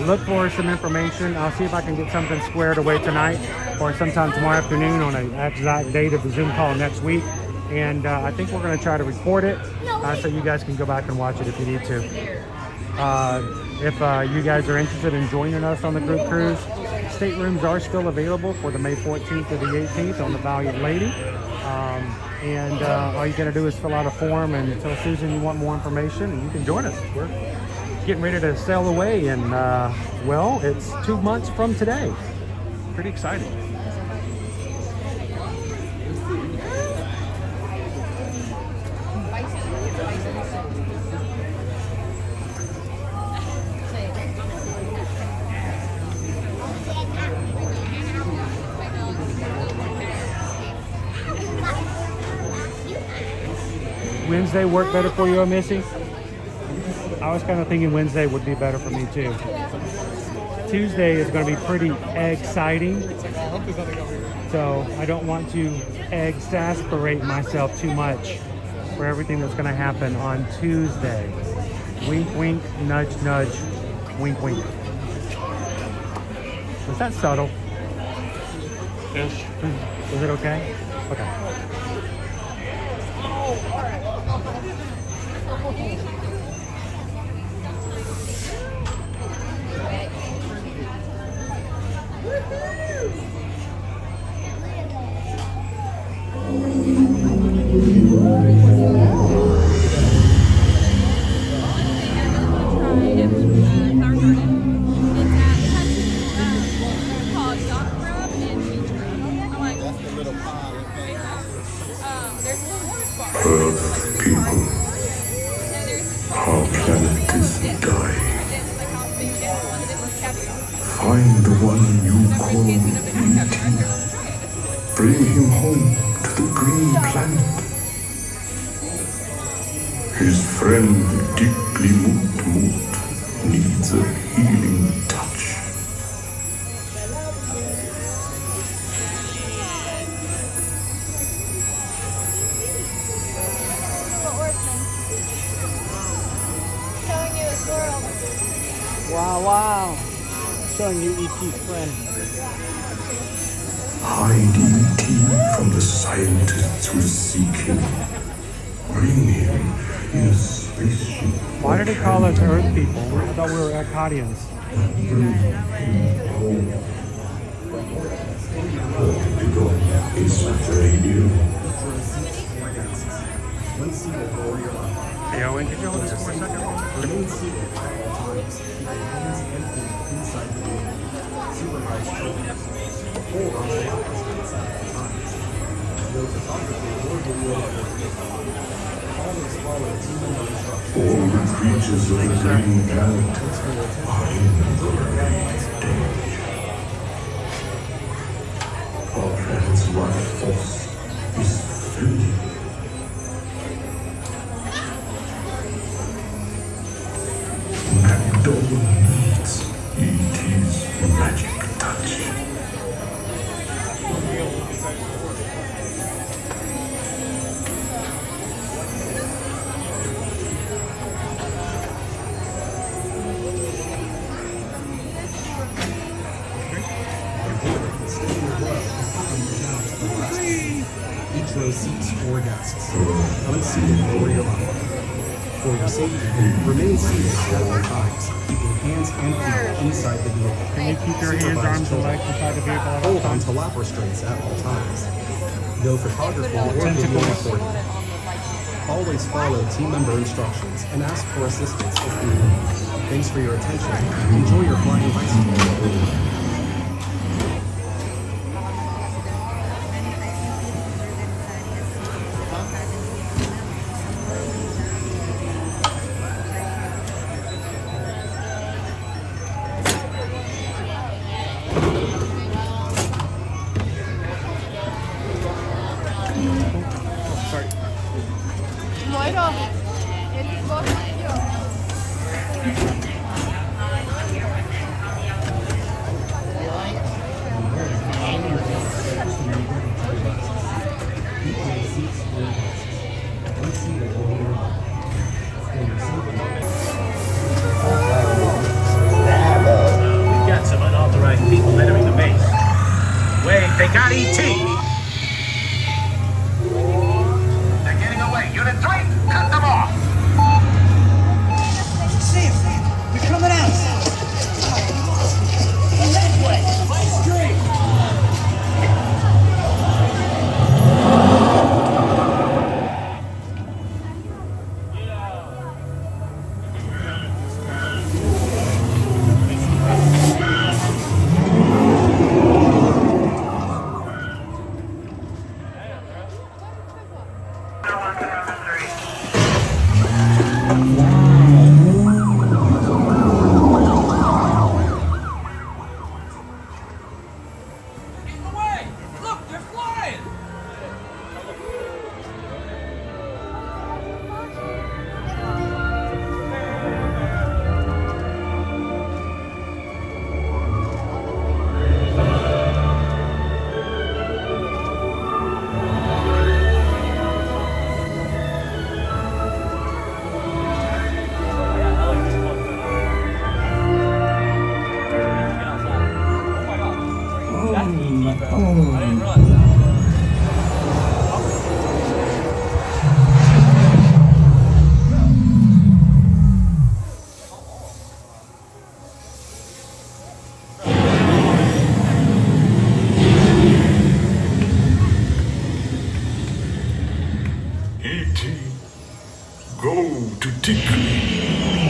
look for some information. I'll see if I can get something squared away tonight or sometime tomorrow afternoon on an exact date of the Zoom call next week. And I think we're going to try to record it so you guys can go back and watch it if you need to. If you guys are interested in joining us on the group cruise, staterooms are still available for the May 14th to the 18th on the Valiant Lady. And all you got to do is fill out a form and tell Susan you want more information, and you can join us. We're getting ready to sail away, and well, it's 2 months from today. Pretty exciting. Wednesday work better for you, Missy? I was kind of thinking Wednesday would be better for me too. Tuesday is going to be pretty exciting, so I don't want to exasperate myself too much for everything that's going to happen on Tuesday. Wink, wink, nudge, nudge, wink, wink. Was that subtle? Ish. Was it okay? Okay. Earth people, our planet is dying. Find the one you call E.T. Bring him home to the green planet. His friend Dickly Moot needs a healing touch. Wow. Showing you E.T.'s friend. Hide E.T. from the scientists who seek him. Bring him in a spaceship. Why did he call us Earth people? I thought we were Akkadians. Is very new. Hey Owen, could you hold this for a second? All the creatures of the green planet are in great danger. Our planet's life force is fading. Dawn needs E.T.'s magic touch. Each row seats 4 guests. Let's see the glory of life. For your safety, remain seated at all times, keeping hands and feet inside the vehicle. Can you keep your hands, arms, and legs inside the vehicle at all Hold on times? to lap restraints at all times. No photography or video Tentacles. recording. Always follow team member instructions and ask for assistance if needed. Thanks for your attention. Enjoy your flying bicycle. Sorry. Leute, jetzt was hier. We've got some unauthorized people entering the base. Wait, they got ET! They're getting away. Unit 3, cut them off! See him, man. They're coming out. That way. Straight. E.T. Go to Tickly.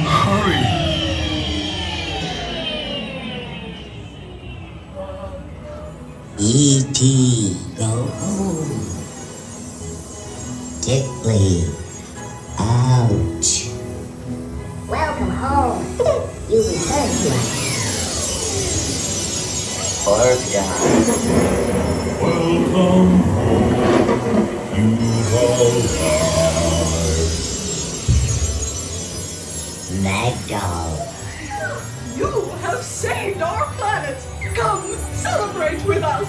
Hurry. E.T. go home. Tickly. Ouch. Welcome home. You returned to us. Poor guy. Welcome home. You all Magdal. You have saved our planet. Come, celebrate with us.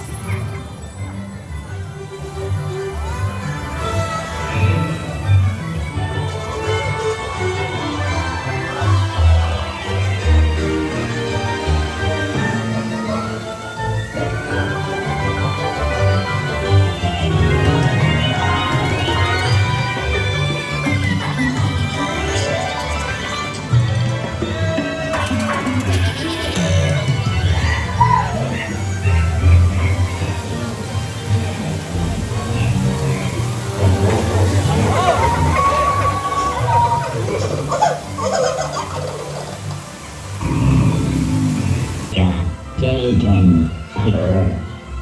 Jaden, Peter,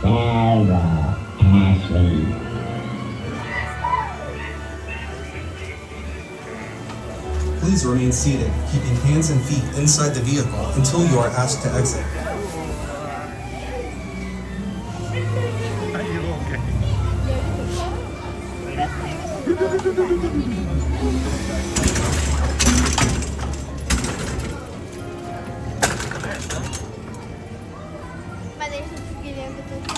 Sarah, Ashley. Please remain seated, keeping hands and feet inside the vehicle until you are asked to exit. Are you okay? Mas eles não conseguiriam ver tudo.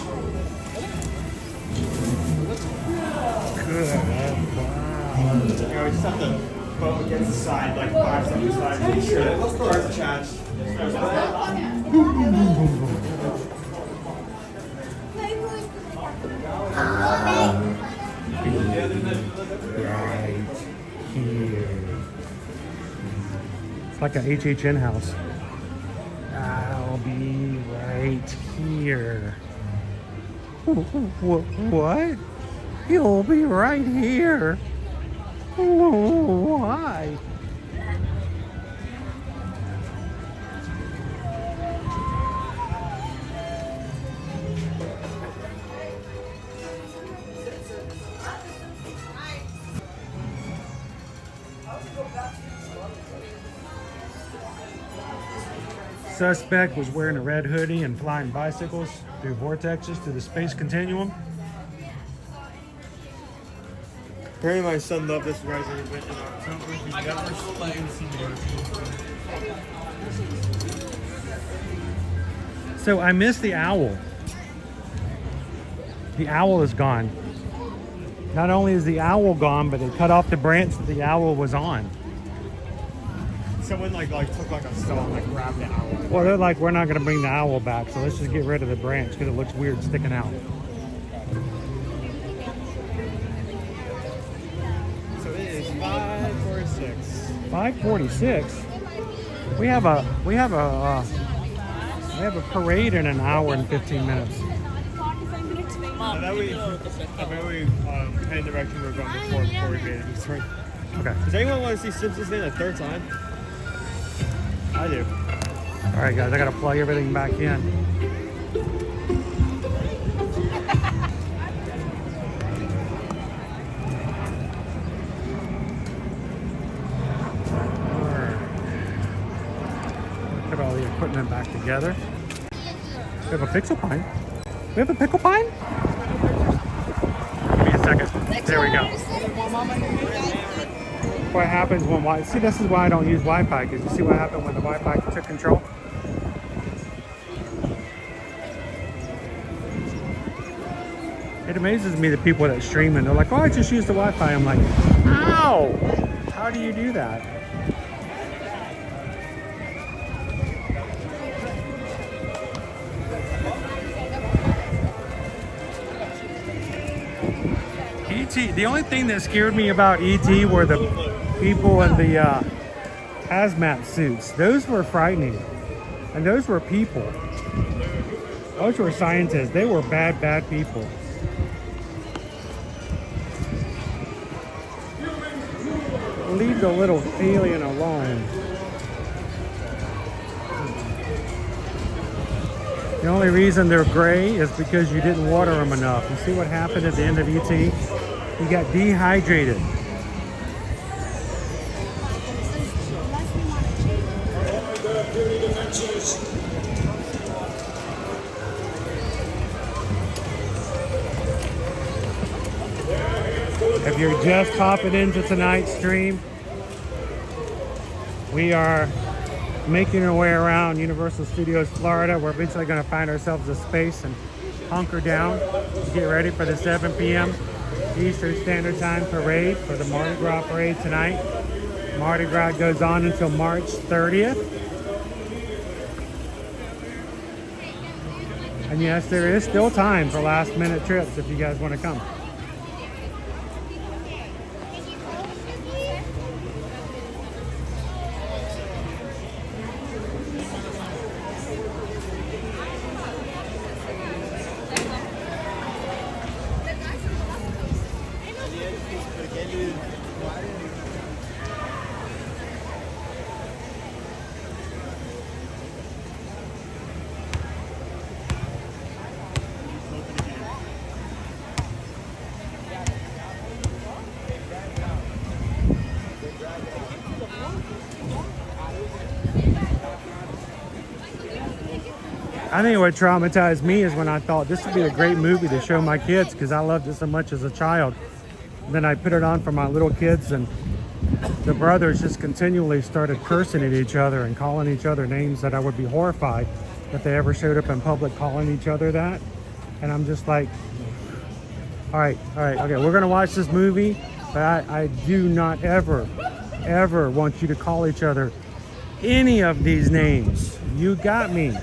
You know, we just have to vote against the side, like 5 seconds side, to make sure that those cars are charged. Right here. It's like an HHN house. I'll be right here. What? You'll be right here. Why? Suspect was wearing a red hoodie and flying bicycles through vortexes to the space continuum. Apparently my son loved this rising event in October. He's never seen it. So I missed the owl. The owl is gone. Not only is the owl gone, but they cut off the branch that the owl was on. Someone like took like a stone, like grabbed the owl. Well, they're like, we're not going to bring the owl back, so let's just get rid of the branch because it looks weird sticking out. So it is 5:46. 5:46. We have a parade in an hour and 15 minutes. I bet we kind of direction we're going before we made it. Sorry. Okay. Does anyone want to see Simpsons Day a third time? I do. All right, guys, I got to plug everything back in. Put all the equipment back together. We have a pickle pine. We have a pickle pine? Give me a second. There we go. What happens when see, this is why I don't use Wi-Fi, because you see what happened when the Wi-Fi took control? It amazes me the people that stream and they're like, oh, I just use the Wi-Fi. I'm like, ow! How do you do that? E.T. The only thing that scared me about E.T. were the people in the hazmat suits. Those were frightening. And those were people. Those were scientists. They were bad, bad people. Leave the little alien alone. The only reason they're gray is because you didn't water them enough. You see what happened at the end of E.T.? He got dehydrated. If you're just popping into tonight's stream, we are making our way around Universal Studios Florida. We're eventually going to find ourselves a space and hunker down, get ready for the 7 p.m. Eastern Standard Time parade for the Mardi Gras parade tonight. Mardi Gras goes on until March 30th. And yes, there is still time for last minute trips if you guys want to come. I think what traumatized me is when I thought this would be a great movie to show my kids because I loved it so much as a child. Then I put it on for my little kids and the brothers just continually started cursing at each other and calling each other names that I would be horrified if they ever showed up in public calling each other that. And I'm just like, all right, okay, we're gonna watch this movie, but I do not ever want you to call each other any of these names. You got me.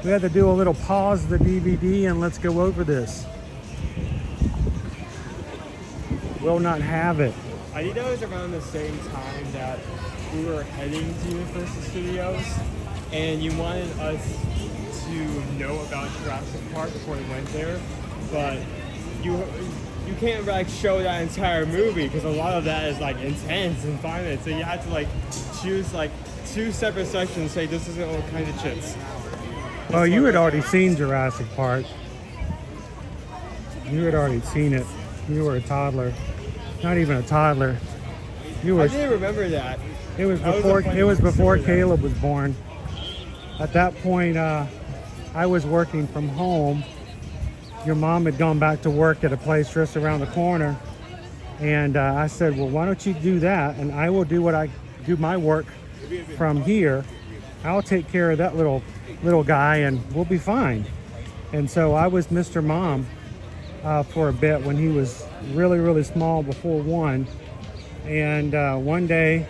We had to do a little pause of the DVD and let's go over this. Will not have it. I think that was around the same time that we were heading to Universal Studios and you wanted us to know about Jurassic Park before we went there, but you can't like show that entire movie because a lot of that is like intense and violent, so you had to like choose like 2 separate sections and say this isn't all kind of chits. Well, you had already seen Jurassic Park. You had already seen it. You were a toddler. Not even a toddler. You were. I didn't remember that. It was before Caleb was born. At that point, I was working from home. Your mom had gone back to work at a place just around the corner. And I said, well, why don't you do that? And I will do my work from here. I'll take care of that little guy and we'll be fine. And so I was Mr. Mom for a bit when he was really, really small before 1. And one day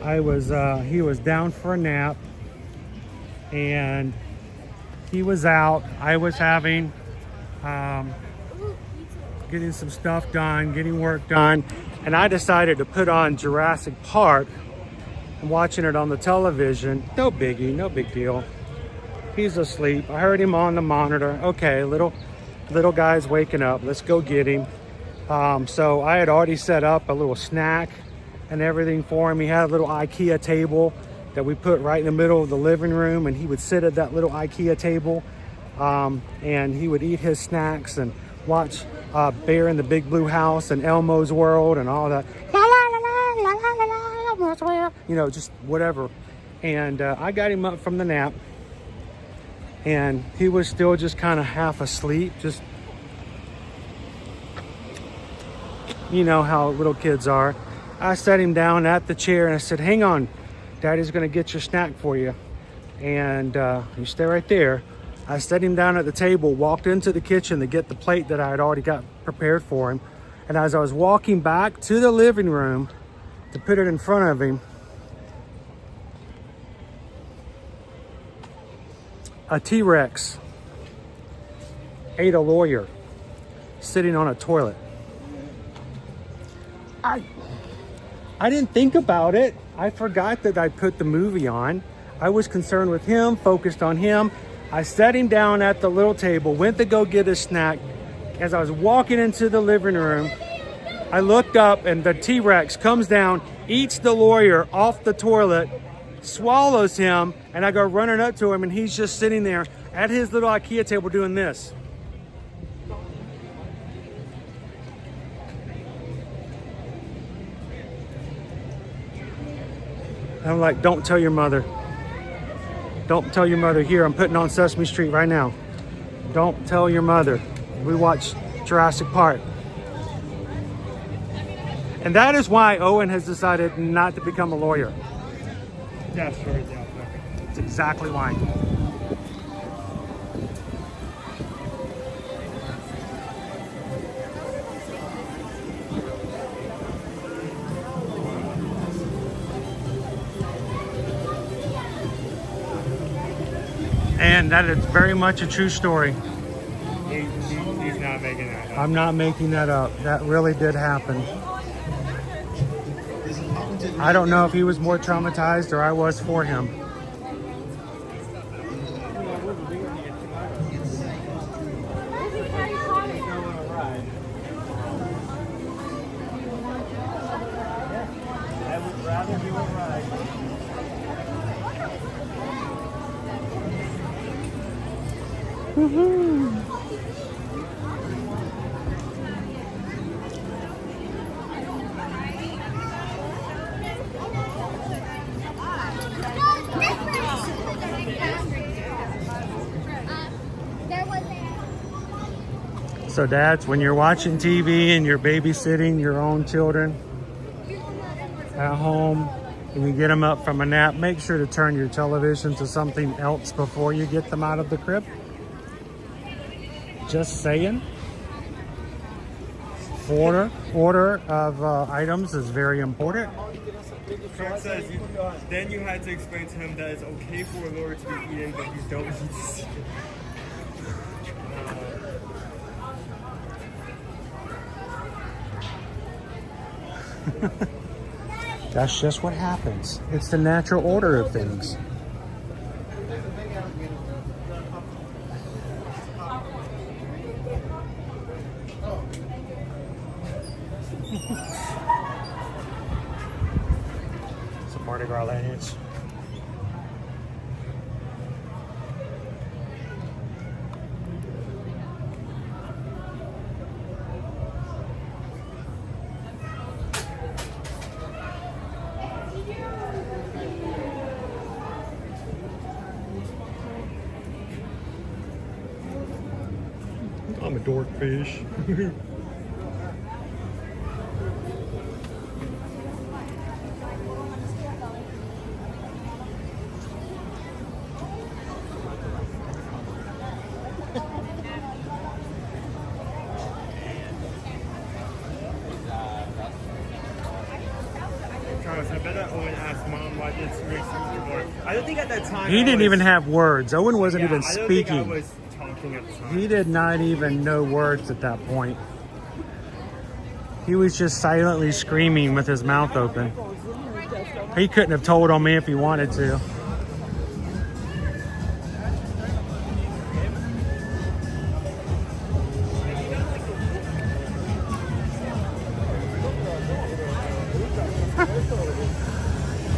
he was down for a nap and he was out. I was having, getting some stuff done, getting work done. And I decided to put on Jurassic Park. I'm watching it on the television. No biggie, no big deal. He's asleep. I heard him on the monitor. Okay, little guy's waking up. Let's go get him. So I had already set up a little snack and everything for him. He had a little IKEA table that we put right in the middle of the living room, and he would sit at that little IKEA table and he would eat his snacks and watch Bear in the Big Blue House and Elmo's World and all that. You know, just whatever. And I got him up from the nap and he was still just kind of half asleep. Just, you know how little kids are. I set him down at the chair and I said, hang on, Daddy's gonna get your snack for you. And you stay right there. I set him down at the table, walked into the kitchen to get the plate that I had already got prepared for him. And as I was walking back to the living room to put it in front of him, a T-Rex ate a lawyer sitting on a toilet. I didn't think about it. I forgot that I put the movie on. I was concerned with him, focused on him. I sat him down at the little table, went to go get a snack. As I was walking into the living room, I looked up and the T-Rex comes down, eats the lawyer off the toilet, swallows him, and I go running up to him and he's just sitting there at his little IKEA table doing this. And I'm like, don't tell your mother. Don't tell your mother. Here, I'm putting on Sesame Street right now. Don't tell your mother. We watched Jurassic Park. And that is why Owen has decided not to become a lawyer. That's right, yeah. That's exactly why. And that is very much a true story. He's not making that up. I'm not making that up. That really did happen. I don't know if he was more traumatized or I was for him. I would rather do a ride. Woohoo! So dads, when you're watching TV and you're babysitting your own children at home and you get them up from a nap, make sure to turn your television to something else before you get them out of the crib. Just saying. Order of items is very important. Kurt says then you had to explain to him that it's okay for a lawyer to be eaten, but you don't eat steak. That's just what happens. It's the natural order of things. Some Mardi Gras lanyards. I'm a dorkfish. house. I bet that Owen asked Mom why this makes more. I don't think at that time He didn't even have words. Owen wasn't even I don't speaking. think I was talking at the time. He did not even know words at that point. He was just silently screaming with his mouth open. He couldn't have told on me if he wanted to.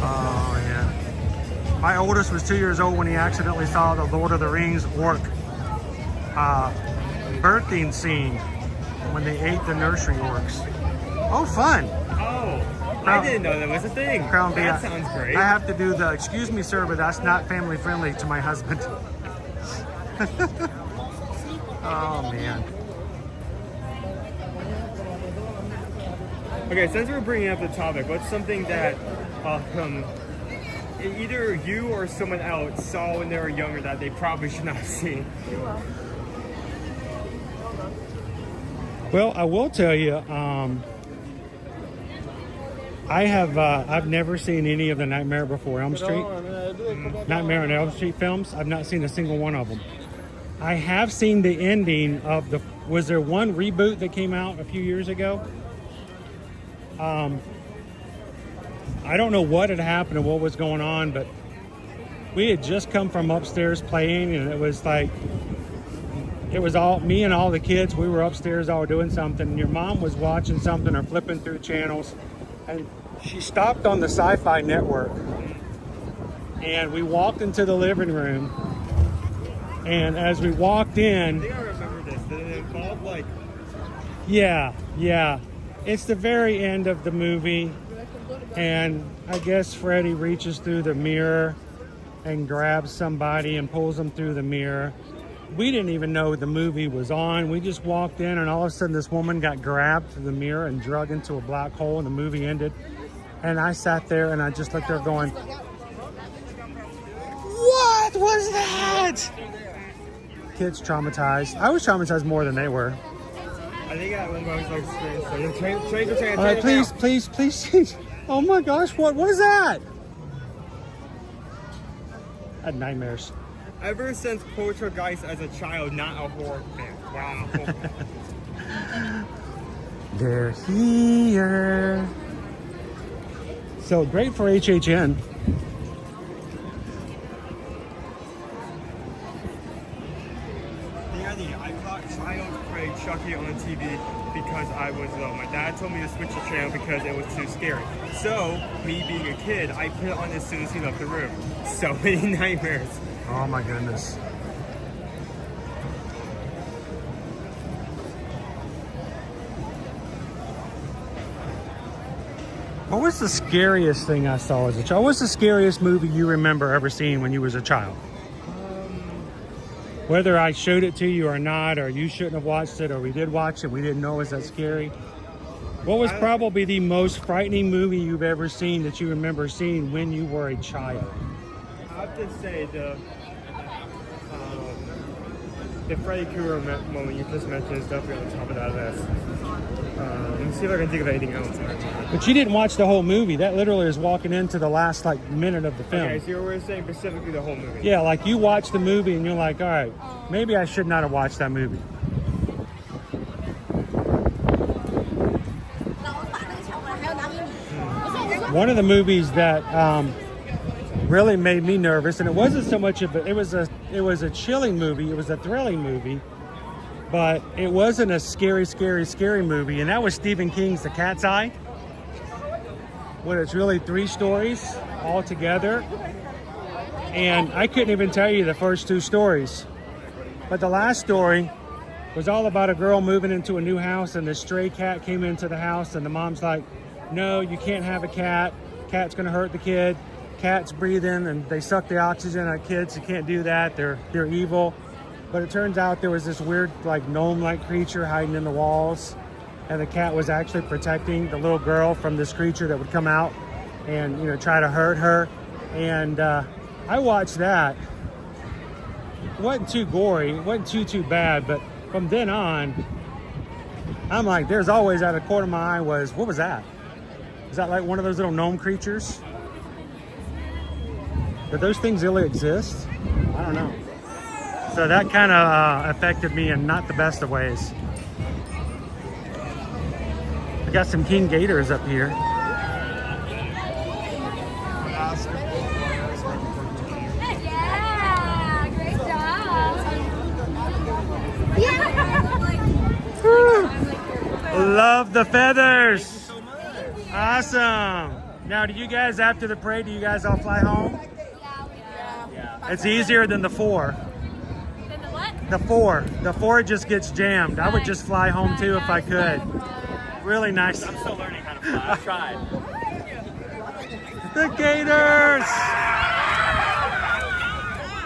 Oh, yeah. My oldest was 2 years old when he accidentally saw the Lord of the Rings orc birthing scene when they ate the nursery orcs. Oh, fun. Oh, I didn't know that was a thing. Crown B, That sounds great. I have to do the, excuse me, sir, but that's not family friendly to my husband. Oh, man. Okay, since we're bringing up the topic, what's something that either you or someone else saw when they were younger that they probably should not have seen? Well, I will tell you, I've never seen any of the Nightmare Before Elm Street, Nightmare on Elm Street films. I've not seen a single one of them. I have seen the ending of the, was there one reboot that came out a few years ago? I don't know what had happened and what was going on, but we had just come from upstairs playing, and it was like, it was all me and all the kids. We were upstairs all doing something, and your mom was watching something or flipping through channels, and she stopped on the Sci-Fi Network, and we walked into the living room, and as we walked in, I think I remember this. Did it involve like... yeah, it's the very end of the movie, and I guess Freddy reaches through the mirror and grabs somebody and pulls them through the mirror. We didn't even know the movie was on. We just walked in, and all of a sudden this woman got grabbed through the mirror and dragged into a black hole, and the movie ended. And I sat there and I just looked there going, what was that? Kids traumatized. I was traumatized more than they were. I think I remember I was like, train. All right, please. Oh my gosh, what was that? I had nightmares. Ever since Poltergeist as a child, not a horror fan. Wow. They're here. So great for HHN. I caught Child Prey Chucky on TV because I was low. My dad told me to switch the channel because it was too scary. So, me being a kid, I put it on as soon as he left the room. So many nightmares. Oh my goodness. What was the scariest thing I saw as a child? What's the scariest movie you remember ever seeing when you was a child? Whether I showed it to you or not, or you shouldn't have watched it, or we did watch it, we didn't know it was that scary. What was probably the most frightening movie you've ever seen that you remember seeing when you were a child? I have to say the Freddy Krueger moment you just mentioned is definitely on top of that list. Let me see if I can think of anything else. But you didn't watch the whole movie. That literally is walking into the last minute of the film. Okay, so you were saying specifically the whole movie. Yeah, like you watch the movie and you're like, all right, maybe I should not have watched that movie. One of the movies that really made me nervous, and it wasn't so much of it was a chilling movie, it was a thrilling movie, but it wasn't a scary movie, and that was Stephen King's The Cat's Eye, where it's really 3 stories all together, and I couldn't even tell you the first 2 stories, but the last story was all about a girl moving into a new house, and this stray cat came into the house, and the mom's like, no, you can't have a cat, cat's gonna hurt the kid. Cats breathe in and they suck the oxygen out of kids. You can't do that. They're evil. But it turns out there was this weird gnome-like creature hiding in the walls, and the cat was actually protecting the little girl from this creature that would come out and try to hurt her. And I watched that. It wasn't too gory. It wasn't too bad. But from then on, I'm like, there's always out of the corner of my eye was, what was that? Is that like one of those little gnome creatures? Do those things really exist? I don't know. So that kind of affected me in not the best of ways. We got some king gators up here. Yeah, great job. Love the feathers. Awesome. Now, do you guys, after the parade, do you guys all fly home? Yeah. It's easier than the 4. Then the what? The 4. The 4 just gets jammed. I would just fly home too if I could. Really nice. I'm still learning how to fly. I've tried. The gators!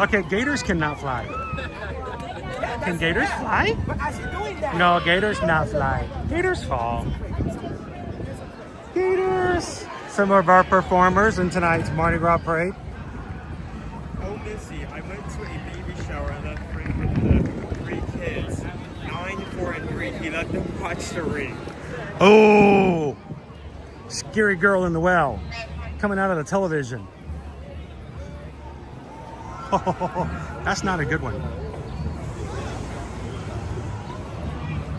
Okay, gators cannot fly. Can gators fly? No, gators cannot fly. Gators fall. Gators! Some of our performers in tonight's Mardi Gras parade. Oh, Missy, I went to a baby shower and left ring with the 3 kids. 9, 4, and 3. He let them watch the ring. Oh! Scary girl in the well. Coming out of the television. Oh, that's not a good one.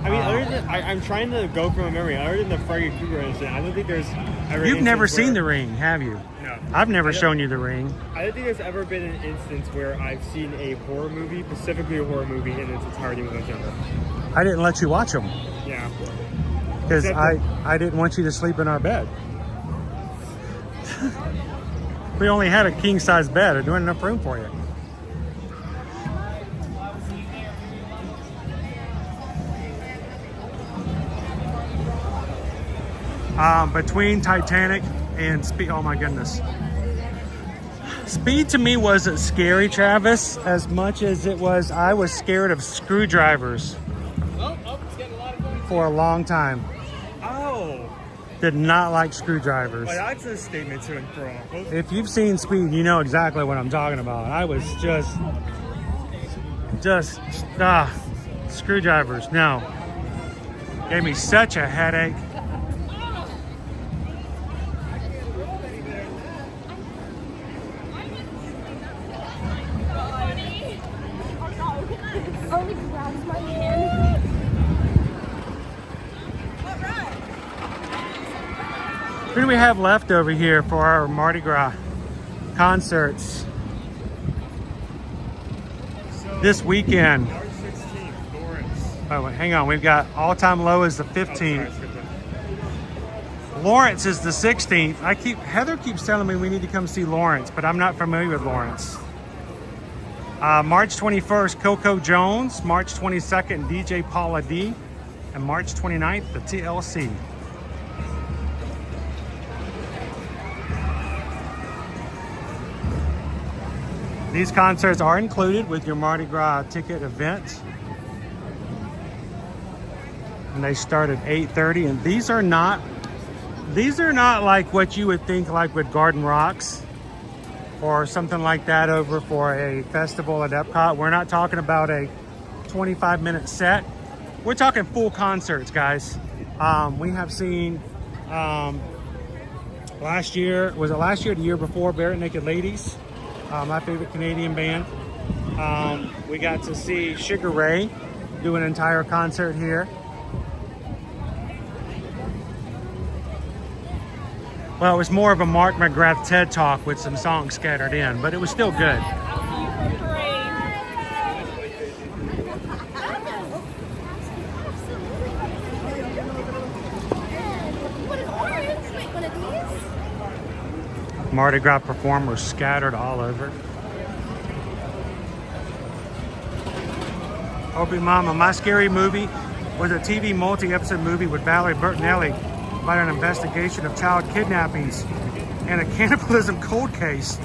I mean, other than I'm trying to go from a memory. Other than the Freddy Krueger incident, I don't think there's ever. You've never seen The Ring, have you? No. I've never shown you The Ring. I don't think there's ever been an instance where I've seen a horror movie, specifically a horror movie, in its entirety when I was younger. I didn't let you watch them. Yeah. Because I didn't want you to sleep in our bed. We only had a king-size bed. There wasn't enough room for you. Between Titanic and Speed, oh my goodness. Speed to me wasn't scary, Travis, as much as it was, I was scared of screwdrivers for a long time. Oh. Did not like screwdrivers. Well, that's a statement to and fro. If you've seen Speed, you know exactly what I'm talking about. I was just screwdrivers, no. Gave me such a headache. Who do we have left over here for our Mardi Gras concerts this weekend? March 16th, Lawrence. Oh, hang on. We've got all-time low is the 15th. Lawrence is the 16th. Heather keeps telling me we need to come see Lawrence, but I'm not familiar with Lawrence. March 21st, Coco Jones. March 22nd, DJ Paula D. And March 29th, the TLC. These concerts are included with your Mardi Gras ticket event. And they start at 8:30. And these are not like what you would think like with Garden Rocks or something like that over for a festival at Epcot. We're not talking about a 25-minute set. We're talking full concerts, guys. We have seen last year, was it last year or the year before, Bare Naked Ladies? My favorite Canadian band. We got to see Sugar Ray do an entire concert here. Well, it was more of a Mark McGrath TED Talk with some songs scattered in, but it was still good. Mardi Gras performers scattered all over. Opie Mama, My Scary Movie was a TV multi-episode movie with Valerie Bertinelli about an investigation of child kidnappings and a cannibalism cold case.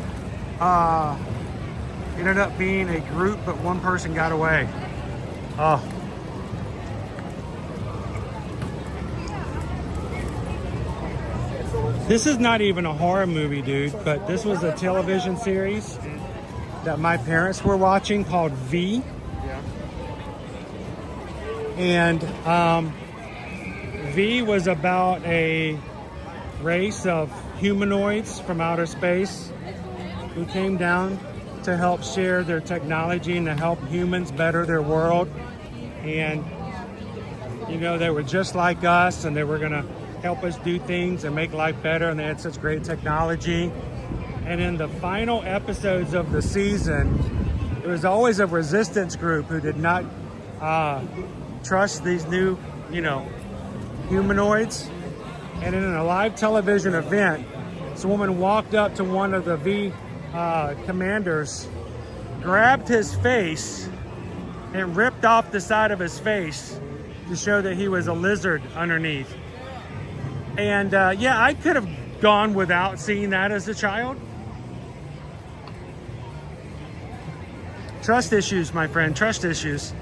Ended up being a group, but one person got away. Oh. This is not even a horror movie, dude, but this was a television series that my parents were watching called V. Yeah. And V was about a race of humanoids from outer space who came down to help share their technology and to help humans better their world. And, you know, they were just like us, and they were going to help us do things and make life better, and they had such great technology. And in the final episodes of the season, there was always a resistance group who did not trust these new, you know, humanoids. And in a live television event, this woman walked up to one of the commanders, grabbed his face, and ripped off the side of his face to show that he was a lizard underneath. And yeah, I could have gone without seeing that as a child. Trust issues, my friend, trust issues.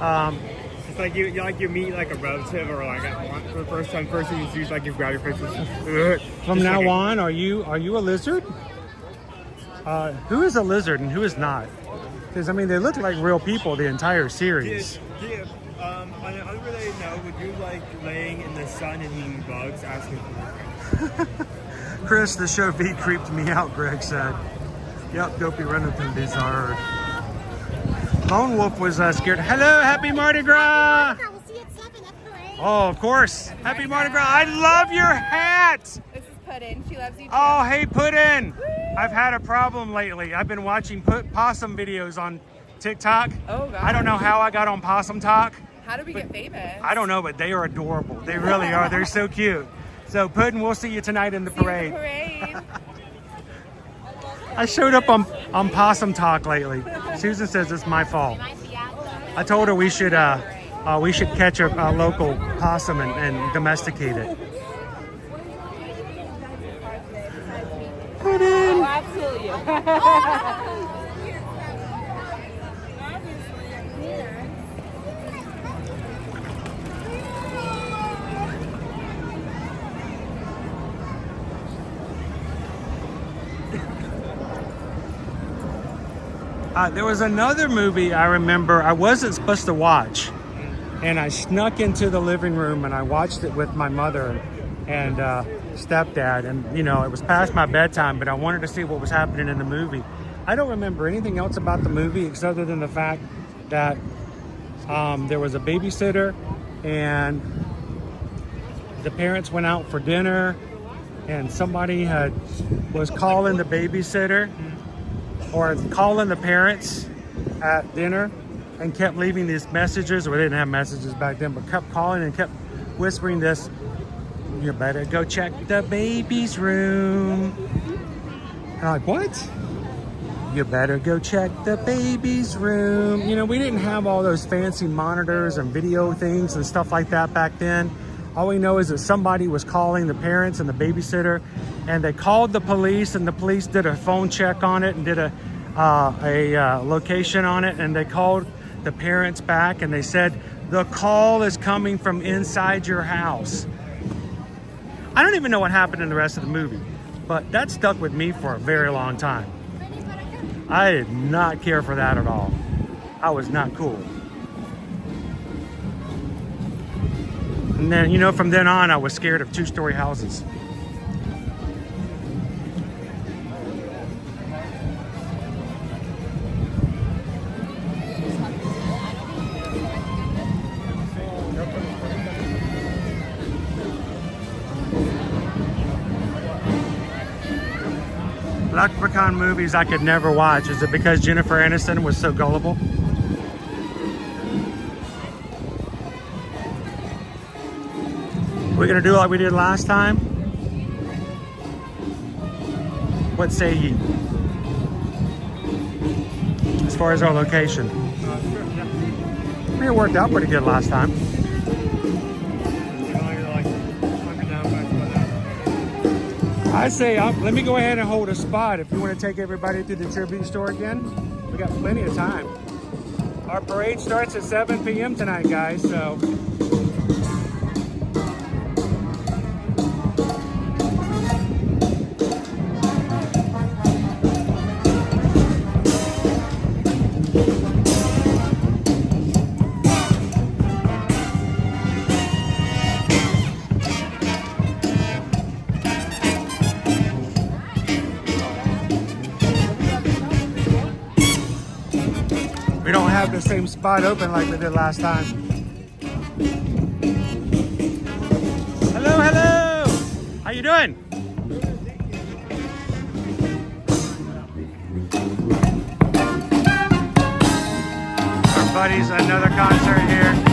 It's like you meet like a relative or like for the first time person, you like you grab your face. From now on, are you a lizard? Who is a lizard and who is not? Because I mean, they look like real people the entire series. On an unrelated note, would you like laying in the sun and eating bugs, asking for Chris, the show V creeped me out, Greg said. Yep, Dopey Remington bizarre. Lone Wolf was scared. Hello, happy Mardi Gras! We'll see you at 7 at the parade. Oh, of course. Happy Mardi Gras. I love your hat! This is Puddin. She loves you too. Oh, hey, Puddin! I've had a problem lately. I've been watching possum videos on TikTok. Oh, God. I don't know how I got on Possum Talk. How did we get famous? I don't know, but they are adorable. They really are. They're so cute. So, Puddin, we'll see you tonight in the parade. I showed up on Possum Talk lately. Susan says it's my fault. I told her we should catch a local possum and domesticate it. Puddin. Oh, absolutely. There was another movie I remember I wasn't supposed to watch, and I snuck into the living room and I watched it with my mother and stepdad, and you know, it was past my bedtime, but I wanted to see what was happening in the movie. I don't remember anything else about the movie except other than the fact that there was a babysitter and the parents went out for dinner and somebody was calling the babysitter or calling the parents at dinner and kept leaving these messages, or they didn't have messages back then, but kept calling and kept whispering this, "You better go check the baby's room." And I'm like, what? You better go check the baby's room. You know, we didn't have all those fancy monitors and video things and stuff like that back then. All we know is that somebody was calling the parents and the babysitter, and they called the police, and the police did a phone check on it and did a location on it, and they called the parents back and they said, the call is coming from inside your house. I don't even know what happened in the rest of the movie, but that stuck with me for a very long time. I did not care for that at all. I was not cool. And then, you know, from then on, I was scared of two-story houses. Leprechaun movies I could never watch. Is it because Jennifer Aniston was so gullible? We're gonna do like we did last time? What say ye? As far as our location. It worked out pretty good last time. I say, let me go ahead and hold a spot if you want to take everybody to the tribute store again. We got plenty of time. Our parade starts at 7 p.m. tonight, guys, so. have the same spot open like we did last time. Hello, hello! How you doing? Our buddies, another concert here.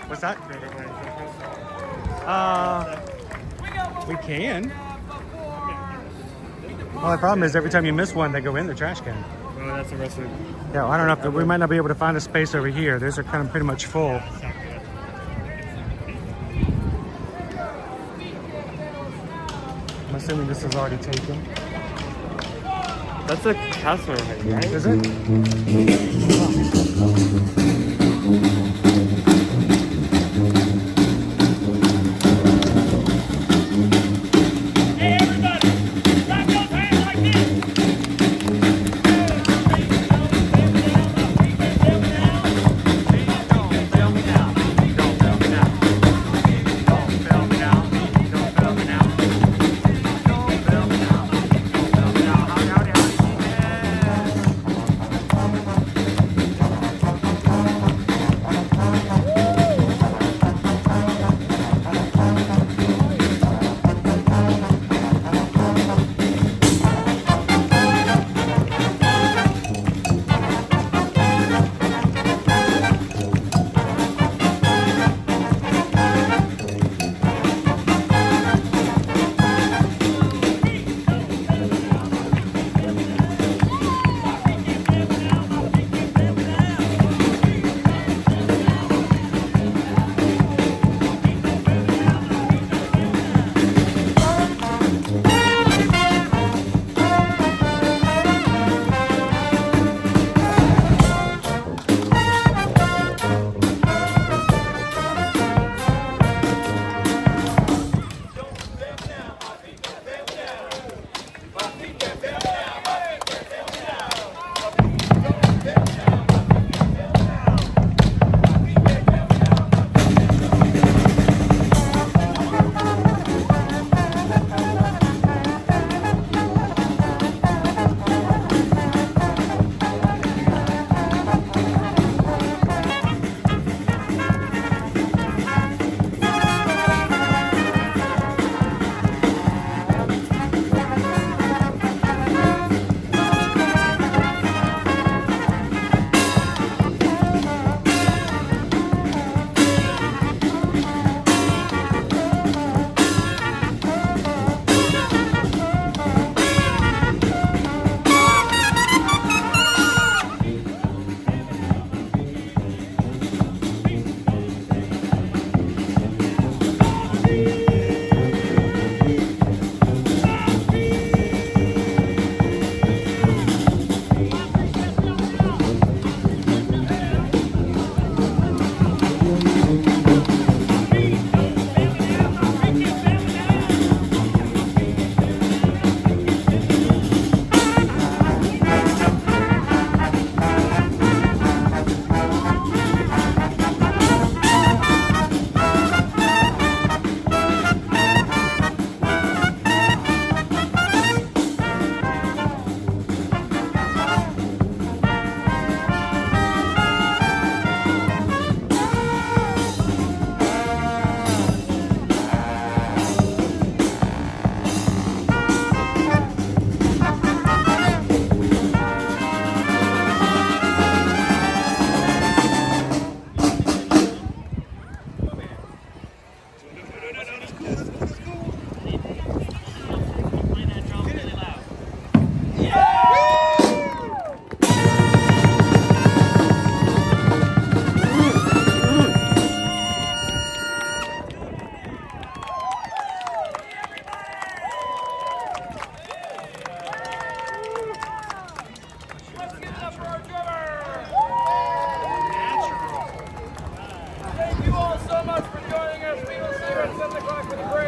What's that? We can. Well, the problem is every time you miss one, they go in the trash can. Well, that's the rest of it. Yeah, well, I don't know if we might not be able to find a space over here. Those are kind of pretty much full. I'm assuming this is already taken. That's a castle, right? Is it?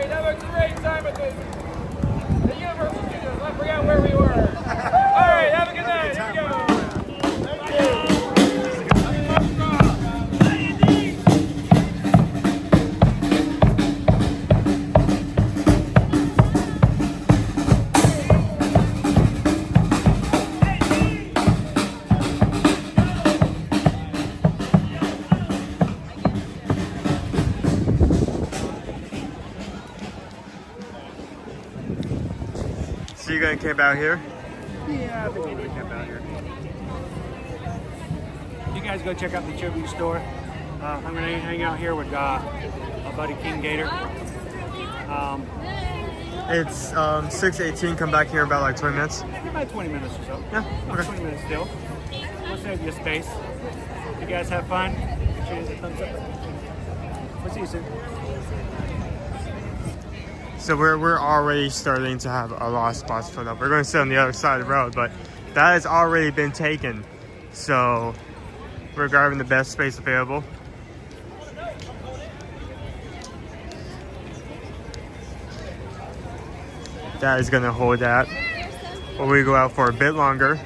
Have a great time at the Universal Studios. I forgot where we were. So you're gonna camp out here? Yeah, I think we're gonna camp out here. You guys go check out the tribute store. I'm gonna hang out here with my buddy King Gator. It's 6:18. Come back here in about like 20 minutes. About 20 minutes or so. Yeah, okay. 20 minutes still. We'll save you space. You guys have fun. Make sure you hit the thumbs up. We'll see you soon. So we're already starting to have a lot of spots filled up. We're going to sit on the other side of the road, but that has already been taken. So we're grabbing the best space available. That is going to hold that. But we go out for a bit longer.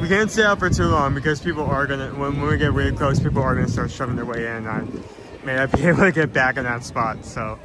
We can't stay out for too long because people are going to, when we get really close, people are going to start shoving their way in. I may not be able to get back in that spot, so.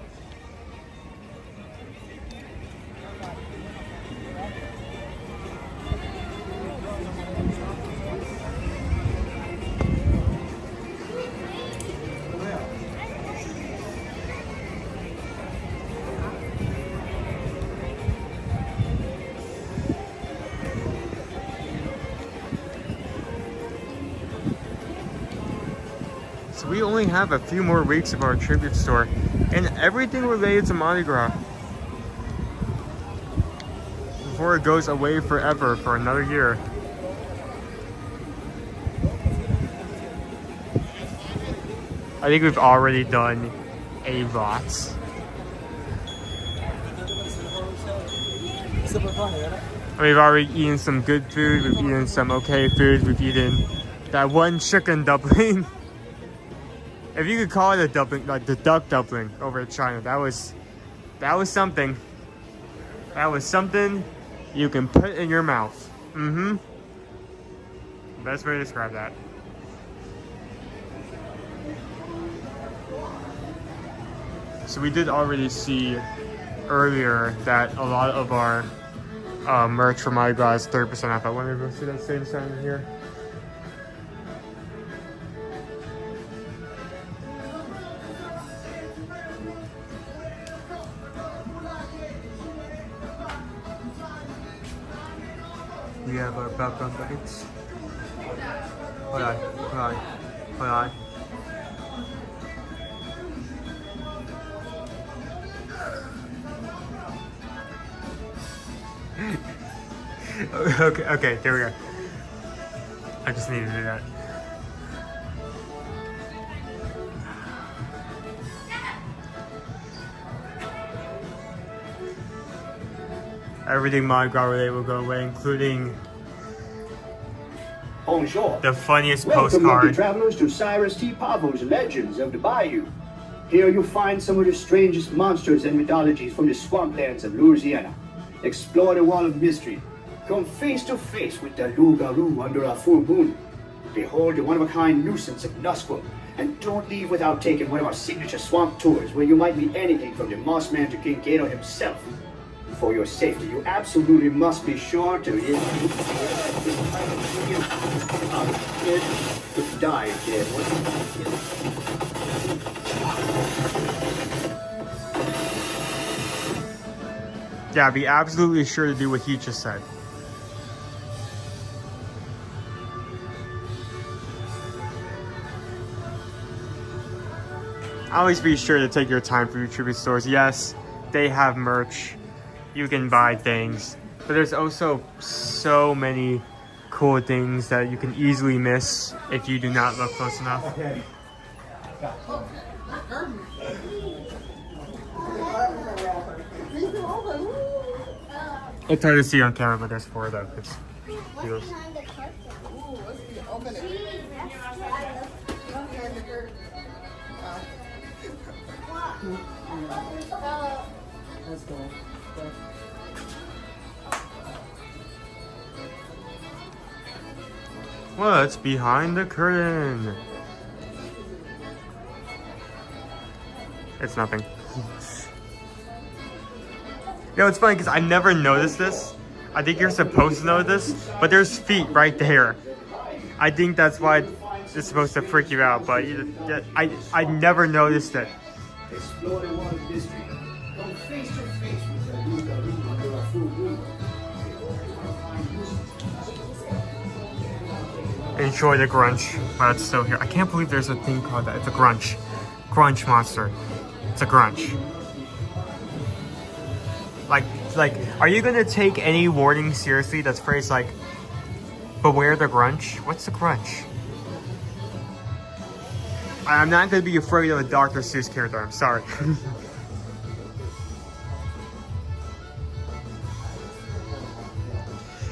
We only have a few more weeks of our tribute store and everything related to Mardi Gras before it goes away forever for another year. I think we've already done a lot. We've already eaten some good food, we've eaten some okay food, we've eaten that one chicken dumpling. If you could call it a dumpling, like the duck dumpling over in China, that was something. That was something you can put in your mouth. Mm-hmm. Best way to describe that. So we did already see earlier that a lot of our merch from Mardi Gras is 30% off. I want to go see that same sign in here. We have our background buckets. Hold on, hold on, hold on. Okay, there we go. I just needed to do that. Everything Mardi Gras related will go away, including Bonjour. the funniest Welcome, postcard. lucky travelers, to Cyrus T. Pavo's Legends of the Bayou. Here you'll find some of the strangest monsters and mythologies from the swamplands of Louisiana. Explore the Wall of Mystery. Come face to face with the loup-garou under a full moon. Behold the one-of-a-kind nuisance of Nusquam. And don't leave without taking one of our signature swamp tours where you might meet anything from the Moss Man to King Gator himself. For your safety, you absolutely must be sure to die dead. Yeah, be absolutely sure to do what he just said. Always be sure to take your time for your tribute stores. Yes, they have merch. You can buy things, but there's also so many cool things that you can easily miss if you do not look close enough. Okay. It's hard to see on camera, but there's 4 of them. It's beautiful. Let's go. What's behind the curtain? It's nothing. You know, it's funny because I never noticed this. I think you're supposed to know this, but there's feet right there. I think that's why it's supposed to freak you out, but I never noticed it. Explore the Wall of Mystery. Come face to face with the Luda under a full moon. Enjoy the grunch while it's still here. I can't believe there's a thing called that. It's a grunch. Grunch monster. It's a grunch. Like, are you gonna take any warning seriously that's phrased like, beware the grunch? What's the grunch? I'm not gonna be afraid of a Dr. Seuss character, I'm sorry.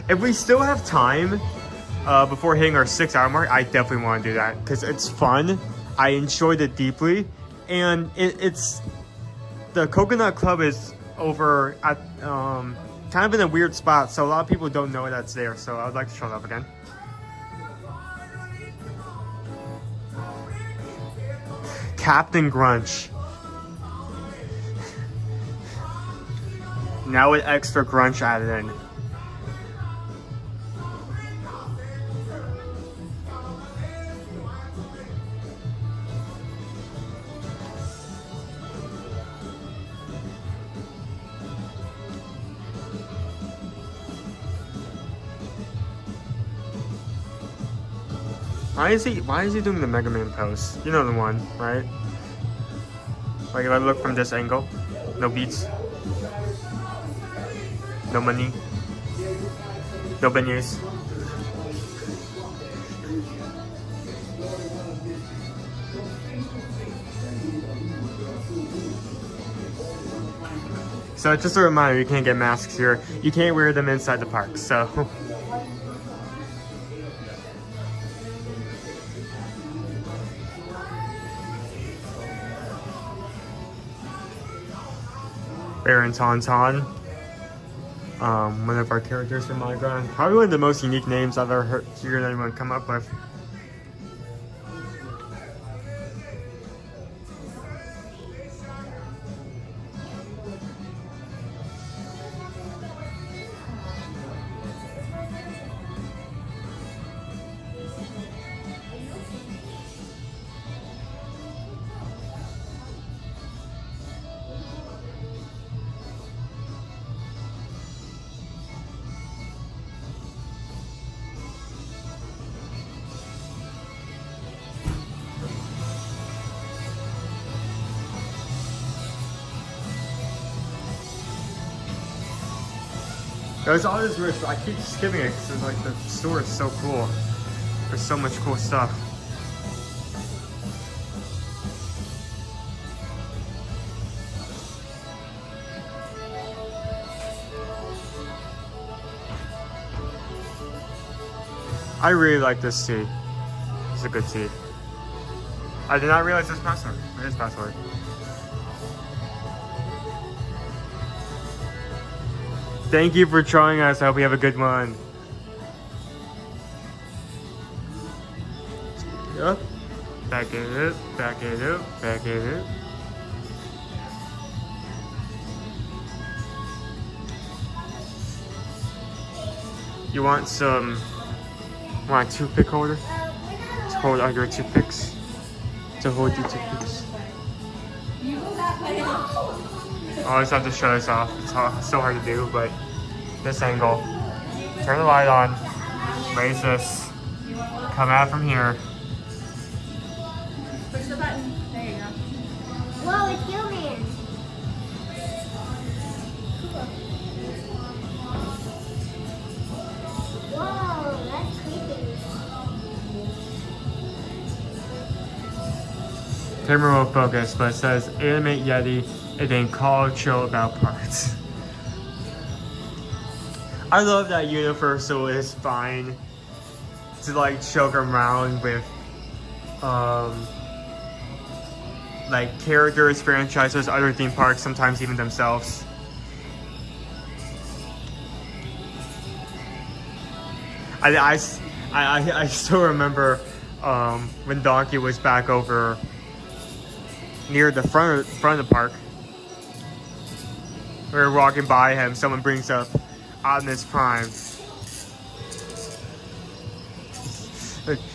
If we still have time before hitting our 6-hour mark, I definitely want to do that because it's fun. I enjoyed it deeply, and it's the Coconut Club is over at kind of in a weird spot, so a lot of people don't know that's there. So I would like to show it up again. Captain Grunch. Now with extra grunch added in. Why is he doing the Mega Man pose? You know the one, right? Like if I look from this angle, no beats, no money, no beignets. So it's just a reminder, you can't get masks here. You can't wear them inside the park, so. Baron Tauntaun, one of our characters from Mardi Gras. Probably one of the most unique names I've ever heard anyone come up with. There's all this rich, I keep skipping it because like the store is so cool. There's so much cool stuff. I really like this tea. It's a good tea. I did not realize this password. It is password. Thank you for joining us. I hope you have a good one. Up. Back it up, back it up, back it up. You want some, want a toothpick holder? To hold all your toothpicks? To hold your toothpicks? I always have to show this off. It's so hard to do, but this angle. Turn the light on. Raise this. Come out from here. Push the button. There you go. Whoa, it's human. Whoa, that's creepy. Camera will focus, but it says animate Yeti and then call chill about parts. I love that Universal is fine to like joke around with like characters, franchises, other theme parks, sometimes even themselves. I still remember when Donkey was back over near the front of the park. We were walking by him, someone brings up Optimus Prime.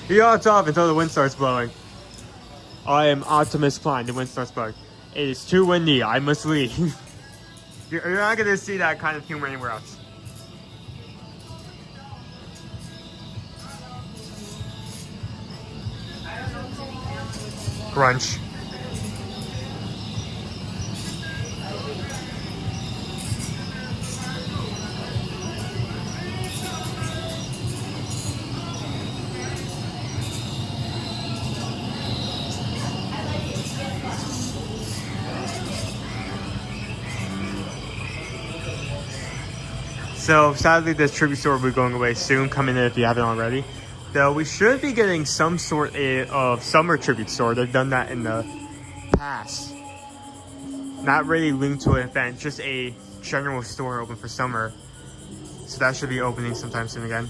He odds off until the wind starts blowing. I am Optimus Prime, the wind starts blowing. It is too windy, I must leave. You're not gonna see that kind of humor anywhere else. Grunch. So sadly, this tribute store will be going away soon. Come in if you haven't already. Though we should be getting some sort of summer tribute store. They've done that in the past. Not really linked to an event, just a general store open for summer. So that should be opening sometime soon again.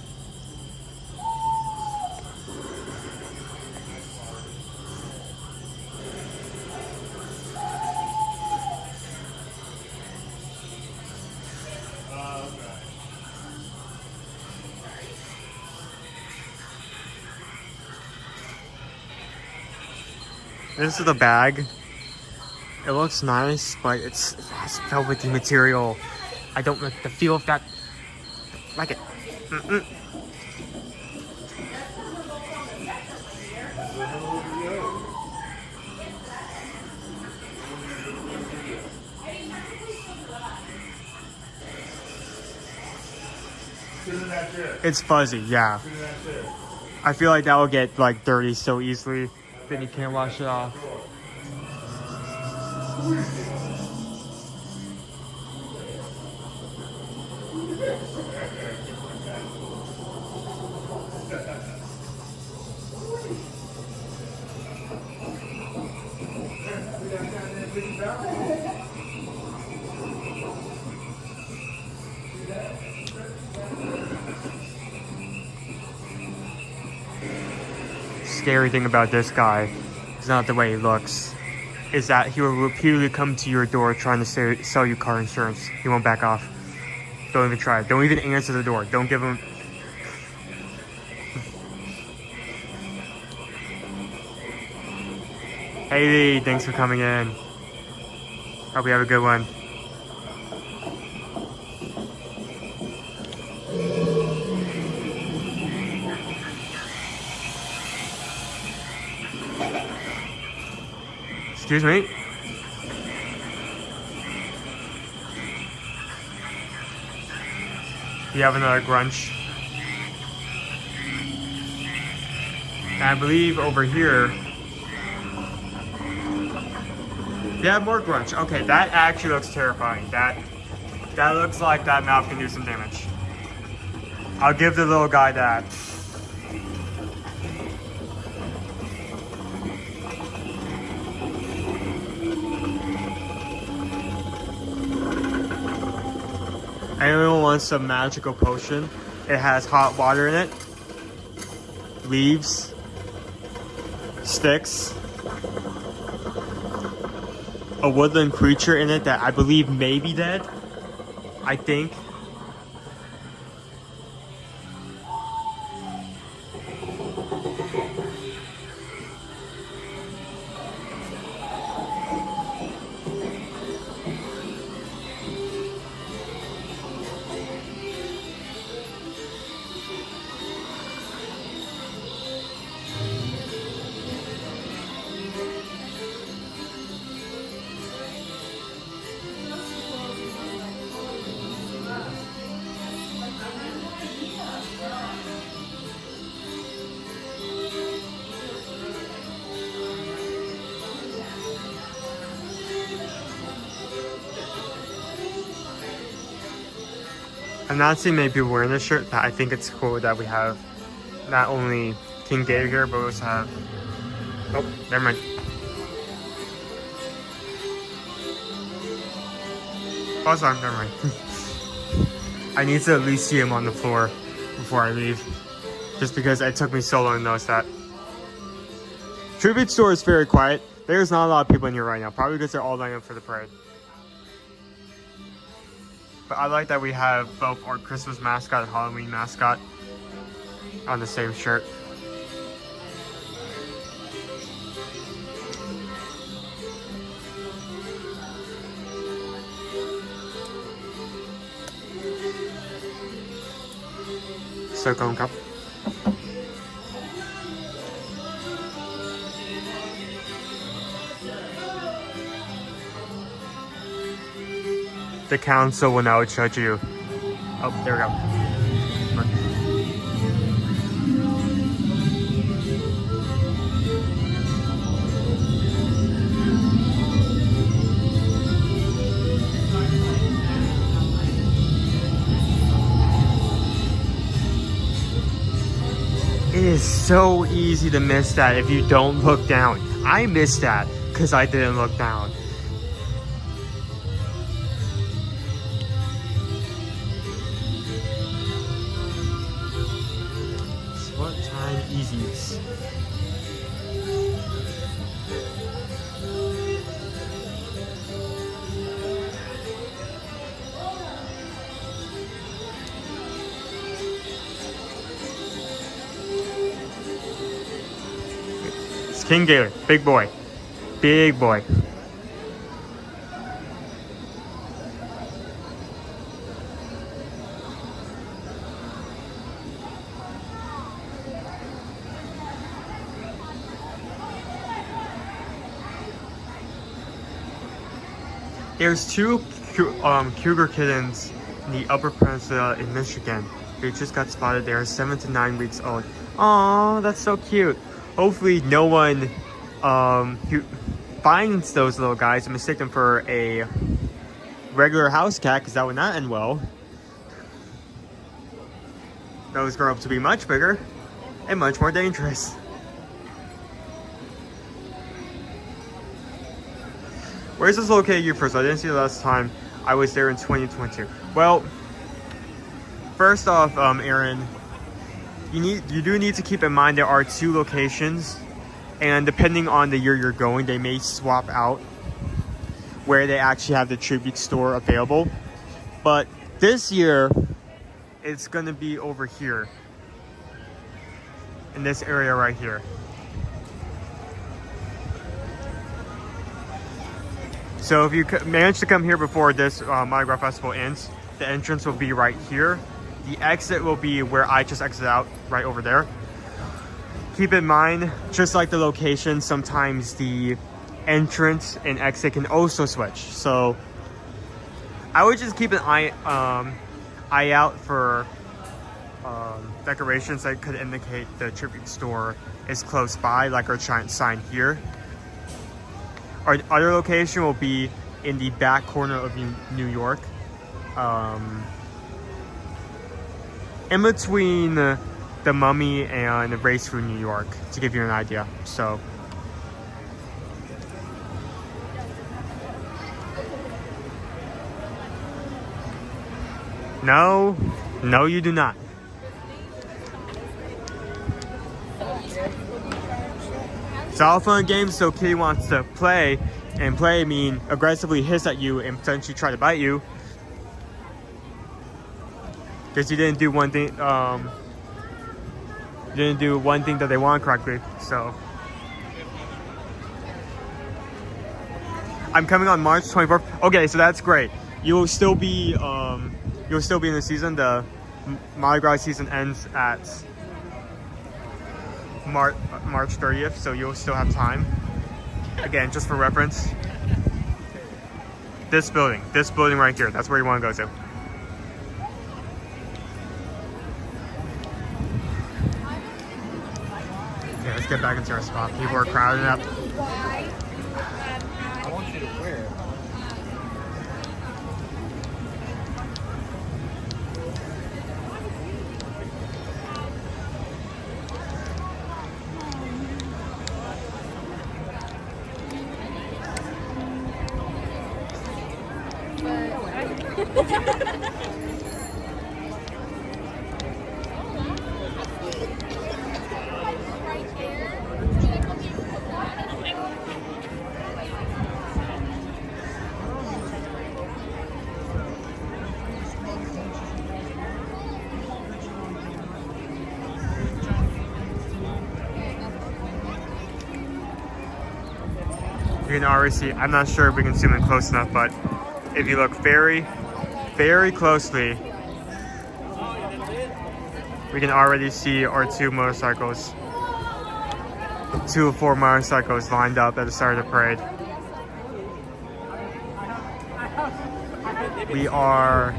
This is the bag. It looks nice, but it has velvety material. I don't like the feel of that. Like it. It's fuzzy, yeah. I feel like that will get like dirty so easily. Then you can't wash it off. Scary thing about this guy is not the way he looks, is that he will repeatedly come to your door trying to sell you car insurance. He won't back off. Don't even try it. Don't even answer the door. Don't give him... Hey Lee, thanks for coming in. Hope you have a good one. Excuse me. You have another grunch. And I believe over here, you have more grunch. Okay, that actually looks terrifying. That looks like that mouth can do some damage. I'll give the little guy that. Anyone wants some magical potion? It has hot water in it, leaves, sticks, a woodland creature in it that I believe may be dead. I think. I'm not seeing many people wearing this shirt, but I think it's cool that we have not only King Gator here, but we also have... Oh, never mind. Oh, sorry, never mind. I need to at least see him on the floor before I leave, just because it took me so long to notice that. Tribute store is very quiet. There's not a lot of people in here right now, probably because they're all lining up for the parade. But I like that we have both our Christmas mascot and Halloween mascot on the same shirt. So going up. The council will now judge you. Oh, there we go. It is so easy to miss that if you don't look down. I missed that because I didn't look down. What time easiest? It's King Gator, big boy, big boy. There's two cougar kittens in the Upper Peninsula in Michigan. They just got spotted. They are 7 to 9 weeks old. Aww, that's so cute. Hopefully no one who finds those little guys and mistake them for a regular house cat, because that would not end well. Those grow up to be much bigger and much more dangerous. Where's this located you first? I didn't see the last time I was there in 2022. Well, first off, Aaron, you do need to keep in mind there are 2 locations, and depending on the year you're going, they may swap out where they actually have the tribute store available. But this year, it's gonna be over here in this area right here. So if you manage to come here before this Mardi Gras festival ends, the entrance will be right here. The exit will be where I just exited out, right over there. Keep in mind, just like the location, sometimes the entrance and exit can also switch. So I would just keep an eye out for decorations that could indicate the tribute store is close by, like our giant sign here. Our other location will be in the back corner of New York, in between the Mummy and Race Through New York, to give you an idea. So no, you do not. It's all fun and games, so Kitty wants to play, and play mean aggressively hiss at you and potentially try to bite you. Because you didn't do one thing, that they want correctly. So I'm coming on March 24th. Okay, so that's great. You will still be in the season. The Mardi Gras season ends at March 30th, so you'll still have time. Again, just for reference, this building right here, that's where you want to go to. Okay, let's get back into our spot. People are crowding up. I want you to wear it. You can already see, I'm not sure if we can zoom in close enough, but if you look very, very closely, We can already see our 2 motorcycles. 2 of 4 motorcycles lined up at the start of the parade. We are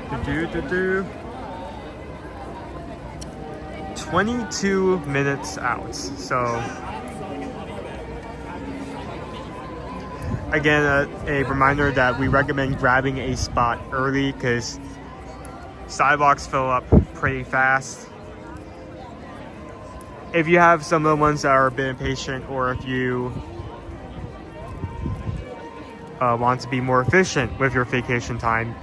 22 minutes out. So again, a reminder that we recommend grabbing a spot early because sidewalks fill up pretty fast. If you have some little ones that are a bit impatient, or if you want to be more efficient with your vacation time,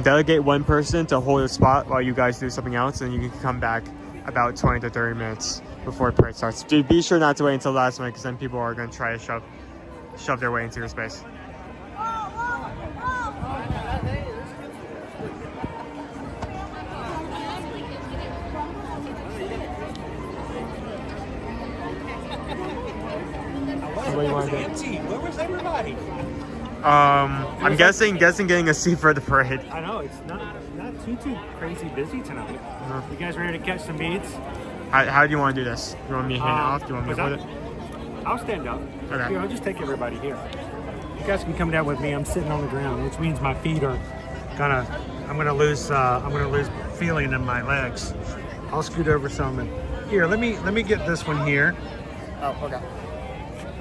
delegate one person to hold a spot while you guys do something else, and you can come back about 20 to 30 minutes before the parade starts. Be sure not to wait until the last minute, because then people are going to try to shove their way into your space. What do you want to do? Empty. Where was everybody? I'm guessing getting a seat for the parade. I know it's not too crazy busy tonight. You guys ready to catch some beads? How do you want to do this? You want me to hand it off? Do you want me to hold it? I'll stand up. Okay. Here, I'll just take everybody here. You guys can come down with me. I'm sitting on the ground, which means my feet are I'm gonna lose feeling in my legs. I'll scoot over some and here. Let me get this one here. Oh, okay.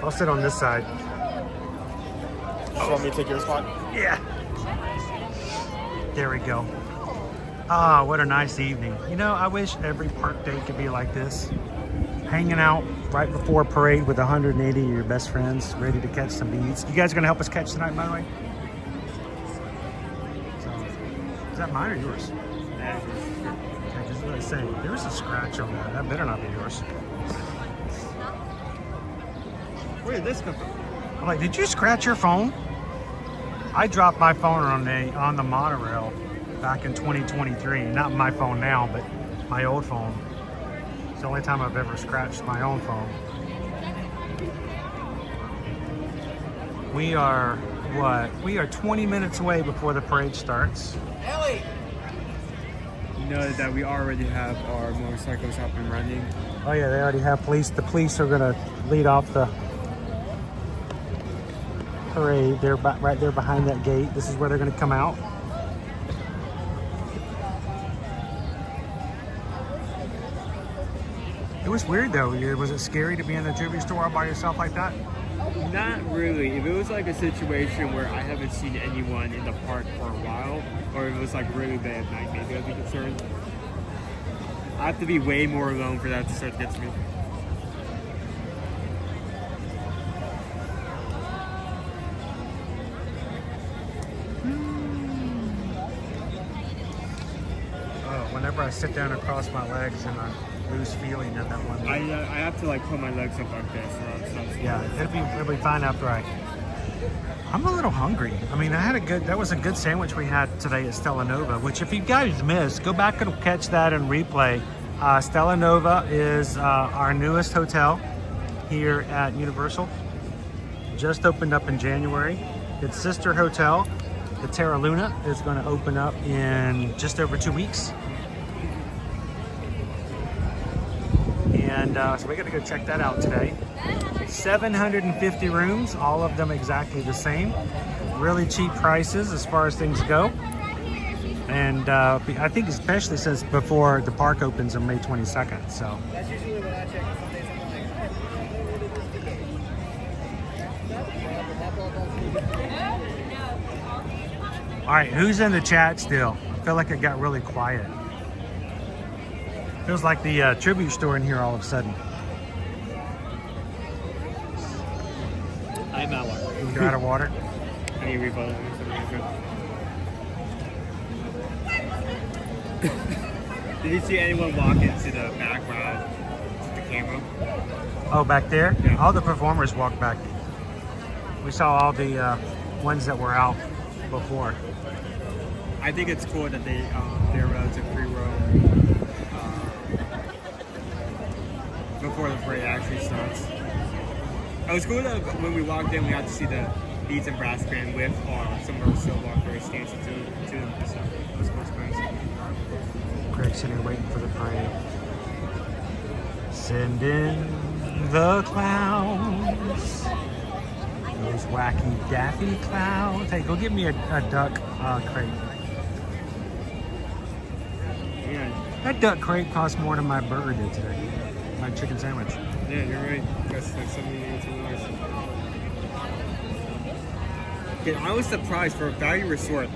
I'll sit on this side. You want me to take your spot? Yeah. There we go. Ah, what a nice evening. You know, I wish every park day could be like this. Hanging out right before parade with 180 of your best friends, ready to catch some beads. You guys gonna help us catch tonight, by the way? So, is that mine or yours? Okay, just what I say. There's a scratch on that. That better not be yours. Where did this come from? I'm like, did you scratch your phone? I dropped my phone on the monorail back in 2023. Not my phone now, but my old phone. It's the only time I've ever scratched my own phone. We are, We are 20 minutes away before the parade starts. Ellie! You know that we already have our motorcycles up and running. Oh yeah, they already have police. The police are gonna lead off the parade. They're right there behind that gate. This is where they're gonna come out. It was weird though. Was it scary to be in the jewelry store all by yourself like that? Not really. If it was like a situation where I haven't seen anyone in the park for a while, or if it was like really bad night, maybe I'd be concerned. I have to be way more alone for that to start to get to me. Whenever I sit down and cross my legs and I lose feeling at that one. I have to like put my legs up like this. Yeah, it'll be fine after I'm a little hungry. I mean, that was a good sandwich we had today at Stella Nova, which if you guys missed, go back and catch that in replay. Stella Nova is our newest hotel here at Universal. Just opened up in January. Its sister hotel, the Terra Luna, is going to open up in just over 2 weeks. And so we're going to go check that out today. 750 rooms, all of them exactly the same. Really cheap prices as far as things go. And I think especially since before the park opens on May 22nd. So. That's usually what I check Sundays morning. All right, who's in the chat still? I feel like it got really quiet. Feels like the tribute store in here all of a sudden. I'm out of water. You're out of water? I need a refill. Did you see anyone walk into the background to the camera? Oh, back there? Yeah. All the performers walked back. We saw all the ones that were out before. I think it's cool that they're relative free roam before the parade actually starts. It was cool that when we walked in, we got to see the beads and brass band with some of our silver very dancing to them. So it was cool experience. Craig's sitting here waiting for the parade. Send in the clowns. Those wacky daffy clowns. Hey, go get me a duck crate. Yeah. That duck crate cost more than my burger did today. My chicken sandwich. Yeah, you're right. That's like $70, $80. Yeah, I was surprised for a value resort.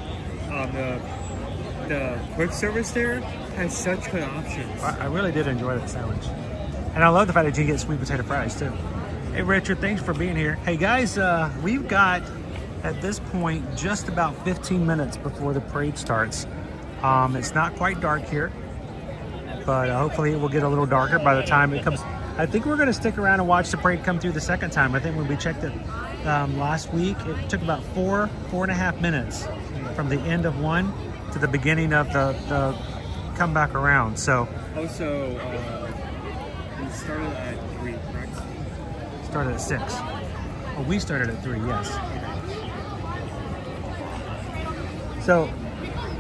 The quick service there has such good options. I really did enjoy that sandwich. And I love the fact that you get sweet potato fries too. Hey Richard, thanks for being here. Hey guys, we've got at this point just about 15 minutes before the parade starts. It's not quite dark here, but hopefully it will get a little darker by the time it comes. I think we're going to stick around and watch the parade come through the second time. I think when we checked it last week, it took about 4.5 minutes from the end of one to the beginning of the come back around. So also, we started at 3, correct? Started at 6. Oh, we started at 3, yes. So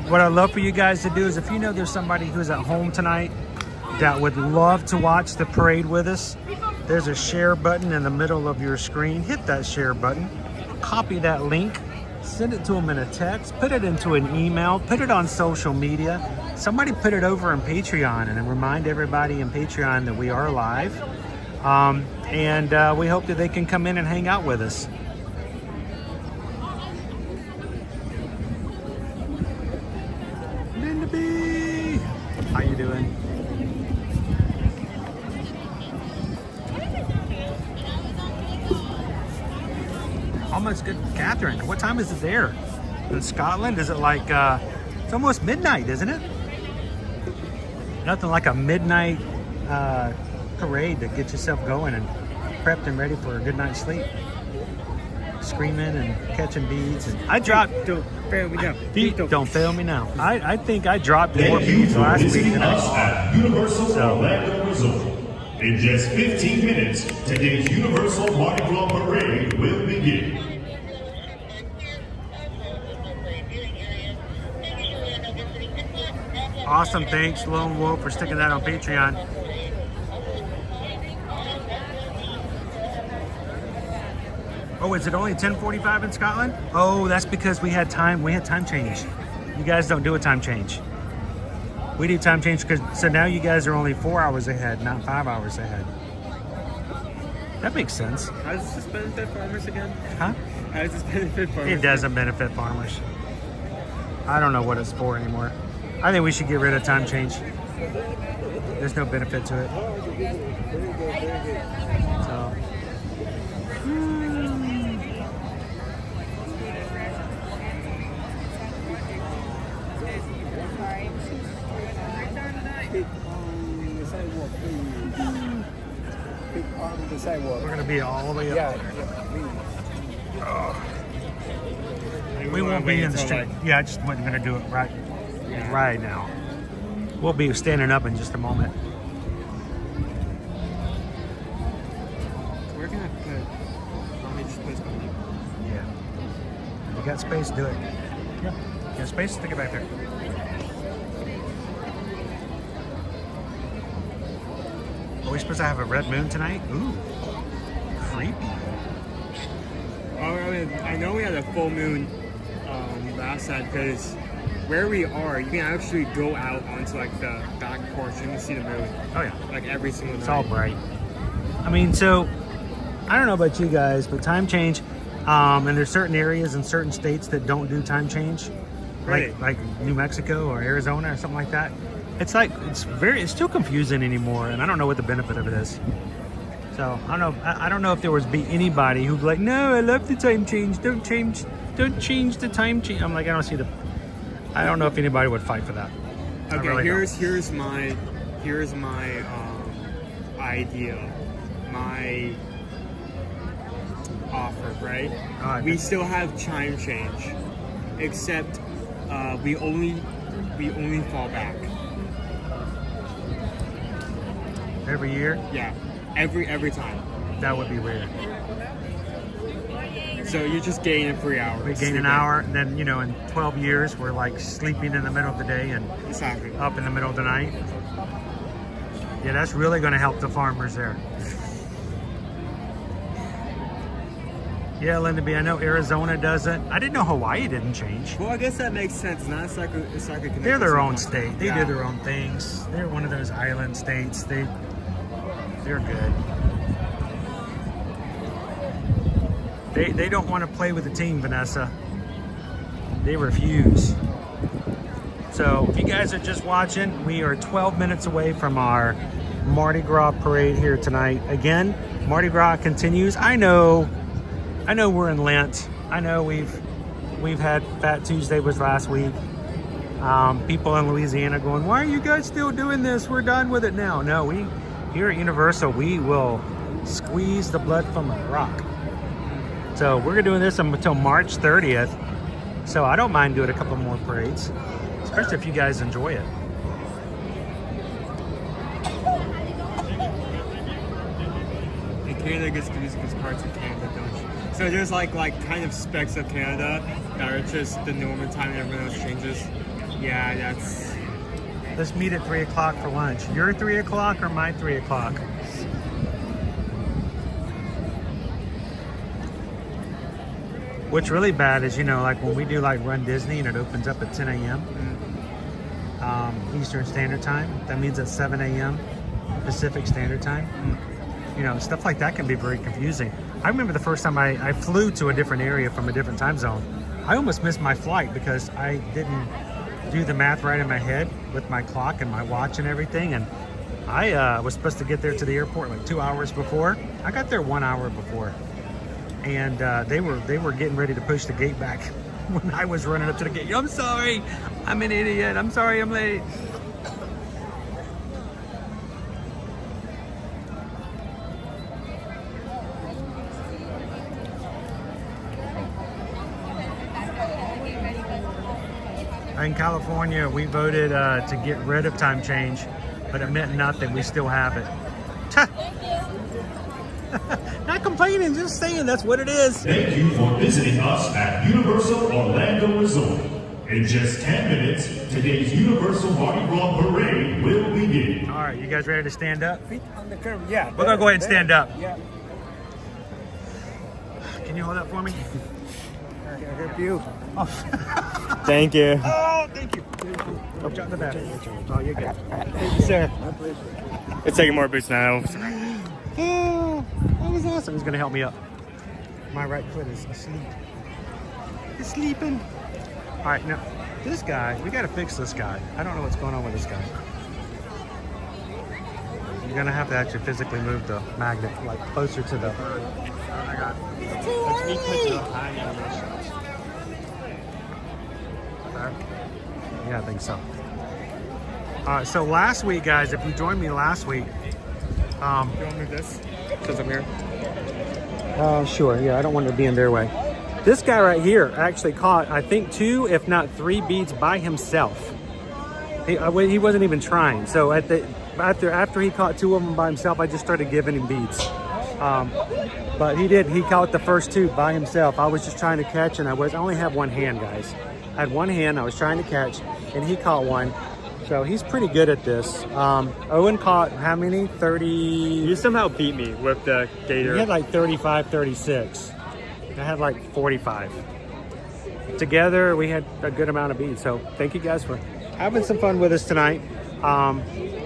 what I'd love for you guys to do is, if you know there's somebody who's at home tonight that would love to watch the parade with us, there's a share button in the middle of your screen. Hit that share button, copy that link, send it to them in a text, put it into an email, put it on social media. Somebody put it over on Patreon and remind everybody in Patreon that we are live. And we hope that they can come in and hang out with us. Linda B, how you doing? Almost good, Catherine. What time is it there in Scotland? Is it like it's almost midnight, isn't it? Nothing like a midnight parade to get yourself going and prepped and ready for a good night's sleep. Screaming and catching beads. And I dropped. Don't fail me now. Don't fail me now. I think I dropped more beads last week than I at Universal Orlando Resort. In just 15 minutes, today's Universal Mardi Gras Parade will begin. Awesome, thanks Lone Wolf for sticking that on Patreon. Oh, is it only 10:45 in Scotland? Oh, that's because we had time change. You guys don't do a time change. We do time change so now you guys are only 4 hours ahead, not 5 hours ahead. That makes sense. How does this benefit farmers again? Huh? How does this benefit farmers? It doesn't benefit farmers. I don't know what it's for anymore. I think we should get rid of time change. There's no benefit to it. So. The sidewalk. We're gonna be all the way up there. We won't be in the street. Yeah, I just wasn't gonna do it right now. We'll be standing up in just a moment. Where can I put? Let me just place my name. Yeah. You got space? Do it. Yeah. You got space? Stick it back there. Are we supposed to have a red moon tonight? Ooh. Creepy. I know we had a full moon last night because where we are, you can actually go out onto like the back porch and you can see the moon. Oh yeah. Like every single night. It's all bright. I mean, so I don't know about you guys, but time change, and there's certain areas in certain states that don't do time change, like New Mexico or Arizona or something like that. It's like it's too confusing anymore, and I don't know what the benefit of it is. So I don't know if there was anybody who'd be like, no, I love the time change. Don't change the time change. I'm like, I don't know if anybody would fight for that. Okay, really here's my idea, my offer, right? We still have time change, except we only fall back. Every year? Yeah, every time. That would be weird. So you just gain in 3 hours. We gain an hour, and then, you know, in 12 years, we're like sleeping in the middle of the day and exactly up in the middle of the night. Yeah, that's really going to help the farmers there. Yeah, Linda B, I know Arizona doesn't. I didn't know Hawaii didn't change. Well, I guess that makes sense. It's like a They're their own state. They do their own things. They're one of those island states. They're good. They don't want to play with the team, Vanessa. They refuse. So if you guys are just watching, we are 12 minutes away from our Mardi Gras parade here tonight. Again, Mardi Gras continues. I know we're in Lent. I know we've had Fat Tuesday was last week. People in Louisiana going, why are you guys still doing this? We're done with it now. No, we here at Universal, we will squeeze the blood from a rock. So we're doing this until March 30th. So I don't mind doing a couple more parades, especially if you guys enjoy it. And Canada gets to use these cards in Canada, don't you? So there's like kind of specks of Canada that are just the normal time and everyone else changes. Yeah, that's... Let's meet at 3 o'clock for lunch. Your 3 o'clock or my 3 o'clock? What's really bad is, you know, like when we do like Run Disney and it opens up at 10 a.m. Eastern Standard Time, that means at 7 a.m. Pacific Standard Time. You know, stuff like that can be very confusing. I remember the first time I flew to a different area from a different time zone. I almost missed my flight because I didn't do the math right in my head with my clock and my watch and everything. And I was supposed to get there to the airport like 2 hours before. I got there 1 hour before. And they were getting ready to push the gate back when I was running up to the gate. I'm sorry, I'm an idiot. I'm sorry, I'm late. In California, we voted to get rid of time change, but it meant nothing. We still have it. Not complaining, just saying that's what it is. Thank you for visiting us at Universal Orlando Resort. In just 10 minutes, today's Universal Mardi Gras Parade will begin. All right, you guys ready to stand up? Feet on the curb, yeah. We're gonna go ahead and stand up. Yeah. Can you hold up for me? Can I help you? Oh. Thank you. Oh, thank you. Oh, drop the battery. Oh, you're good. Thank you, sir. It's taking more boots now. Oh, that was awesome. He's gonna help me up. My right foot is asleep. He's sleeping. All right, now this guy, we gotta fix this guy. I don't know what's going on with this guy. You're gonna have to actually physically move the magnet like closer to the. I got it. It's too early. Yeah, I think so. So last week, guys, if you joined me last week, you want me this? Because I'm here. Sure. Yeah, I don't want to be in their way. This guy right here actually caught, I think, 2, if not 3 beads by himself. He wasn't even trying. So after he caught 2 of them by himself, I just started giving him beads. But he caught the first 2 by himself. I was just trying to catch, and I only have one hand, guys. I had one hand, I was trying to catch, and he caught one. So he's pretty good at this. Owen caught how many? 30? You somehow beat me with the gator. He had like 35, 36. I had like 45. Together, we had a good amount of beads. So thank you guys for having some fun with us tonight.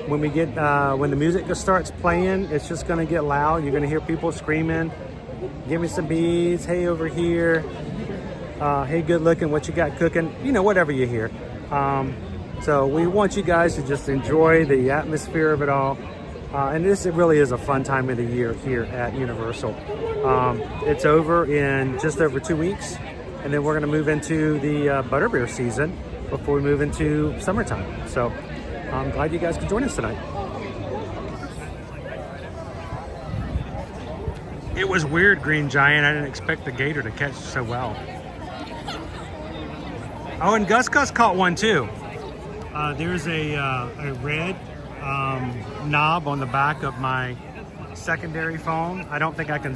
When the music starts playing, it's just gonna get loud. You're gonna hear people screaming, give me some beads, hey over here, hey good looking, what you got cooking, you know, whatever you hear. So we want you guys to just enjoy the atmosphere of it all. And it really is a fun time of the year here at Universal. It's over in just over 2 weeks, and then we're gonna move into the Butterbeer season before we move into summertime. So I'm glad you guys could join us tonight. It was weird, Green Giant. I didn't expect the gator to catch so well. Oh, and Gus caught one too. There's a red knob on the back of my secondary phone. I don't think I can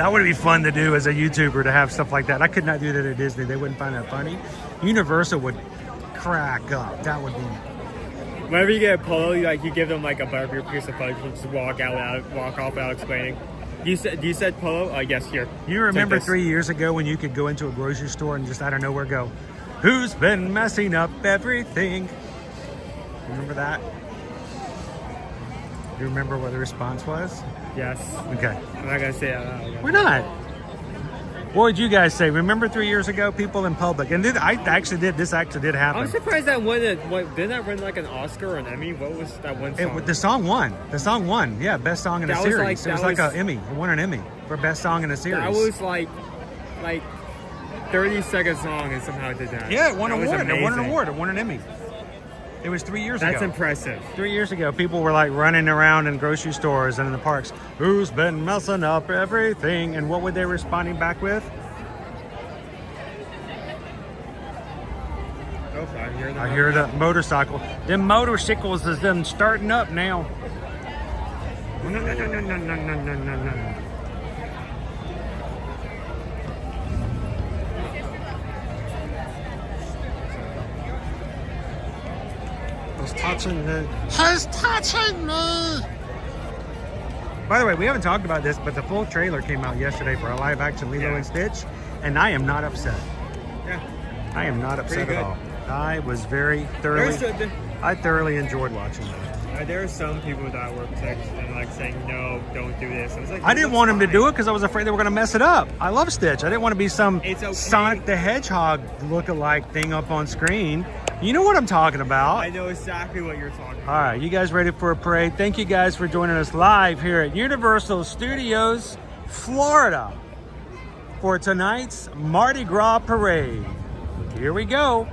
That would be fun to do as a YouTuber, to have stuff like that. I could not do that at Disney. They wouldn't find that funny. Universal would crack up. That would be. Whenever you get a polo, you give them like a butterbeer piece of fudge and just walk off without explaining. You said polo? Yes, here. You remember 3 years ago when you could go into a grocery store and just out of nowhere go, "Who's been messing up everything?" Remember that? You remember what the response was? Yes. Okay. I'm not gonna say it out loud. We're not. What would you guys say? Remember 3 years ago, people in public, and this actually did happen. I'm surprised that didn't that win like an Oscar or an Emmy? What was that one song? The song won. The song won. Yeah, best song in a series. It was like an Emmy. It won an Emmy for best song in a series. That was like 30-second song, and somehow it did that. Yeah, it won an award. Amazing. It won an award. It won an Emmy. It was 3 years ago. That's impressive. 3 years ago, people were like running around in grocery stores and in the parks. Who's been messing up everything? And what were they responding back with? Oh, I hear the motorcycle. Them motorcycles is them starting up now. No. Who's touching me? Who's touching me? By the way, we haven't talked about this, but the full trailer came out yesterday for a live-action Lilo and Stitch, and I am not upset. Yeah. I am not upset at all. I was I thoroughly enjoyed watching that. There are some people that were saying, no, don't do this. I didn't want him to do it because I was afraid they were going to mess it up. I love Stitch. I didn't want to be some Sonic the Hedgehog look-alike thing up on screen. You know what I'm talking about. I know exactly what you're talking about. All right, you guys ready for a parade? Thank you guys for joining us live here at Universal Studios, Florida, for tonight's Mardi Gras parade. Here we go.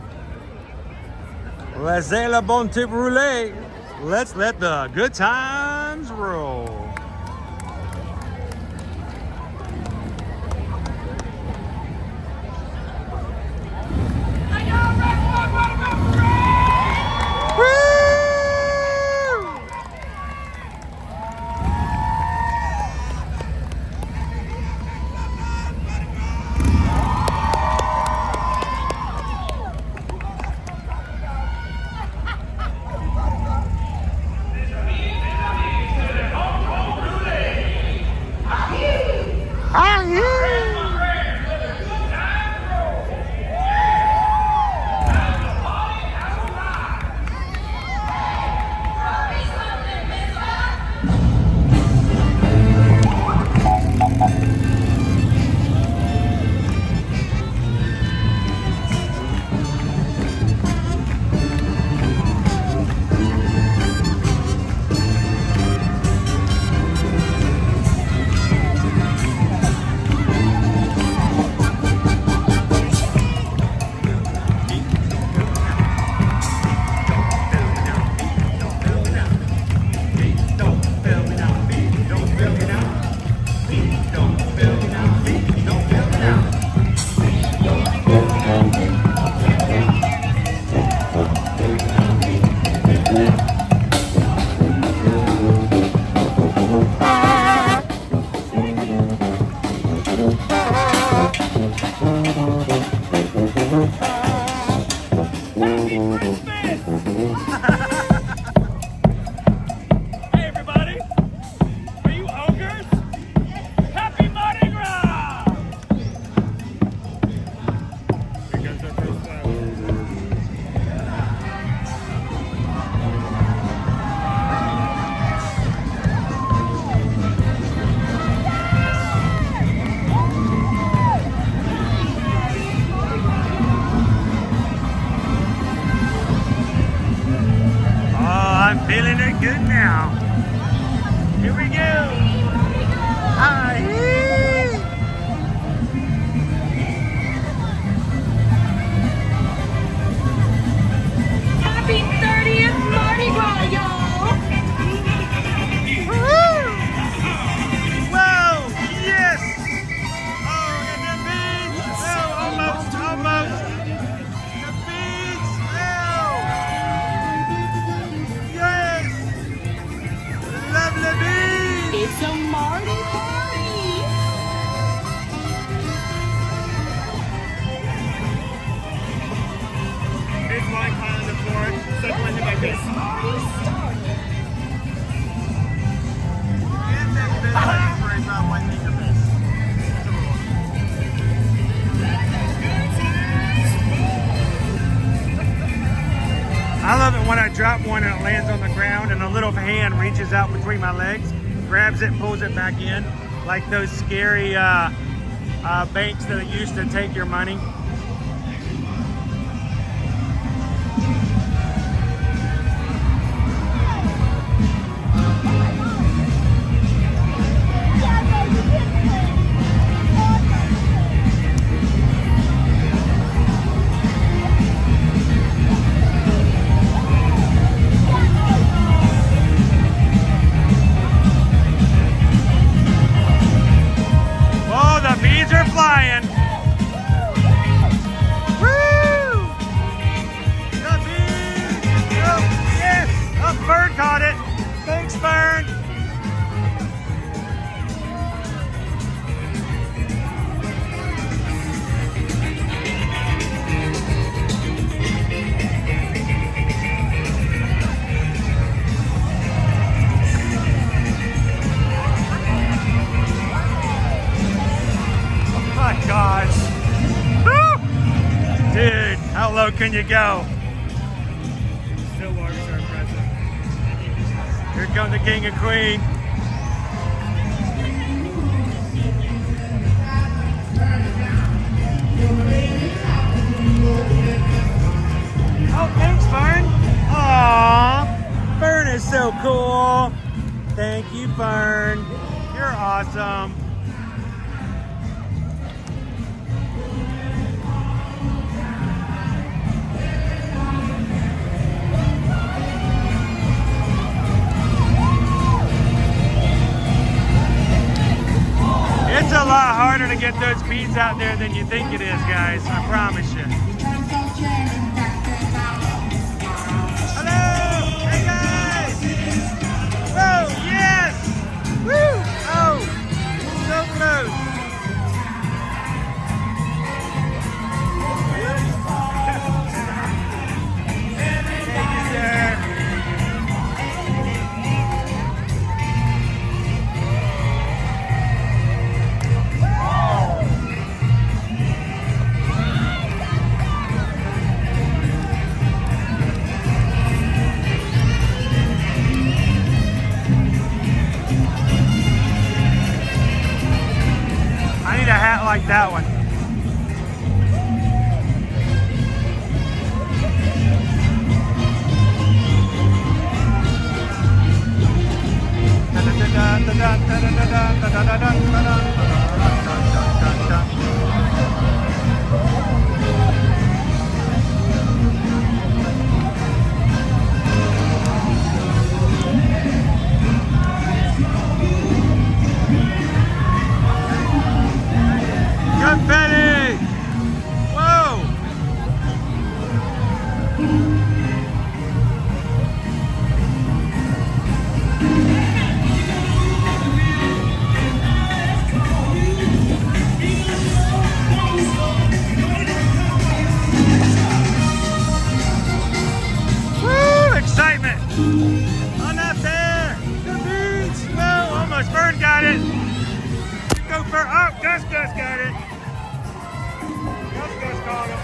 Laissez la bonté brûler. Let's let the good times roll. Feeling it good now. Here we go. Hi. Happy 30th Mardi Gras, y'all! Whoa! Yes! Oh, and the beach! Oh, almost. The beach! Oh! Yes! drop one and it lands on the ground, and a little hand reaches out between my legs, grabs it and pulls it back in, like those scary banks that used to take your money. Flying. Woo! The bees! Oh, yes! Oh, Fern caught it. Thanks, Fern. Gosh. Woo! Dude, how low can you go? Still waters are impressive. Here come the king and queen. Oh, thanks, Fern. Aww, Fern is so cool. Thank you, Fern. You're awesome. It's a lot harder to get those beads out there than you think it is, guys. I promise you. Hello! Hey, guys! Whoa, yes! Woo! Oh! So close! Thank you, sir. A hat like that one. Confetti! Whoa! Woo! Excitement! On that there! The beans! Whoa! Almost Fern got it! Go for oh! Gus got it! Gus caught him.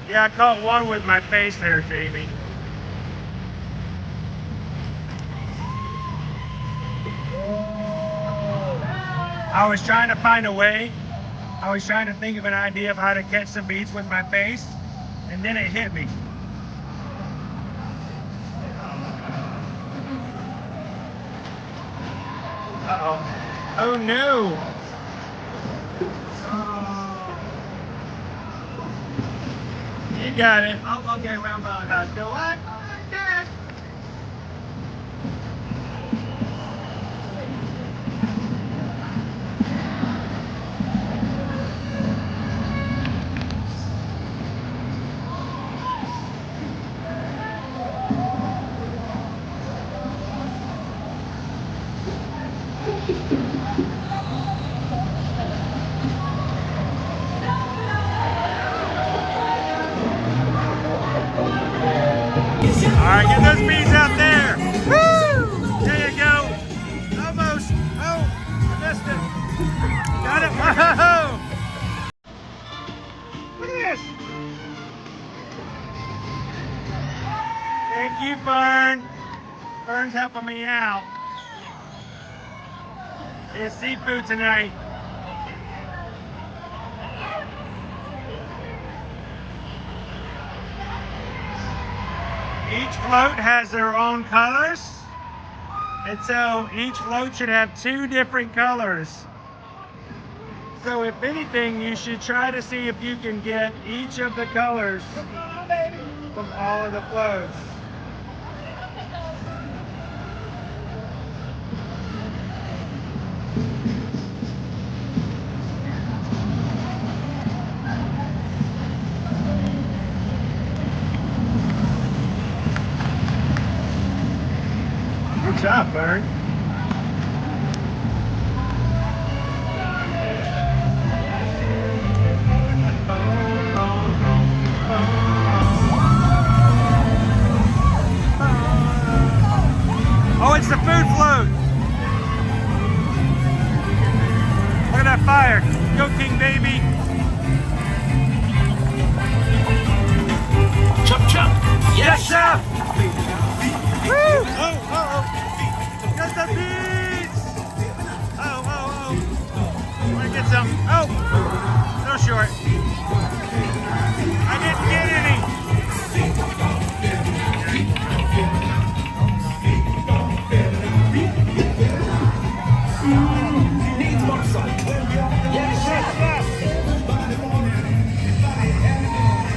Yeah, I caught one with my face there, Jamie. I was trying to find a way. I was trying to think of an idea of how to catch some beats with my face, and then it hit me. Uh-oh. Oh no! You got it. I'll get around by that. Go on. right, get those bees out there. Woo! There you go. Almost. Oh, I missed it. Got it. Whoa! Look at this. Thank you, Fern. Fern's helping me out. It's seafood tonight. Each float has their own colors, and so each float should have 2 different colors. So if anything, you should try to see if you can get each of the colors from all of the floats. Good job, Bird. Oh, it's the food float. Look at that fire. Go King, baby. Chop, chop. Yes, chef. Woo! Oh. Got the beads. Oh. Want to get some? Oh, no short. I didn't get any.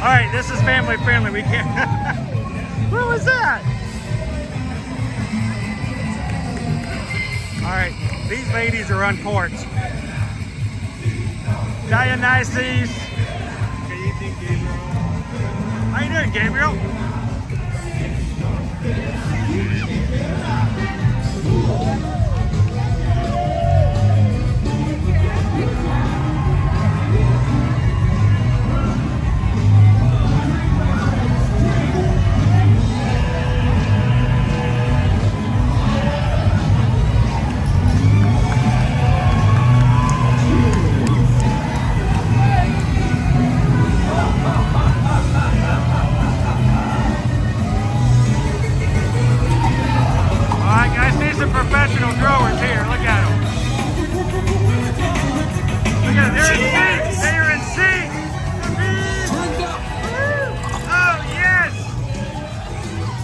All right, this is family friendly. We can't. What was that? All right, these ladies are uncorked. Dionysus. How you doing, Gabriel? Professional growers here. Look at them. Look at them. They're in sync. They're in sync. Oh, yes.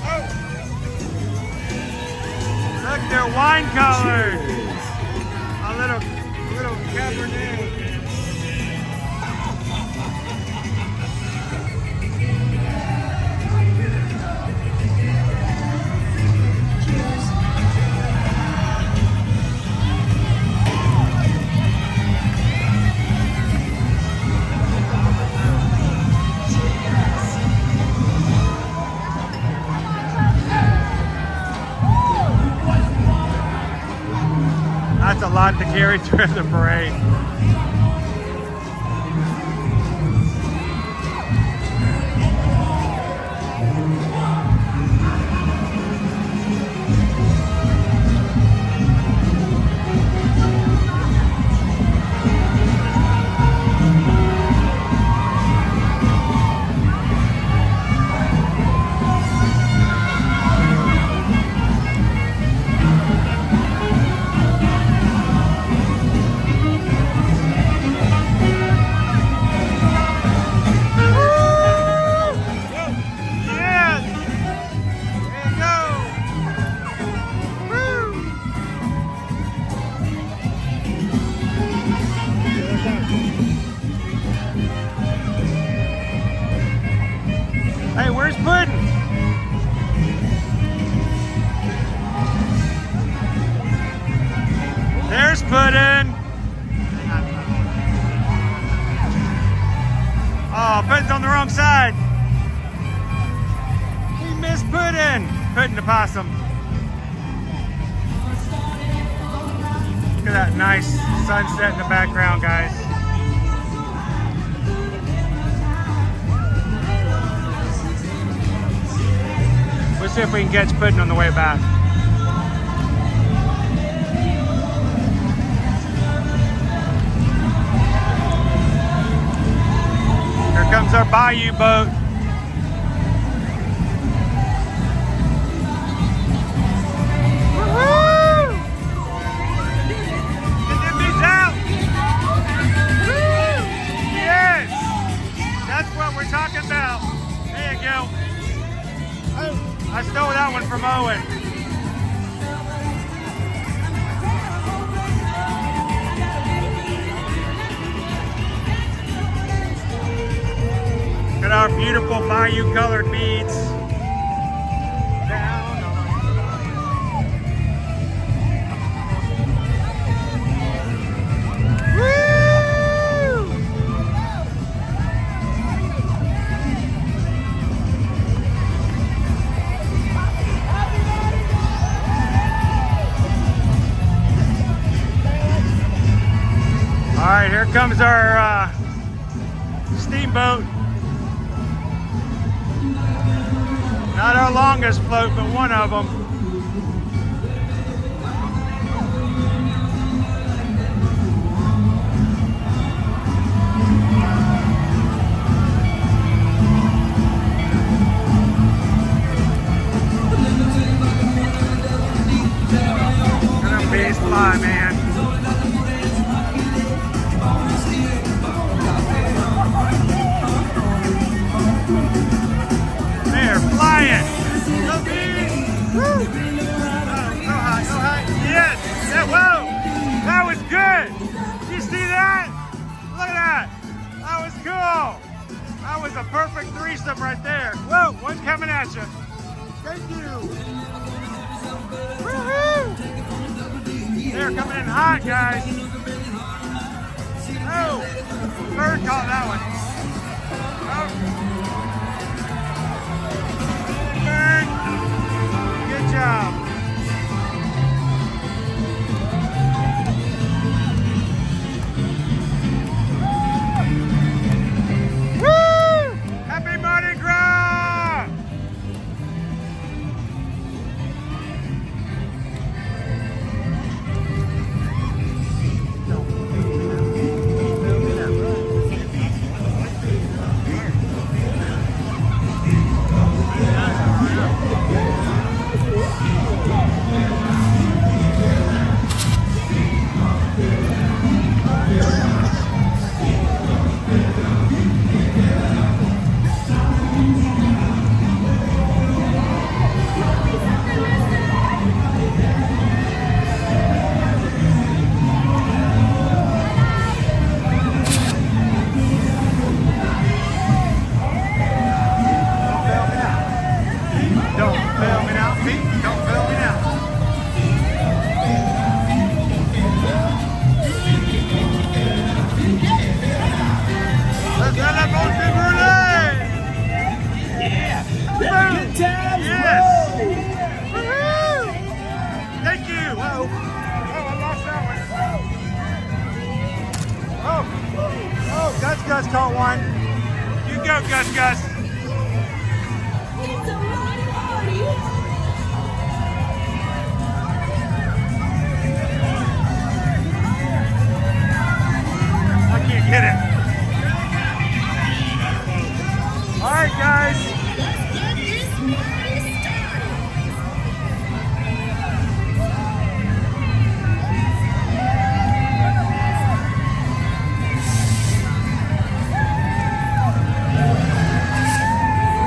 Oh. Look, they're wine colored. A little Cabernet. That's a lot to carry through the parade. Hey, where's Puddin'? There's Puddin'. Oh, Puddin's on the wrong side. We missed Puddin'. Puddin' the possum. Look at that nice sunset in the background, guys. Let's see if we can catch Puddin' on the way back. Here comes our bayou boat. Woohoo! The Nimbys out! Woo! Yes! That's what we're talking about. There you go. Oh, I stole that one from Owen. Look at our beautiful bayou colored beads. Down on Woo! All right, here comes our steamboat. Not our longest float, but one of them. Look at them bees fly, man. They're flying. Go bees. Woo. Oh, go high, go high. Yes. Yeah, whoa. That was good. You see that? Look at that. That was cool. That was a perfect threesome right there. Whoa, one's coming at you. Thank you. Woohoo. They're coming in hot, guys. Oh, bird caught that one. Oh. Good job. Woo! Happy Mardi Gras! Gus caught one. You go, Gus Gus. It's a Mardi party. I can't get it. All right, guys. Let's get this party started.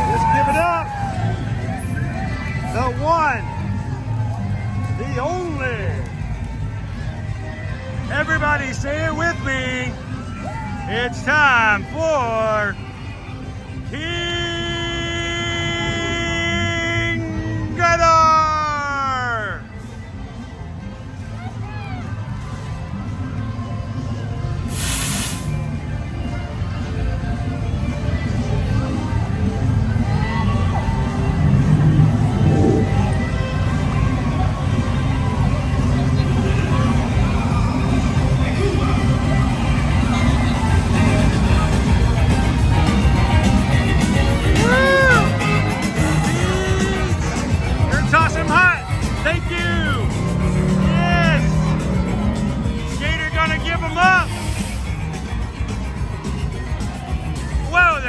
Let's give it up. The one, the only. Everybody say it with me. It's time for King Gunnar!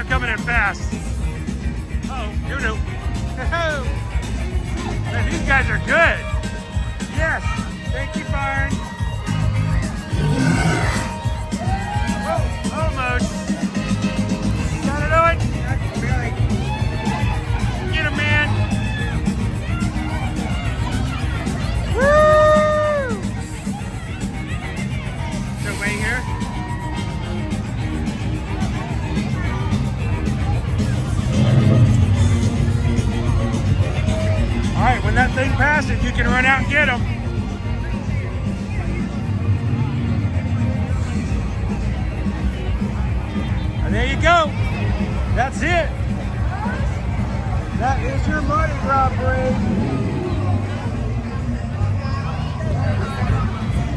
they're coming in fast. Oh, you know. Man, these guys are good. Yes. Thank you, Byron. Oh, almost. Gotta do it. Get him, man. Woo! So wait here. All right, when that thing passes, you can run out and get them. And there you go. That's it. That is your Mardi Gras parade.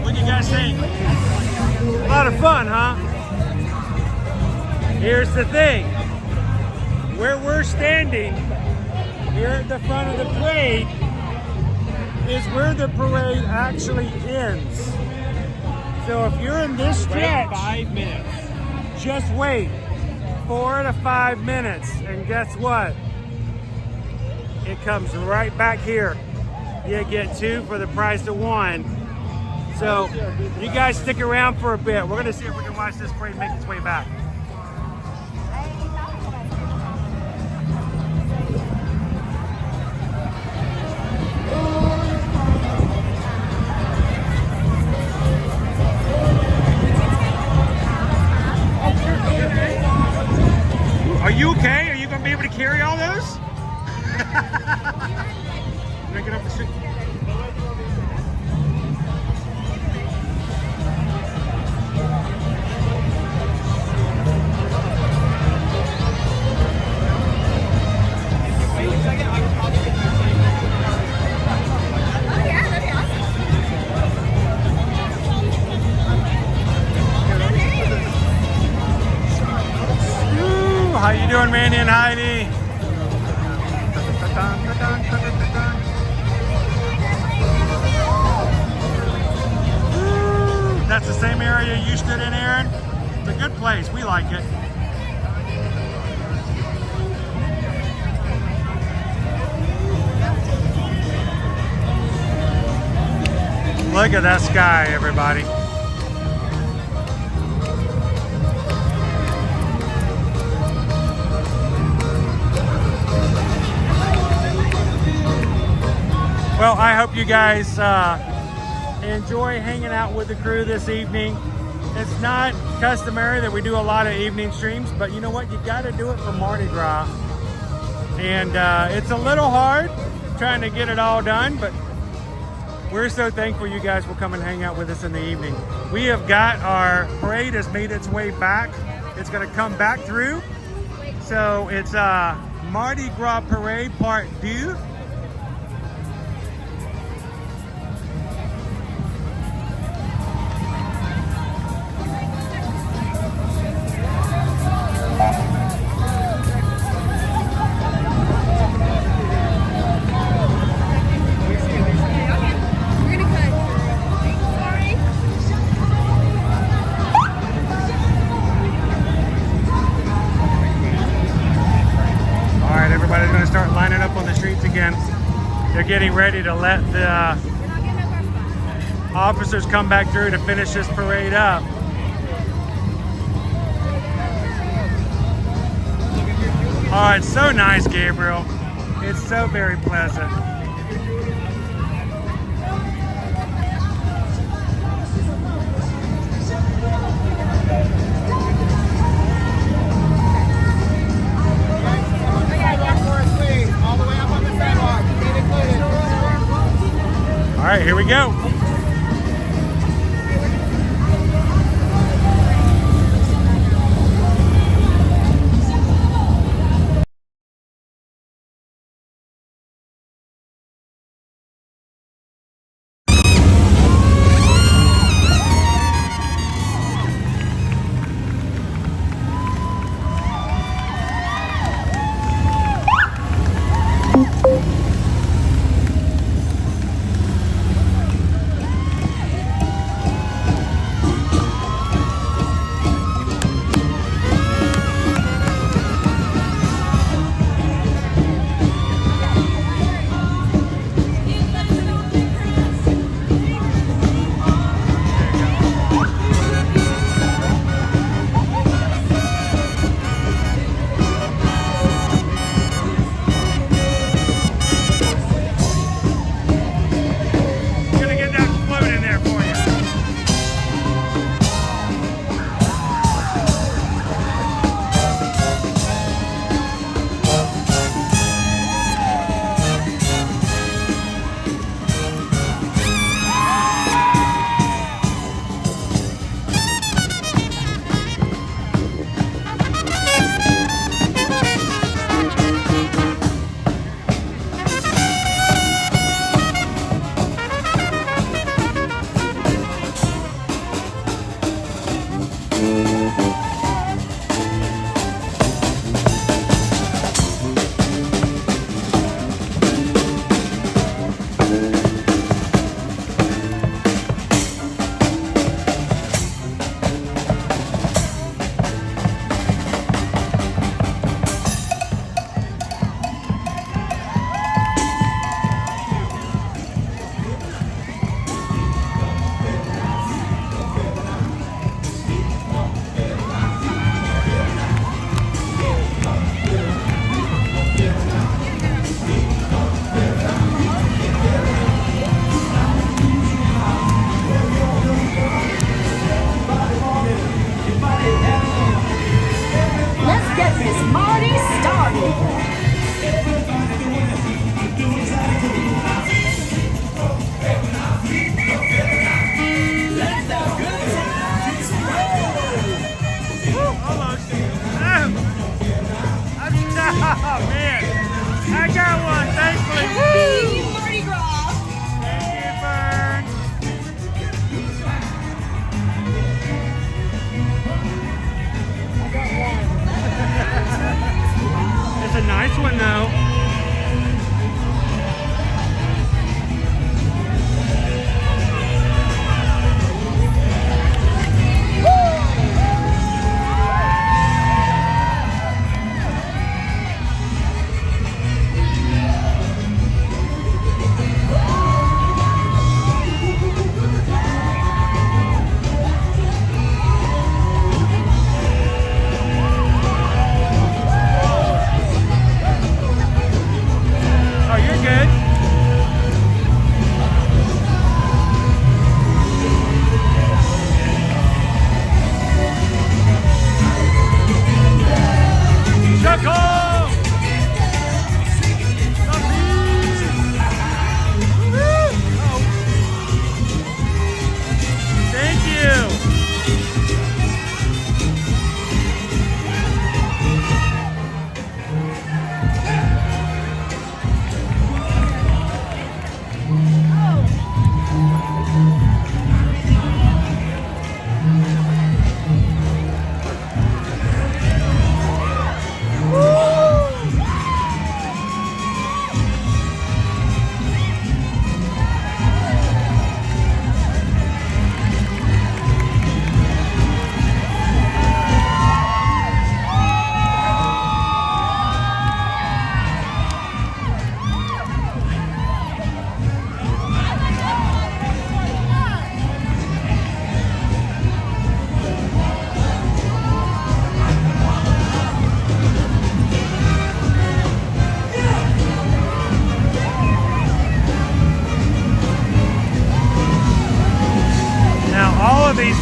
What do you guys think? A lot of fun, huh? Here's the thing. Where we're standing here at the front of the parade is where the parade actually ends. So if you're in this stretch, 5 minutes. Just wait 4 to 5 minutes, and guess what? It comes right back here. You get 2 for the price of 1. So you guys stick around for a bit. We're gonna see if we can watch this parade make its way back. Are you okay? Are you going to be able to carry all those? Break it up the street. How you doing, Randy and Heidi? That's the same area you stood in, Aaron? It's a good place. We like it. Look at that sky, everybody. Well, I hope you guys enjoy hanging out with the crew this evening. It's not customary that we do a lot of evening streams, but you know what? You got to do it for Mardi Gras. And it's a little hard trying to get it all done, but we're so thankful you guys will come and hang out with us in the evening. We have got our parade has made its way back. It's going to come back through. So it's Mardi Gras Parade Part 2. They're getting ready to let the officers come back through to finish this parade up. Oh, it's so nice, Gabriel. It's so very pleasant. All right, here we go. nice one though.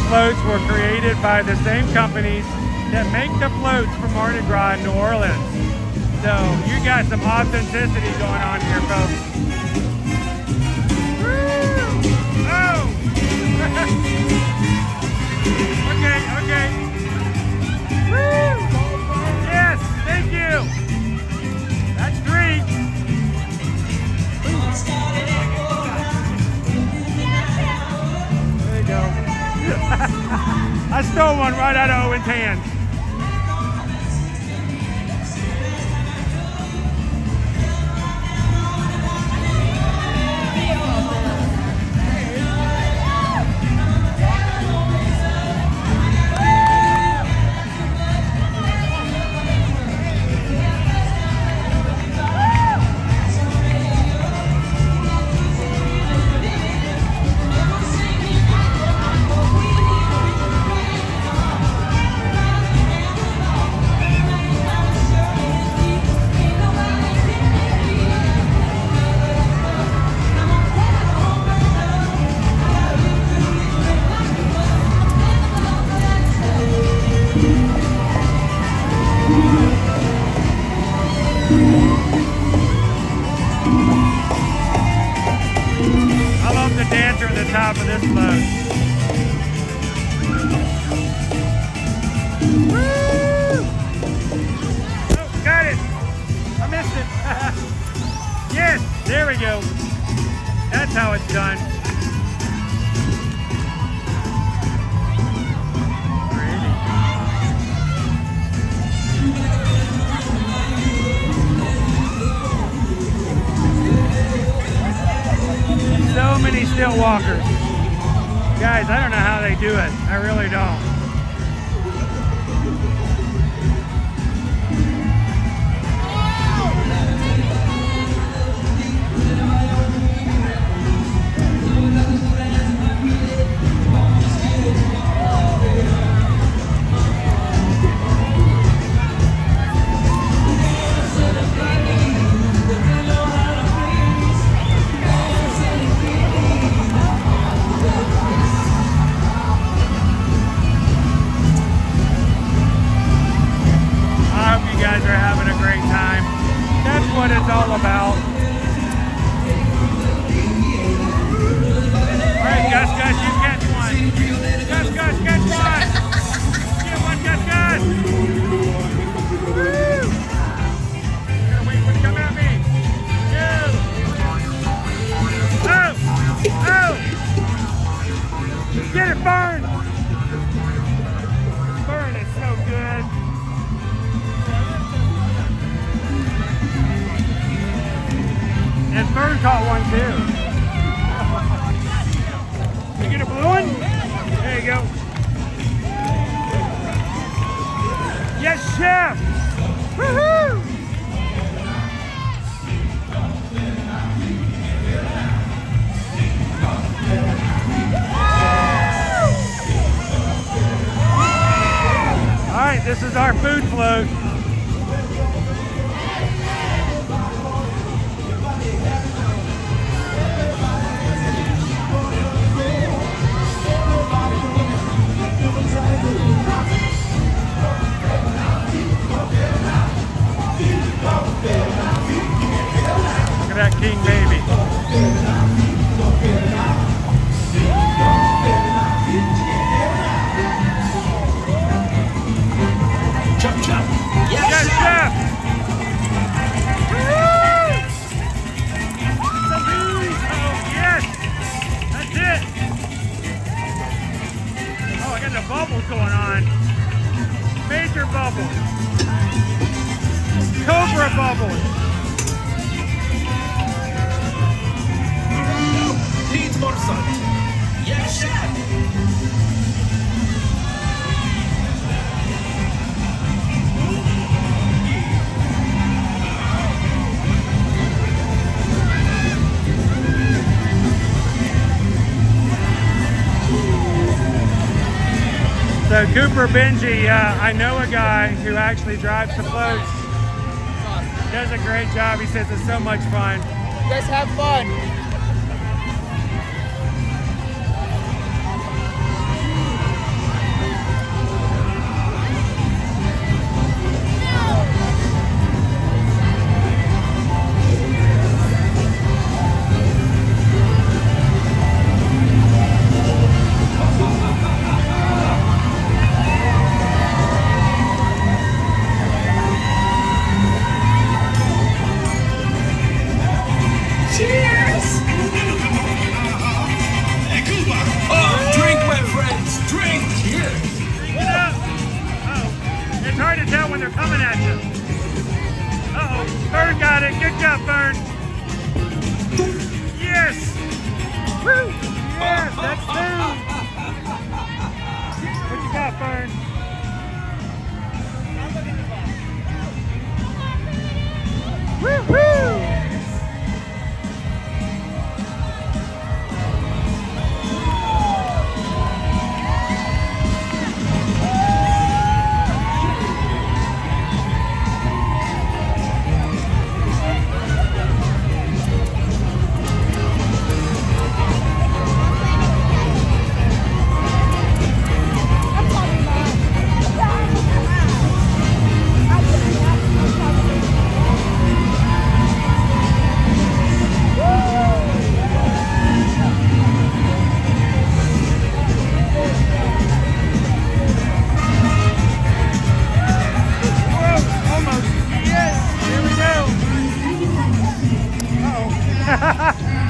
Floats were created by the same companies that make the floats for Mardi Gras in New Orleans. So you got some authenticity going on here, folks. Woo! Oh! Okay, okay. Woo! Yes, thank you. That's 3. There you go. I stole one right out of Owen's hand. Top of this float. Woo! Oh, got it. I missed it. Yes, there we go. That's how it's done. So many still walkers. Guys, I don't know how they do it. I really don't. What it's all about. All right, Gus, you catch one. Gus, catch one. Get one, Gus. Woo! Gotta wait for it to come at me. Oh! Get it, Burn! Burn is so good. and Fern caught one too. You get a blue one? There you go. Yes, chef! Woohoo! All right, this is our food float. Look at that king baby. Chop, chop. Yes, chef! Woo! Yes! That's it! Oh, I got the bubbles going on. Major bubbles. Cobra bubbles. Needs more sun. Yes, chef. So Cooper Benji, I know a guy who actually drives the floats. Does a great job. He says it's so much fun. You guys have fun. Cheers! Oh, drink, my friends. Drink. Cheers. Get up! Uh-oh. It's hard to tell when they're coming at you. Uh-oh. Fern got it. Good job, Fern. Yes! Woo! Yes, that's food. What you got, Fern? Woo-hoo!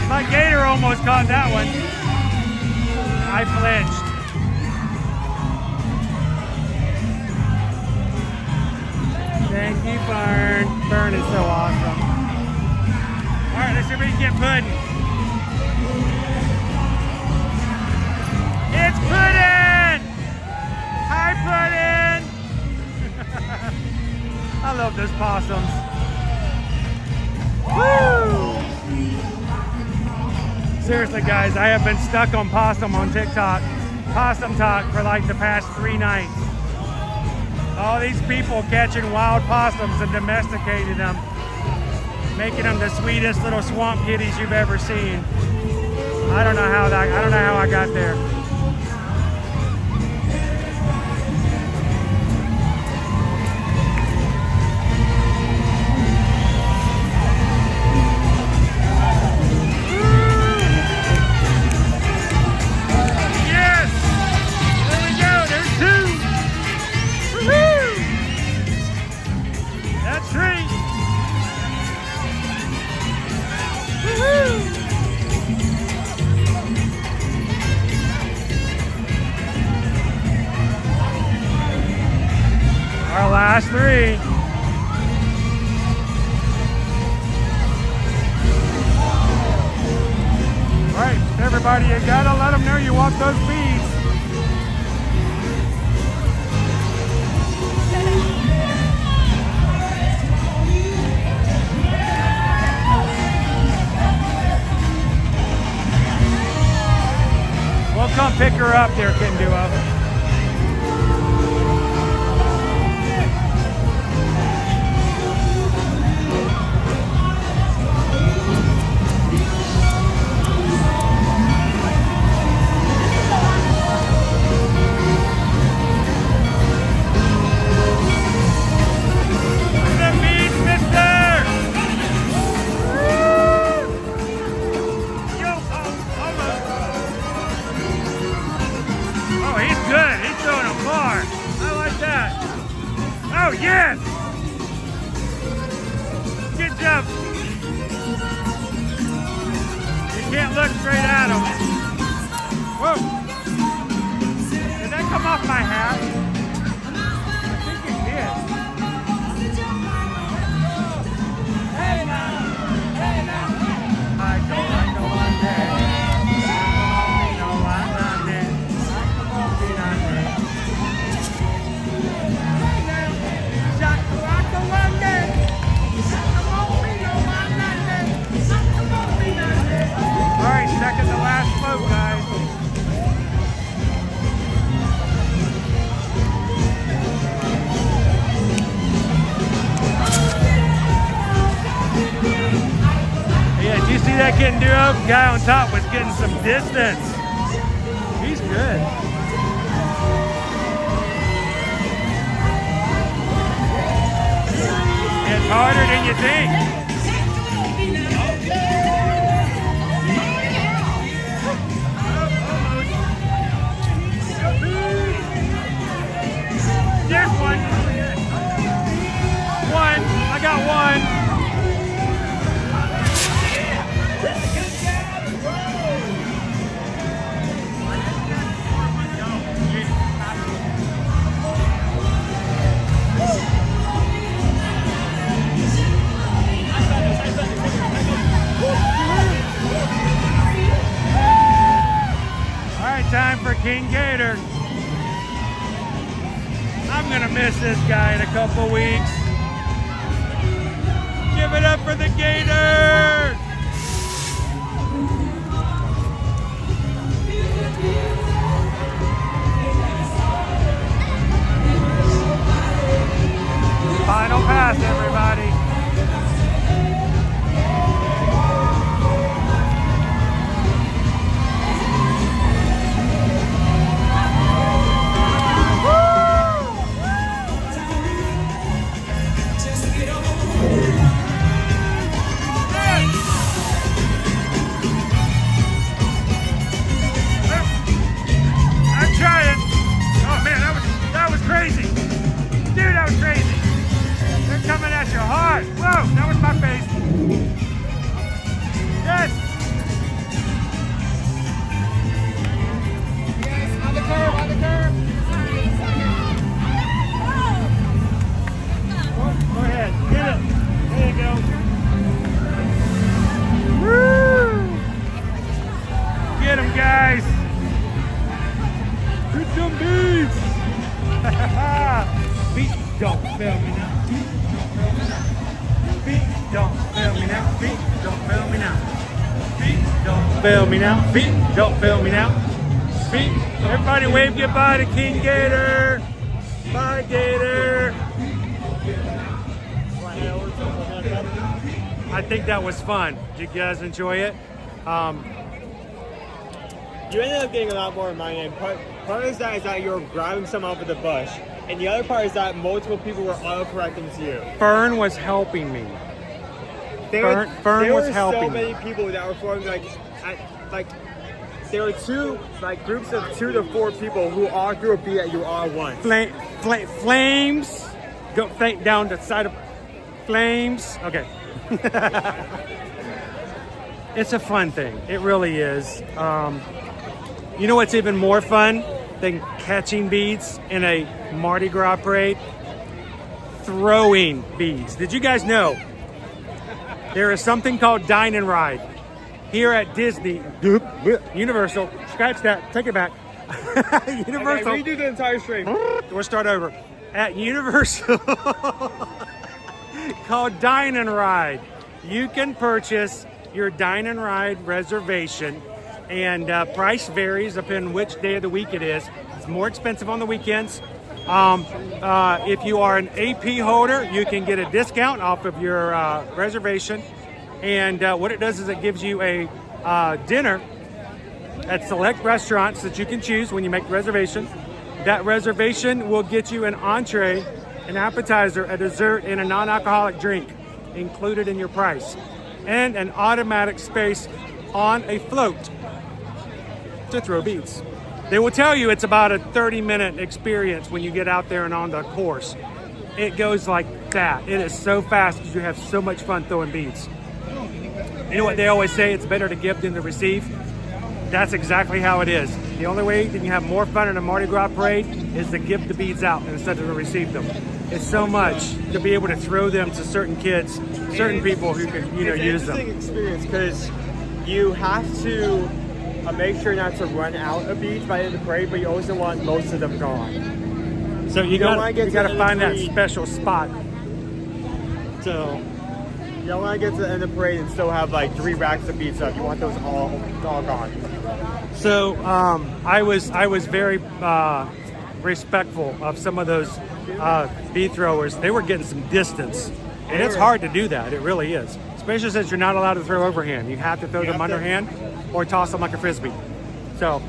My gator almost caught that one. I flinched. Thank you, Fern. Fern is so awesome. All right, let's see if we can get pudding. It's pudding! Hi, pudding! I love those possums. Woo! Seriously, guys, I have been stuck on possum on TikTok, possum talk, for like the past 3 nights. All these people catching wild possums and domesticating them, making them the sweetest little swamp kitties you've ever seen. I don't know how I got there. Our last 3. everybody. You gotta let them know you want those beads. We'll come pick her up there, Ken Duo. Oh, yes! Good job. You can't look straight at him. Whoa! Did that come off my hat? I think it did. Hey now! Hey now! I know I'm dead. No, I'm not dead. I'm not dead. Alright, second to last float, guys. Yeah, did you see that getting do up? The guy on top was getting some distance. He's good. It's harder than you think. There's one. One. I got one. All right, time for King Gator. I'm gonna miss this guy in a couple weeks. Give it up for the Gator! Final pass, everybody. Crazy. Dude, that was crazy. They're coming at you hard. Whoa, that was my face. Yes. Yes, on the curve, on the curve. Go ahead, get it. There you go. Woo! Get them, guys. Good some beats. Feet don't fail me now. Feet don't fail me now. Feet don't fail me now. Feet don't fail me now. Feet don't fail me now. Feet. Everybody wave goodbye to King Gator. Bye, Gator. I think that was fun. Did you guys enjoy it? You ended up getting a lot more in my name. Part of that is that you were grabbing some off of the bush, and the other part is that multiple people were auto-correcting to you. Fern was helping me. Fern was helping me. There were so many people that were forming there were two groups of 2 to 4 people who all threw a beat at you all at once. Flames. Go down the side of flames. Okay. It's a fun thing. It really is. You know what's even more fun than catching beads in a Mardi Gras parade? Throwing beads. Did you guys know there is something called dine and ride? here at Disney, Universal, scratch that, take it back. Universal. Okay, redo the entire stream. We'll start over. At Universal, called Dine and Ride. You can purchase your Dine and Ride reservation, and price varies depending which day of the week it is. It's more expensive on the weekends. If you are an AP holder, you can get a discount off of your reservation. And what it does is it gives you a dinner at select restaurants that you can choose when you make the reservation. That reservation will get you an entree, an appetizer, a dessert, and a non-alcoholic drink included in your price, and an automatic space on a float to throw beads. They will tell you it's about a 30-minute experience when you get out there and on the course. It goes like that. It is so fast because you have so much fun throwing beads. You know what they always say, it's better to give than to receive? That's exactly how it is. The only way that you have more fun in a Mardi Gras parade is to give the beads out instead of to receive them. It's so much to be able to throw them to certain kids, certain people who can, use them. It's an interesting experience because you have to make sure not to run out of beads by the end of the parade, but you also want most of them gone. So you gotta find that special spot. So you don't want to get to the end of the parade and still have like 3 racks of beads up. You want those all gone. So I was very respectful of some of those bead throwers. They were getting some distance, and it's hard to do that. It really is, especially since you're not allowed to throw overhand. You have to throw them underhand or toss them like a frisbee. So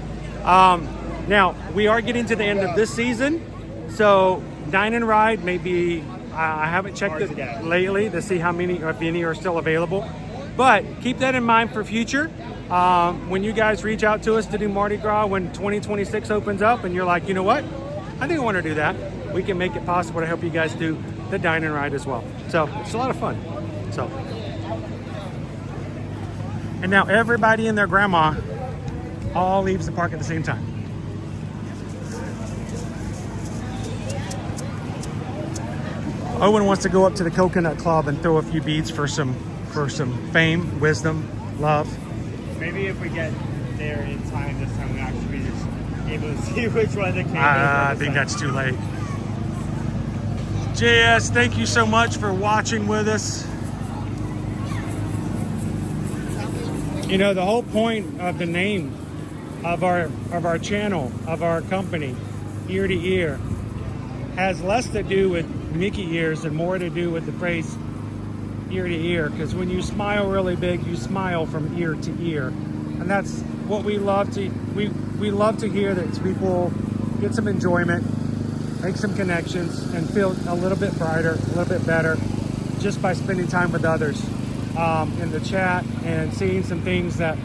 now we are getting to the end of this season. So Dine and Ride may be. I haven't checked it lately to see how many, or if any, are still available. But keep that in mind for future. When you guys reach out to us to do Mardi Gras when 2026 opens up and you're like, you know what? I think I want to do that. We can make it possible to help you guys do the Dine and Ride as well. So it's a lot of fun. So, and now everybody and their grandma all leaves the park at the same time. Owen wants to go up to the Coconut Club and throw a few beads for some fame, wisdom, love. Maybe if we get there in time this time, we'll actually be just able to see which one that came. I think that's too late. JS, thank you so much for watching with us. You know, the whole point of the name of our channel, of our company, Ear to Ear, has less to do with Mickey ears and more to do with the phrase ear to ear, because when you smile really big, you smile from ear to ear, and that's what we love to we love to hear, that people get some enjoyment, make some connections, and feel a little bit brighter, a little bit better just by spending time with others in the chat and seeing some things that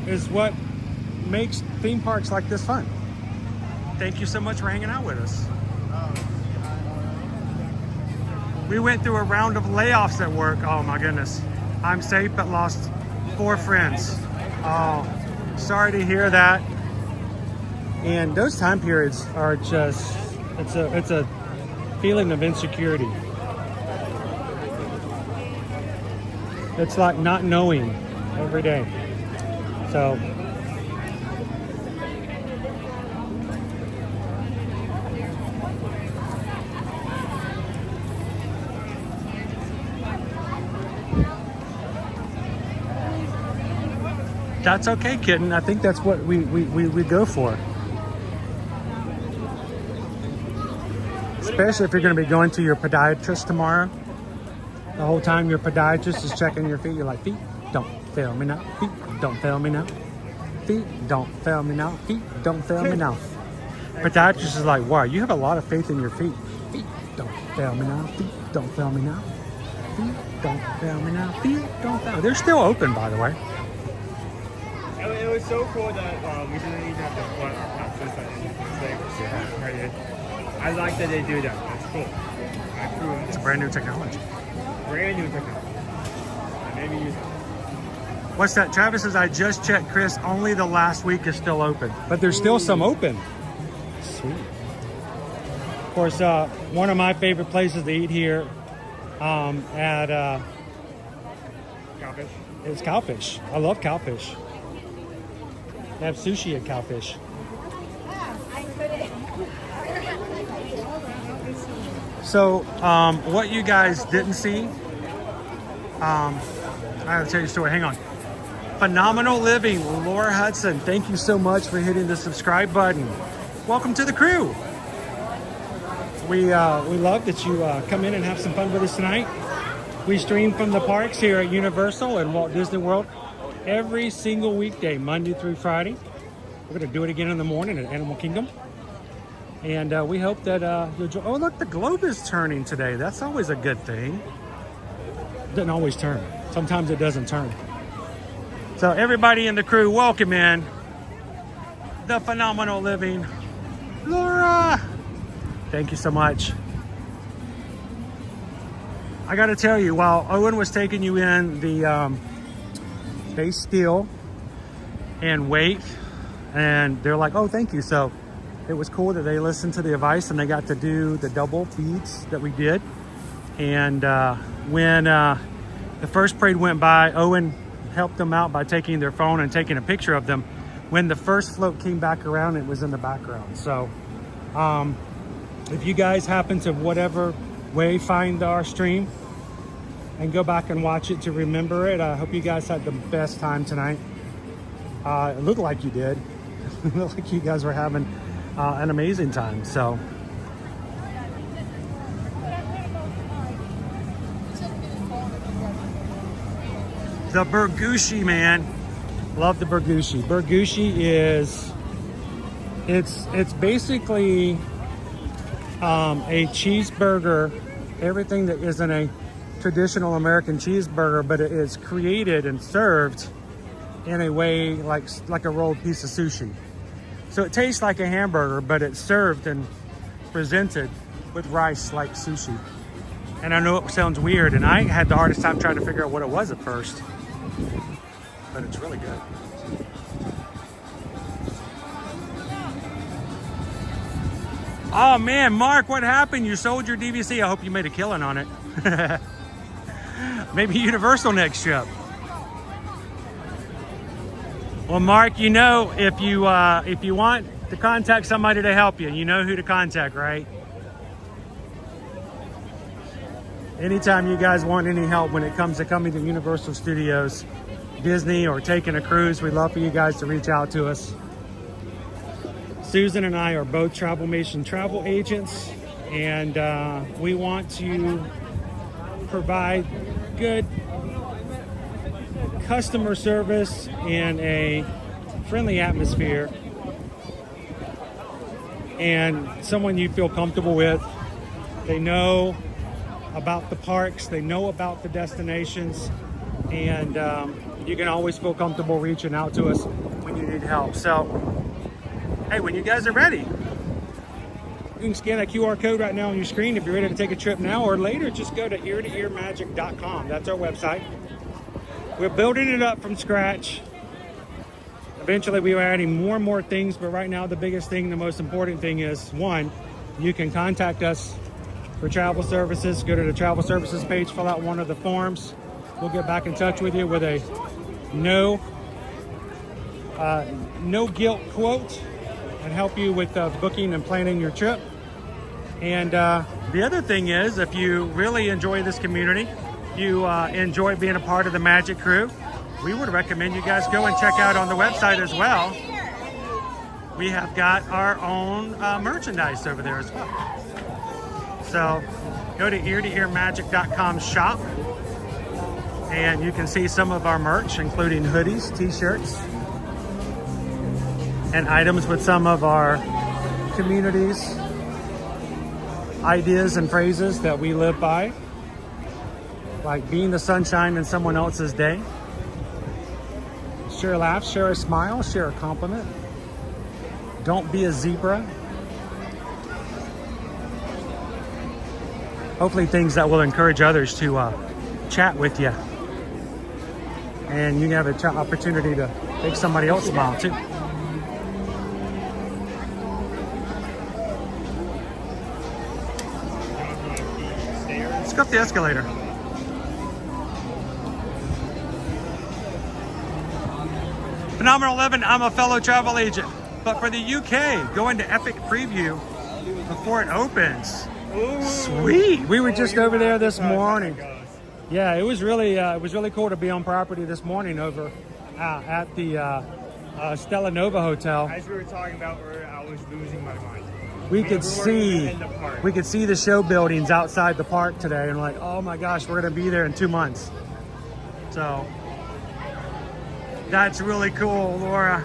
is what makes theme parks like this fun. Thank you so much for hanging out with us. We went through a round of layoffs at work. Oh my goodness. I'm safe but lost 4 friends. Oh, sorry to hear that. And those time periods are just, it's a feeling of insecurity. It's like not knowing every day. So that's okay, kitten. I think that's what we go for. Especially if you're going to be going to your podiatrist tomorrow. The whole time your podiatrist is checking your feet, you're like, feet, don't fail me now. Feet, don't fail me now. Feet, don't fail me now. Feet, don't fail me now. Podiatrist is like, wow, you have a lot of faith in your feet. Feet, don't fail me now. Feet, don't fail me now. Feet, don't fail me now. Feet, don't fail me. They're still open, by the way. It was so cool that we didn't even have to put I like that they do that. That's cool. It's a brand new technology. Brand new technology. Maybe use it. What's that? Travis says, I just checked, Chris. Only the last week is still open. But there's still some open. Sweet. Of course, one of my favorite places to eat here at... It's cowfish. I love cowfish. They have sushi at Cowfish. So, what you guys didn't see, I gotta tell you a story. Hang on. Phenomenal Living, Laura Hudson. Thank you so much for hitting the subscribe button. Welcome to the crew. We love that you come in and have some fun with us tonight. We stream from the parks here at Universal and Walt Disney World every single weekday, Monday through Friday. We're going to do it again in the morning at Animal Kingdom. And we hope that you'll join. Oh, look, the globe is turning today. That's always a good thing. It doesn't always turn. Sometimes it doesn't turn. So everybody in the crew, welcome in the Phenomenal Living, Laura. Thank you so much. I got to tell you, while Owen was taking you in, they still and wait, and they're like, oh, thank you. So it was cool that they listened to the advice and they got to do the double feeds that we did. And when the first parade went by, Owen helped them out by taking their phone and taking a picture of them. When the first float came back around, it was in the background. So if you guys happen to whatever way find our stream and go back and watch it to remember it, I hope you guys had the best time tonight. It looked like you did. It looked like you guys were having an amazing time. So the Burgushi, man, love the Burgushi. Burgushi is it's basically a cheeseburger, everything that isn't a traditional American cheeseburger, but it is created and served in a way like a rolled piece of sushi. So it tastes like a hamburger, but it's served and presented with rice like sushi. And I know it sounds weird, and I had the hardest time trying to figure out what it was at first, but it's really good. Oh man, Mark, what happened? You sold your DVC. I hope you made a killing on it. Maybe Universal next trip. Well, Mark, you know, if you want to contact somebody to help you, you know who to contact, right? Anytime you guys want any help when it comes to coming to Universal Studios, Disney, or taking a cruise, we'd love for you guys to reach out to us. Susan and I are both Travelmation travel agents, and we want to provide good customer service in a friendly atmosphere and someone you feel comfortable with. They know about the parks, they know about the destinations, and you can always feel comfortable reaching out to us when you need help. So hey, when you guys are ready, you can scan that QR code right now on your screen if you're ready to take a trip now or later. Just go to eartoearmagic.com. That's our website. We're building it up from scratch. Eventually we are adding more and more things, but right now the biggest thing, the most important thing is, one, you can contact us for travel services. Go to the travel services page, fill out one of the forms. We'll get back in touch with you with a no guilt quote and help you with booking and planning your trip. And the other thing is, if you really enjoy this community, you enjoy being a part of the Magic Crew, we would recommend you guys go and check out on the website as well. We have got our own merchandise over there as well. So go to eartoearmagic.com shop, and you can see some of our merch, including hoodies, t-shirts, and items with some of our communities, ideas and phrases that we live by, like being the sunshine in someone else's day. Share a laugh, share a smile, share a compliment. Don't be a zebra. Hopefully things that will encourage others to chat with you. And you can have an opportunity to make somebody else smile too. Let's go up the escalator. Phenomenal 11, I'm a fellow travel agent. But for the UK, going to Epic Preview before it opens. Ooh. Sweet. We were just over there this morning. Yeah, it was really cool to be on property this morning over at the Stella Nova Hotel. As we were talking about earlier, I was losing my mind. We could see the show buildings outside the park today, and like, oh my gosh, we're gonna be there in 2 months. So that's really cool, Laura.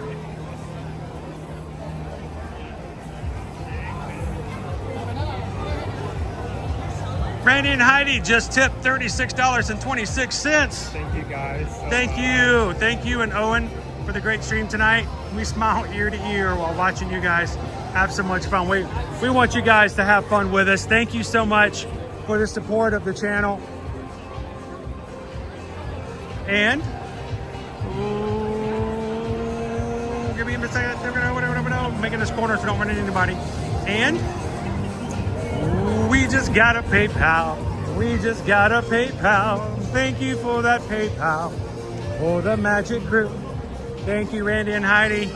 Randy and Heidi just tipped $36.26. Thank you guys. Thank you and Owen for the great stream tonight. We smile ear to ear while watching you guys have so much fun. We want you guys to have fun with us. Thank you so much for the support of the channel. And give me a second. Making this corner so I don't run into anybody. And we just got a PayPal. We just got a PayPal. Thank you for that PayPal. For the Magic Group. Thank you, Randy and Heidi.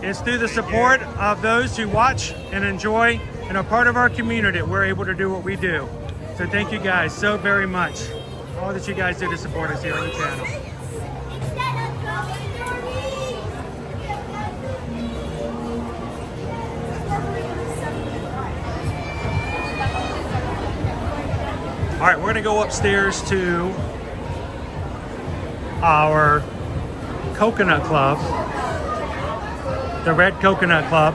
It's through the support of those who watch and enjoy and are part of our community that we're able to do what we do. So thank you guys so very much. All that you guys do to support us here on the channel. All right, we're gonna go upstairs to our Coconut Club, the Red Coconut Club.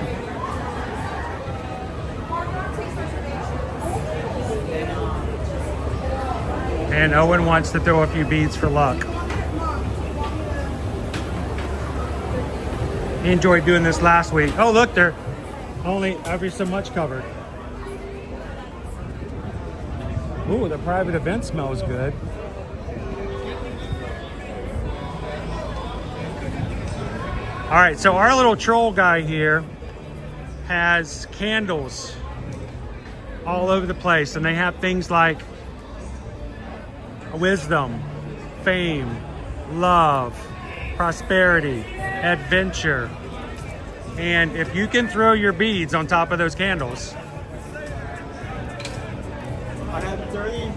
And Owen wants to throw a few beads for luck. He enjoyed doing this last week. Oh, look, they're only every so much covered. Ooh, the private event smells good. All right, so our little troll guy here has candles all over the place, and they have things like wisdom, fame, love, prosperity, adventure. And if you can throw your beads on top of those candles, I had 30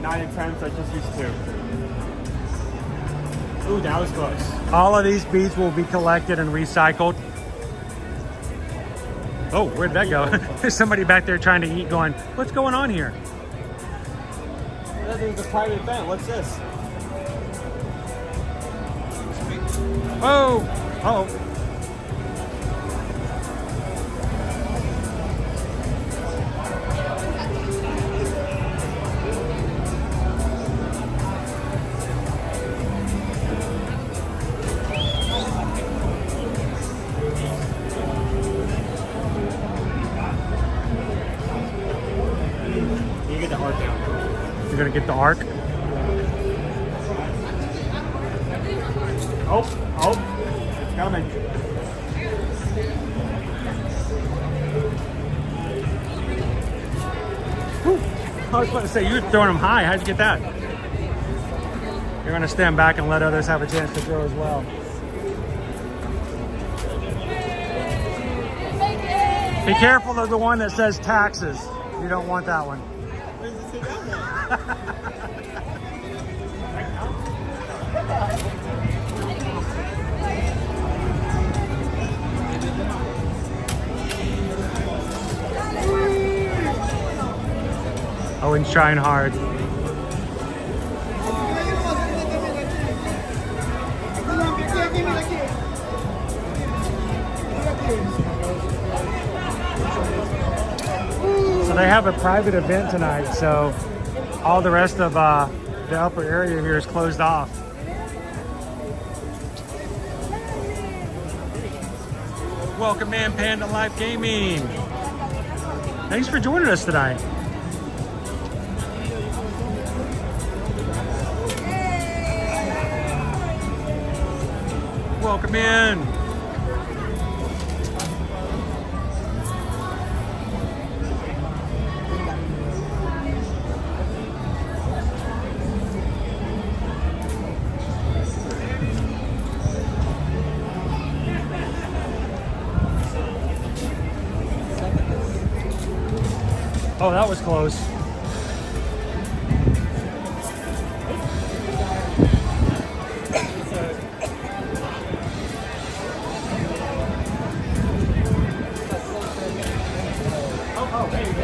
9 attempts. I just used 2. Ooh, that was close. all of these beads will be collected and recycled. Oh, where'd that go? There's somebody back there trying to eat going, what's going on here? There's a private event. What's this? Oh, oh. You get the arc down. You're gonna get the arc? Oh, oh, it's coming. Whew. I was about to say, you were throwing them high. How'd you get that? You're gonna stand back and let others have a chance to throw as well. Be careful of the one that says taxes. You don't want that one. Owen's trying hard. So they have a private event tonight, so all the rest of the upper area here is closed off. Welcome, Man Panda Live Gaming. Thanks for joining us tonight. Welcome in. Oh, that was close.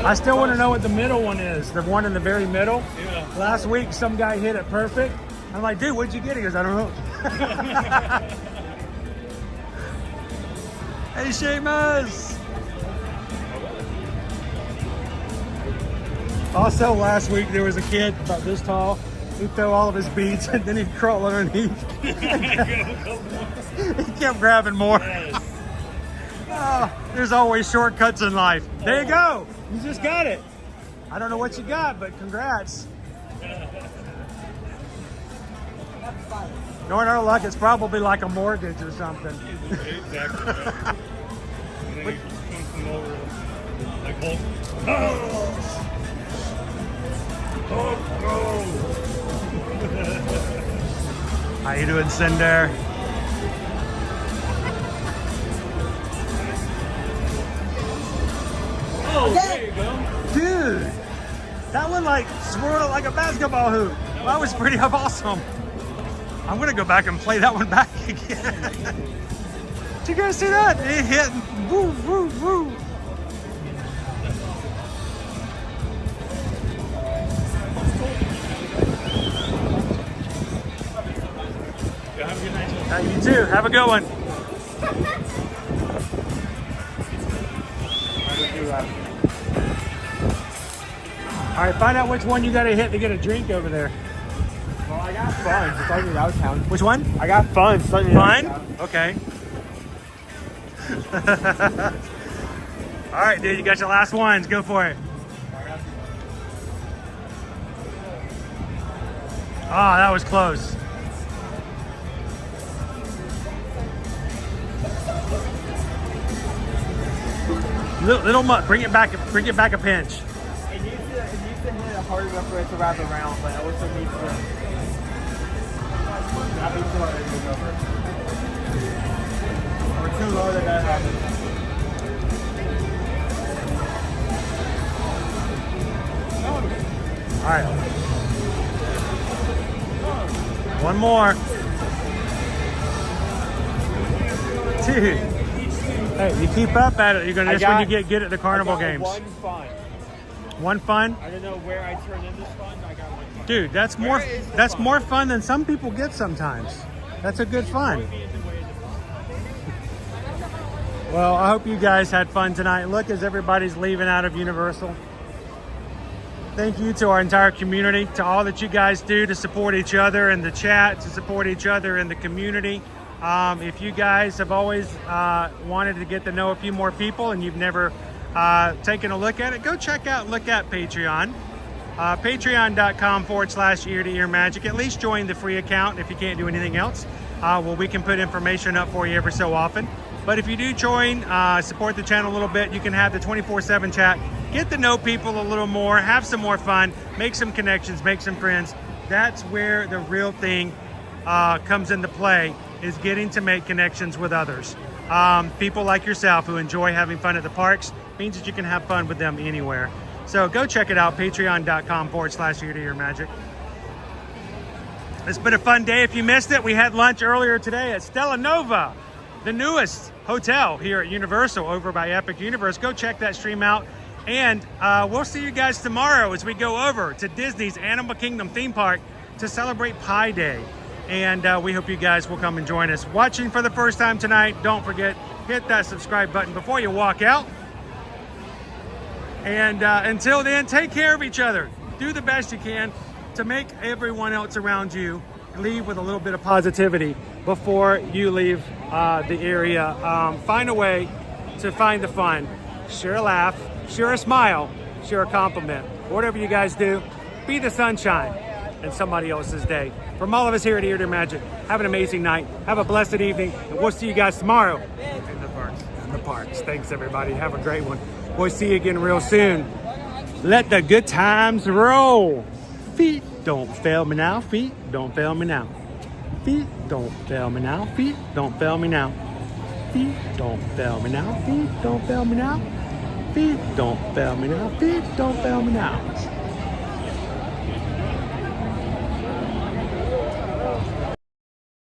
I still want to know what the middle one is. The one in the very middle. Yeah. Last week, some guy hit it perfect. I'm like, dude, what'd you get? He goes, I don't know. Hey, Seamus. Also, last week, there was a kid about this tall. He'd throw all of his beads and then he'd crawl underneath. He kept grabbing more. Yes. Oh, there's always shortcuts in life. There you go. You just got it. I don't know what you got, but congrats. Knowing our luck, it's probably like a mortgage or something. Exactly. Right. And then he comes from over like Hulk. How you doing, Cinder? Oh, there you go. Dude, that one like swirled like a basketball hoop. That was pretty awesome. I'm gonna go back and play that one back again. Did you guys see that? It hit, woo, woo, woo. Have a good night. You too. Have a good one. All right, find out which one you got to hit to get a drink over there. Well, I got fun. It's like out of town. Which one? I got fun. Fun? Okay. All right, dude, you got your last ones. Go for it. Ah, that was close. Little mutt, bring it back a pinch. It needs to hit it hard enough for it to wrap around, but it also needs to not be too hard to move over. Or too low that that happens. All right. One more. Dude. Hey, you keep up at it. You're gonna. That's when you get good at the carnival games. One fun. One fun. I don't know where I turn in this fun. I got one fun. Dude, that's more. That's more fun than some people get sometimes. That's a good fun. Well, I hope you guys had fun tonight. Look, as everybody's leaving out of Universal. Thank you to our entire community, to all that you guys do to support each other in the chat, to support each other in the community. If you guys have always wanted to get to know a few more people and you've never taken a look at it, go check out and look at Patreon. Patreon.com/ear-to-ear magic. At least join the free account if you can't do anything else. Well, we can put information up for you every so often. But if you do join, support the channel a little bit, you can have the 24/7 chat, get to know people a little more, have some more fun, make some connections, make some friends. That's where the real thing comes into play, is getting to make connections with others. People like yourself who enjoy having fun at the parks, means that you can have fun with them anywhere. So go check it out, patreon.com/ear-to-ear magic. It's been a fun day. If you missed it, we had lunch earlier today at Stella Nova, the newest hotel here at Universal over by Epic Universe. Go check that stream out. And we'll see you guys tomorrow as we go over to Disney's Animal Kingdom theme park to celebrate Pi Day. And we hope you guys will come and join us. Watching for the first time tonight, don't forget, hit that subscribe button before you walk out. And until then, take care of each other. Do the best you can to make everyone else around you leave with a little bit of positivity before you leave the area. Find a way to find the fun. Share a laugh, share a smile, share a compliment. Whatever you guys do, be the sunshine in somebody else's day. From all of us here at Ear to Magic, have an amazing night. Have a blessed evening, and we'll see you guys tomorrow in the parks. In the parks. Thanks, everybody. Have a great one. We'll see you again real soon. Let the good times roll. Feet don't fail me now. Feet don't fail me now. Feet don't fail me now. Feet don't fail me now. Feet don't fail me now. Feet don't fail me now. Feet don't fail me now. Feet don't fail me now.